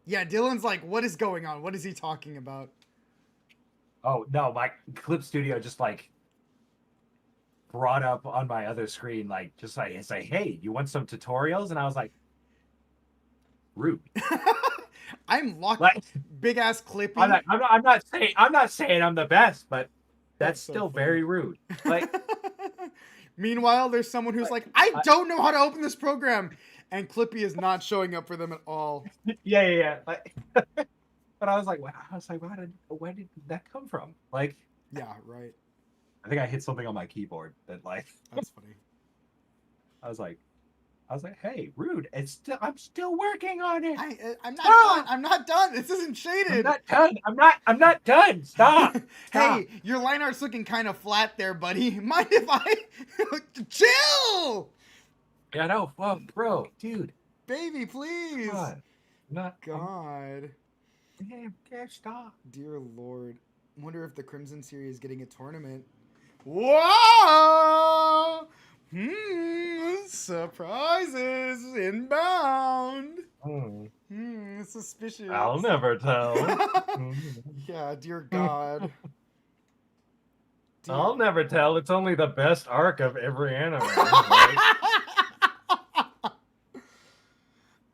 Yeah, Dylan's like, what is going on? What is he talking about? Oh no, my Clip Studio just like brought up on my other screen, like just like it's like, hey, you want some tutorials? And I was like, rude. I'm locked. Like, Big ass clipping. I'm not saying I'm the best, but that's so still funny. very rude. Like, meanwhile, there's someone who's like, I don't know how to open this program, and Clippy is not showing up for them at all. yeah. Like, but I was like, where did that come from? Like, yeah, right. I think I hit something on my keyboard that like. That's funny. I was like, hey, rude. I'm still working on it. I'm not done. I'm not done. This isn't shaded. I'm not done. Stop. Hey, your line art's looking kind of flat there, buddy. Mind if I chill? Yeah, no, well, bro, dude. Baby, please. God. God. Can't stop. Dear Lord. Wonder if the Crimson series is getting a tournament. Whoa! Surprises inbound. Suspicious. I'll never tell. Yeah, dear God. I'll never tell. It's only the best arc of every anime. Right?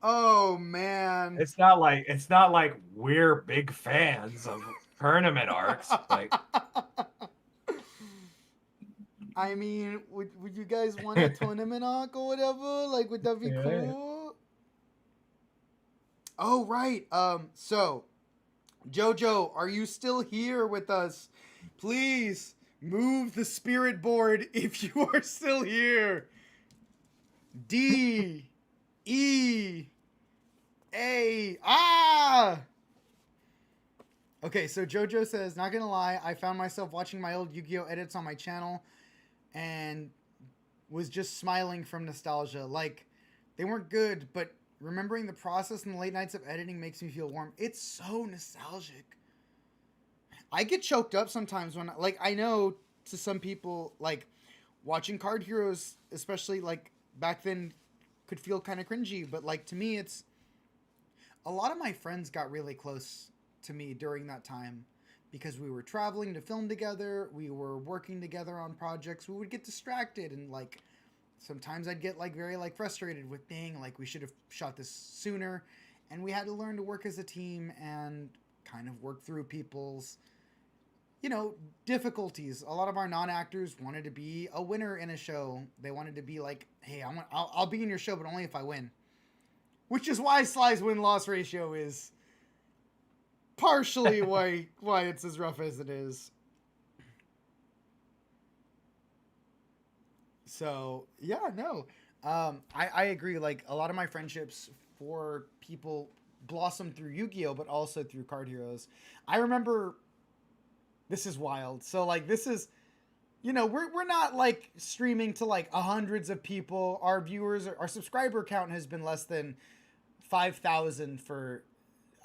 Oh man. It's not like we're big fans of tournament arcs. Like, I mean, would you guys want a tournament arc or whatever? Like, would that be cool? Oh, right. So, Jojo, are you still here with us? Please move the spirit board if you are still here. D, E, Hey, ah. Okay, so JoJo says, not gonna lie, I found myself watching my old Yu-Gi-Oh edits on my channel, and was just smiling from nostalgia. Like, they weren't good, but remembering the process and the late nights of editing makes me feel warm. It's so nostalgic. I get choked up sometimes when, like, I know to some people, like, watching Card Heroes, especially, like, back then, could feel kind of cringy, but, like, to me, it's. A lot of my friends got really close to me during that time because we were traveling to film together, we were working together on projects, we would get distracted, and, like, sometimes I'd get, like, very, like, frustrated with, dang, like, we should have shot this sooner, and we had to learn to work as a team and kind of work through people's, difficulties. A lot of our non-actors wanted to be a winner in a show. They wanted to be like, hey, I'll be in your show, but only if I win. Which is why Sly's win-loss ratio is partially why it's as rough as it is. So yeah, no, I agree. Like, a lot of my friendships for people blossomed through Yu-Gi-Oh, but also through Card Heroes. I remember, this is wild. So, like, this is, we're not, like, streaming to, like, hundreds of people. Our viewers, our subscriber count has been less than 5,000 for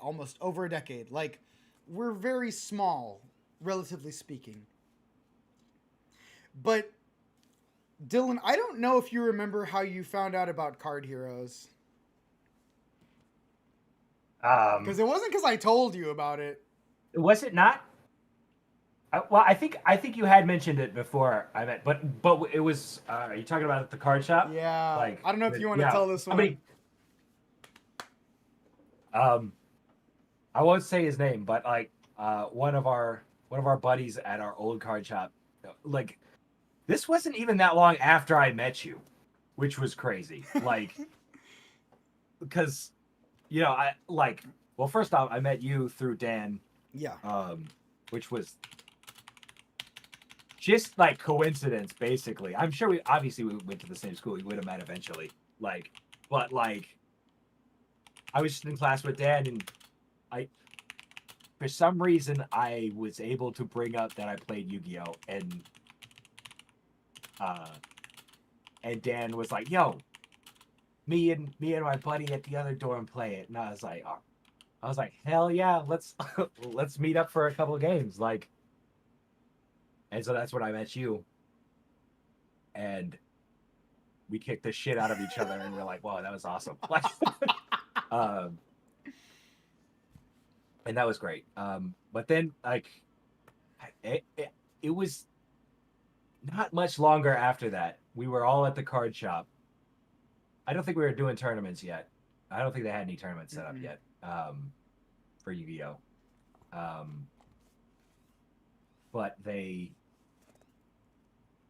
almost over a decade. Like, we're very small, relatively speaking. But Dylan, I don't know if you remember how you found out about Card Heroes. Because it wasn't because I told you about it. Was it not? Well, I think you had mentioned it before. I meant, but it was. Are you talking about at the card shop? Yeah. Like, I don't know if you want to yeah. tell this one. Somebody, I won't say his name, but, like, one of our buddies at our old card shop, like, this wasn't even that long after I met you, which was crazy. Like, because, I like, well, first off, I met you through Dan. Yeah. Which was just, like, coincidence, basically. I'm sure we went to the same school. We would have met eventually. Like, but, like, I was just in class with Dan, and for some reason, I was able to bring up that I played Yu-Gi-Oh, and Dan was like, "Yo, me and my buddy at the other dorm play it," and I was like, "Hell yeah, let's let's meet up for a couple of games." Like, and so that's when I met you, and we kicked the shit out of each other, and we're like, "Wow, that was awesome!" Like, and that was great. But then, like, it was not much longer after that. We were all at the card shop. I don't think we were doing tournaments yet. I don't think they had any tournaments set up yet, for Yu-Gi-Oh.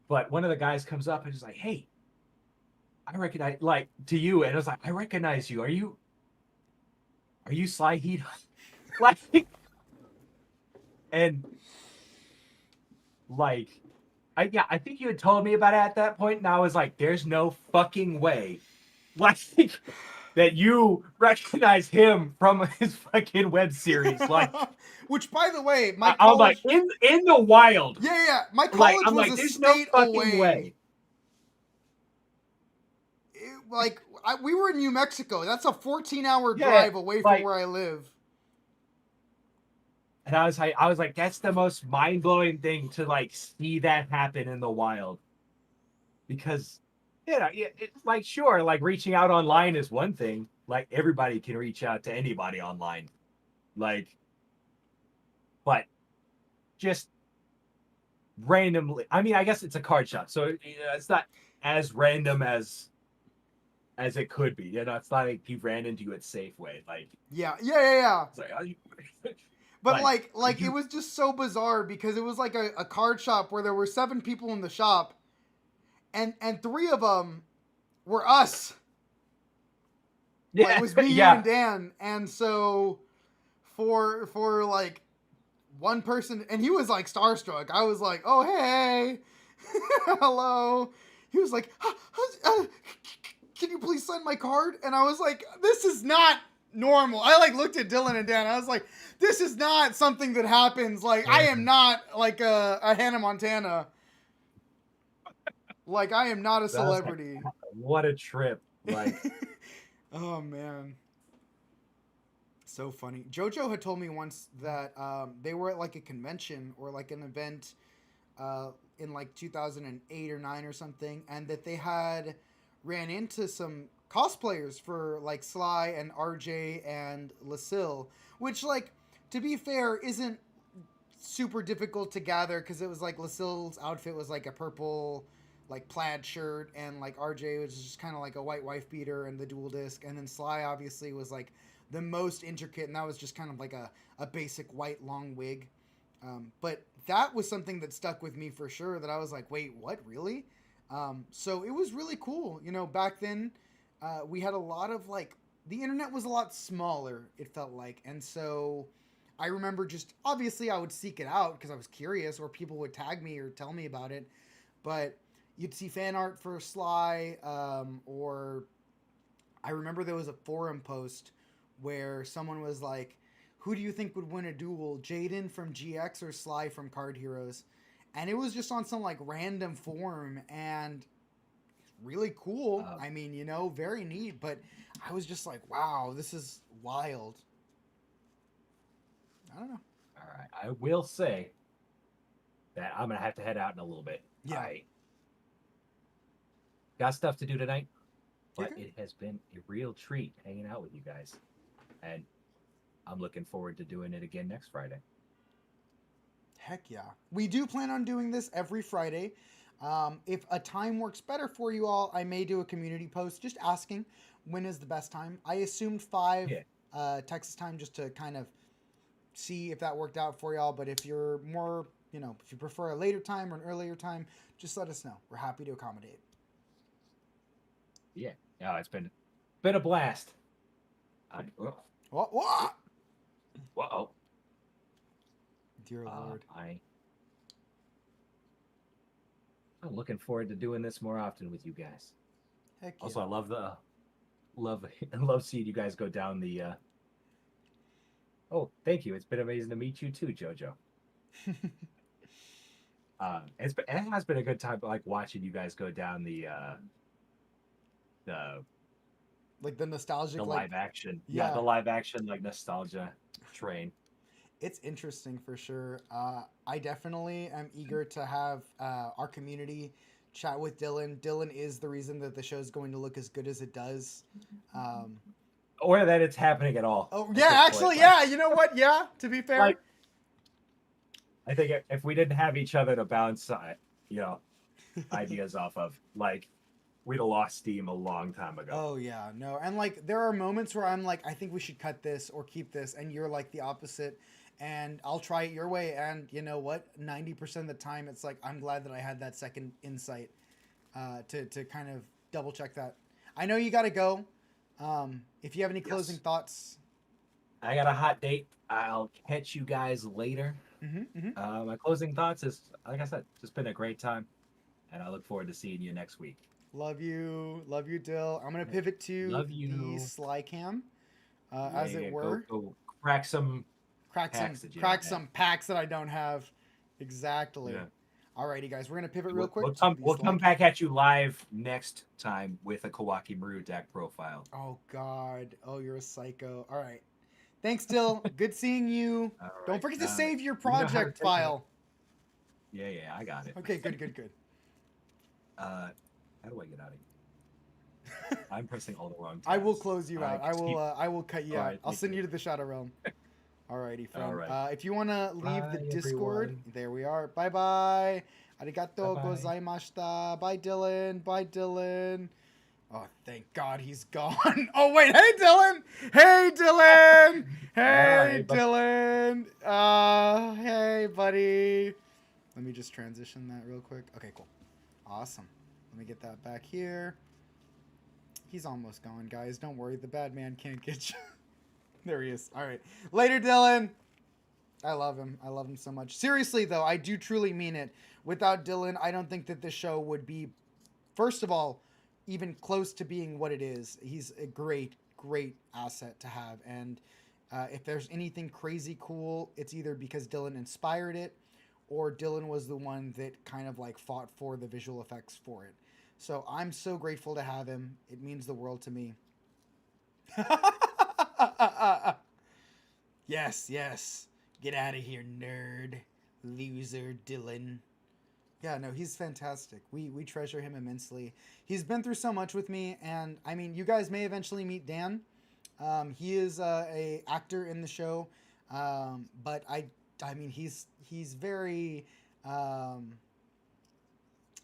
But one of the guys comes up and is like, "Hey, I recognize," like, to you, and I was like, "I recognize you. Are you Sly Heat?" Like, and, like, I think you had told me about it at that point, and I was like, "There's no fucking way," like, that you recognize him from his fucking web series. Like, which, by the way, my I'm college. like, in the wild. Yeah. My Like, college I'm was like, a there's no state fucking away. way. We were in New Mexico. That's a 14-hour drive away from where I live. And I was like, that's the most mind-blowing thing to, like, see that happen in the wild. Because, it's like, sure, like, reaching out online is one thing. Like, everybody can reach out to anybody online. Like, but just randomly, I mean, I guess it's a card shop, so it's not as random as it could be. It's not like he ran into you at Safeway. Like, yeah. It's like, but like it was just so bizarre because it was like a card shop where there were 7 people in the shop, and 3 of them were us. Yeah, like, it was me, you, and Dan, and so for like one person, and he was like starstruck. I was like, "Oh, hey, hello." He was like, "Can you please sign my card?" And I was like, "This is not normal. I like looked at Dylan and Dan. I was like, this is not something that happens. Like, I am not like a Hannah Montana. Like, I am not a That was like, celebrity. what a trip. Like, Oh man, so funny. JoJo had told me once that they were at like a convention or like an event in like 2008 or 9 or something, and that they had ran into some cosplayers for like Sly and RJ and Lucille, which, like, to be fair, isn't super difficult to gather because it was like Lucille's outfit was like a purple like plaid shirt, and like RJ was just kind of like a white wife beater and the dual disc, and then Sly obviously was like the most intricate, and that was just kind of like a basic white long wig. But that was something that stuck with me for sure, that I was like, wait, what, really? So it was really cool. You know, back then we had a lot of like, the internet was a lot smaller, it felt like. And so I remember just, obviously I would seek it out because I was curious, or people would tag me or tell me about it. But you'd see fan art for Sly, or I remember there was a forum post where someone was like, who do you think would win a duel, Jaden from GX or Sly from Card Heroes? And it was just on some like random forum, and really cool. I mean, you know, very neat, but I was just like, wow, this is wild. I don't know. all right. I will say that I'm gonna have to head out in a little bit. Yeah. I got stuff to do tonight, but Okay. it has been a real treat hanging out with you guys, and I'm looking forward to doing it again next Friday. Heck yeah. We do plan on doing this every Friday. If a time works better for you all, I may do a community post just asking when is the best time. I assumed 5 Yeah, Texas time, just to kind of see if that worked out for y'all. But if you're more, you know, if you prefer a later time or an earlier time, just let us know. We're happy to accommodate. yeah. No, it's been a blast. What? What? Whoa. Dear Lord. I'm looking forward to doing this more often with you guys. Heck yeah. Also, I love love seeing you guys go down the. Oh, thank you. It's been amazing to meet you too, JoJo. It has been a good time, like watching you guys go down the like the nostalgic, the like, live action, yeah, the live action like nostalgia train. it's interesting for sure. I definitely am eager to have our community chat with Dylan. Dylan is the reason that the show is going to look as good as it does. Um, Or that it's happening at all. oh At yeah, this actually, point. yeah. You know what? Yeah. To be fair, Like, I think if we didn't have each other to bounce, you know, ideas off of, like, we'd have lost steam a long time ago. oh yeah, no. And like there are moments where I'm like, I think we should cut this or keep this, and you're like the opposite. And I'll try it your way. And you know what? 90% of the time, it's like, I'm glad that I had that second insight to kind of double check that. I know you got to go. If you have any closing Yes. thoughts. I got a hot date. I'll catch you guys later. Mm-hmm. My closing thoughts is, like I said, just been a great time, and I look forward to seeing you next week. Love you, Dill. I'm gonna pivot to Love the you. Sly Cam, Yeah, as it yeah, were. go crack some Crack some packs that you crack don't have. some packs that I don't have. Exactly. Yeah. Alrighty, guys, we're gonna pivot real quick We'll to come the we'll Sly come Cam. back at you live next time with a Kawaki Maru deck profile. Oh God. Oh, you're a psycho. All right. Thanks, Dill. Good seeing you. All Don't right. forget to save your You know how to project take that. file. Yeah, I got it. Okay, good. How do I get out of here? I'm pressing all the wrong tabs. I will close you out. just keep- I will cut you All out. right, I'll thank send you. you to the Shadow Realm. Alrighty, friend. All right. If you want to leave the Bye, Discord, everyone. there we are. Bye. Arigato Bye-bye. gozaimashita. Bye, Dylan. Oh, thank God he's gone. Oh, wait. Hey, Dylan. Hey, Dylan. Hey, Bye, bye. Dylan. Hey, buddy. Let me just transition that real quick. Okay, cool. Awesome. Let me get that back here. He's almost gone, guys. Don't worry. The bad man can't get you. There he is. All right. Later, Dylan. I love him. I love him so much. Seriously, though, I do truly mean it. Without Dylan, I don't think that this show would be, first of all, even close to being what it is. He's a great great asset to have. And if there's anything crazy cool, it's either because Dylan inspired it or Dylan was the one that kind of like fought for the visual effects for it. So I'm so grateful to have him. It means the world to me. Yes, yes. Get out of here, nerd. Loser, Dylan. Yeah, no, he's fantastic. We treasure him immensely. He's been through so much with me, and I mean, you guys may eventually meet Dan. He is a actor in the show, but I mean, he's very,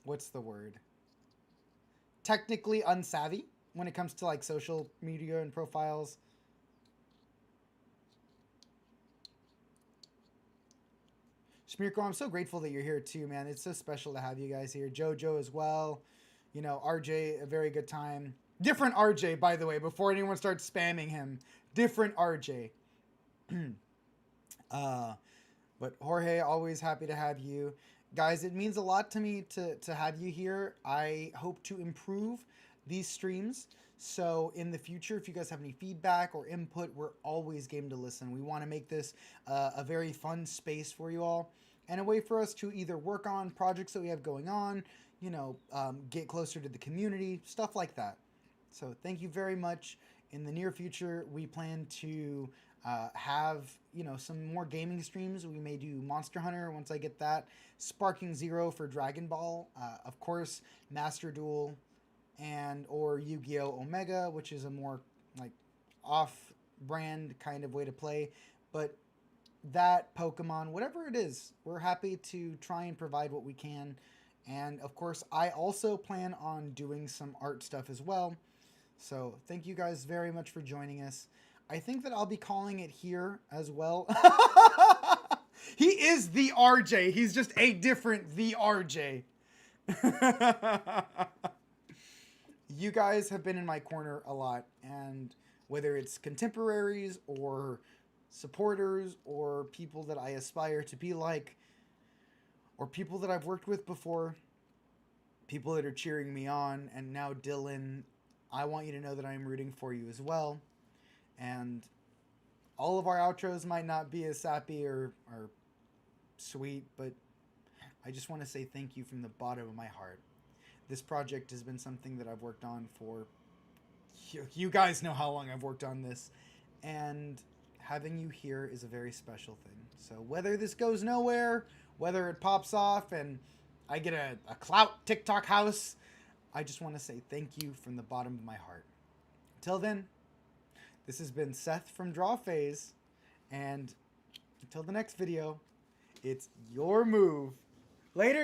what's the word? Technically unsavvy when it comes to like social media and profiles. Smirko, I'm so grateful that you're here too, man. It's so special to have you guys here. Jojo as well. You know, RJ, a very good time. Different RJ, by the way, before anyone starts spamming him. Different RJ. But Jorge, always happy to have you. Guys, it means a lot to me to have you here. I hope to improve these streams. So in the future, if you guys have any feedback or input, we're always game to listen. We want to make this a very fun space for you all and a way for us to either work on projects that we have going on, you know, get closer to the community, stuff like that. So thank you very much. In the near future, we plan to have, you know, some more gaming streams. We may do Monster Hunter once I get that. Sparking Zero for Dragon Ball. Of course, Master Duel and or Yu-Gi-Oh! Omega, which is a more like off-brand kind of way to play. But that, Pokemon, whatever it is, we're happy to try and provide what we can. And of course, I also plan on doing some art stuff as well. So thank you guys very much for joining us. I think that I'll be calling it here as well. He is the RJ. He's just a different the RJ. You guys have been in my corner a lot, and whether it's contemporaries or supporters or people that I aspire to be like, or people that I've worked with before, people that are cheering me on, and now Dylan, I want you to know that I'm rooting for you as well. And all of our outros might not be as sappy or sweet, but I just want to say thank you from the bottom of my heart. This project has been something that I've worked on for... You guys know how long I've worked on this. And having you here is a very special thing. So whether this goes nowhere, whether it pops off and I get a clout TikTok house, I just want to say thank you from the bottom of my heart. Until then, this has been Seth from Draw Phase, and until the next video, it's your move. Later, guys.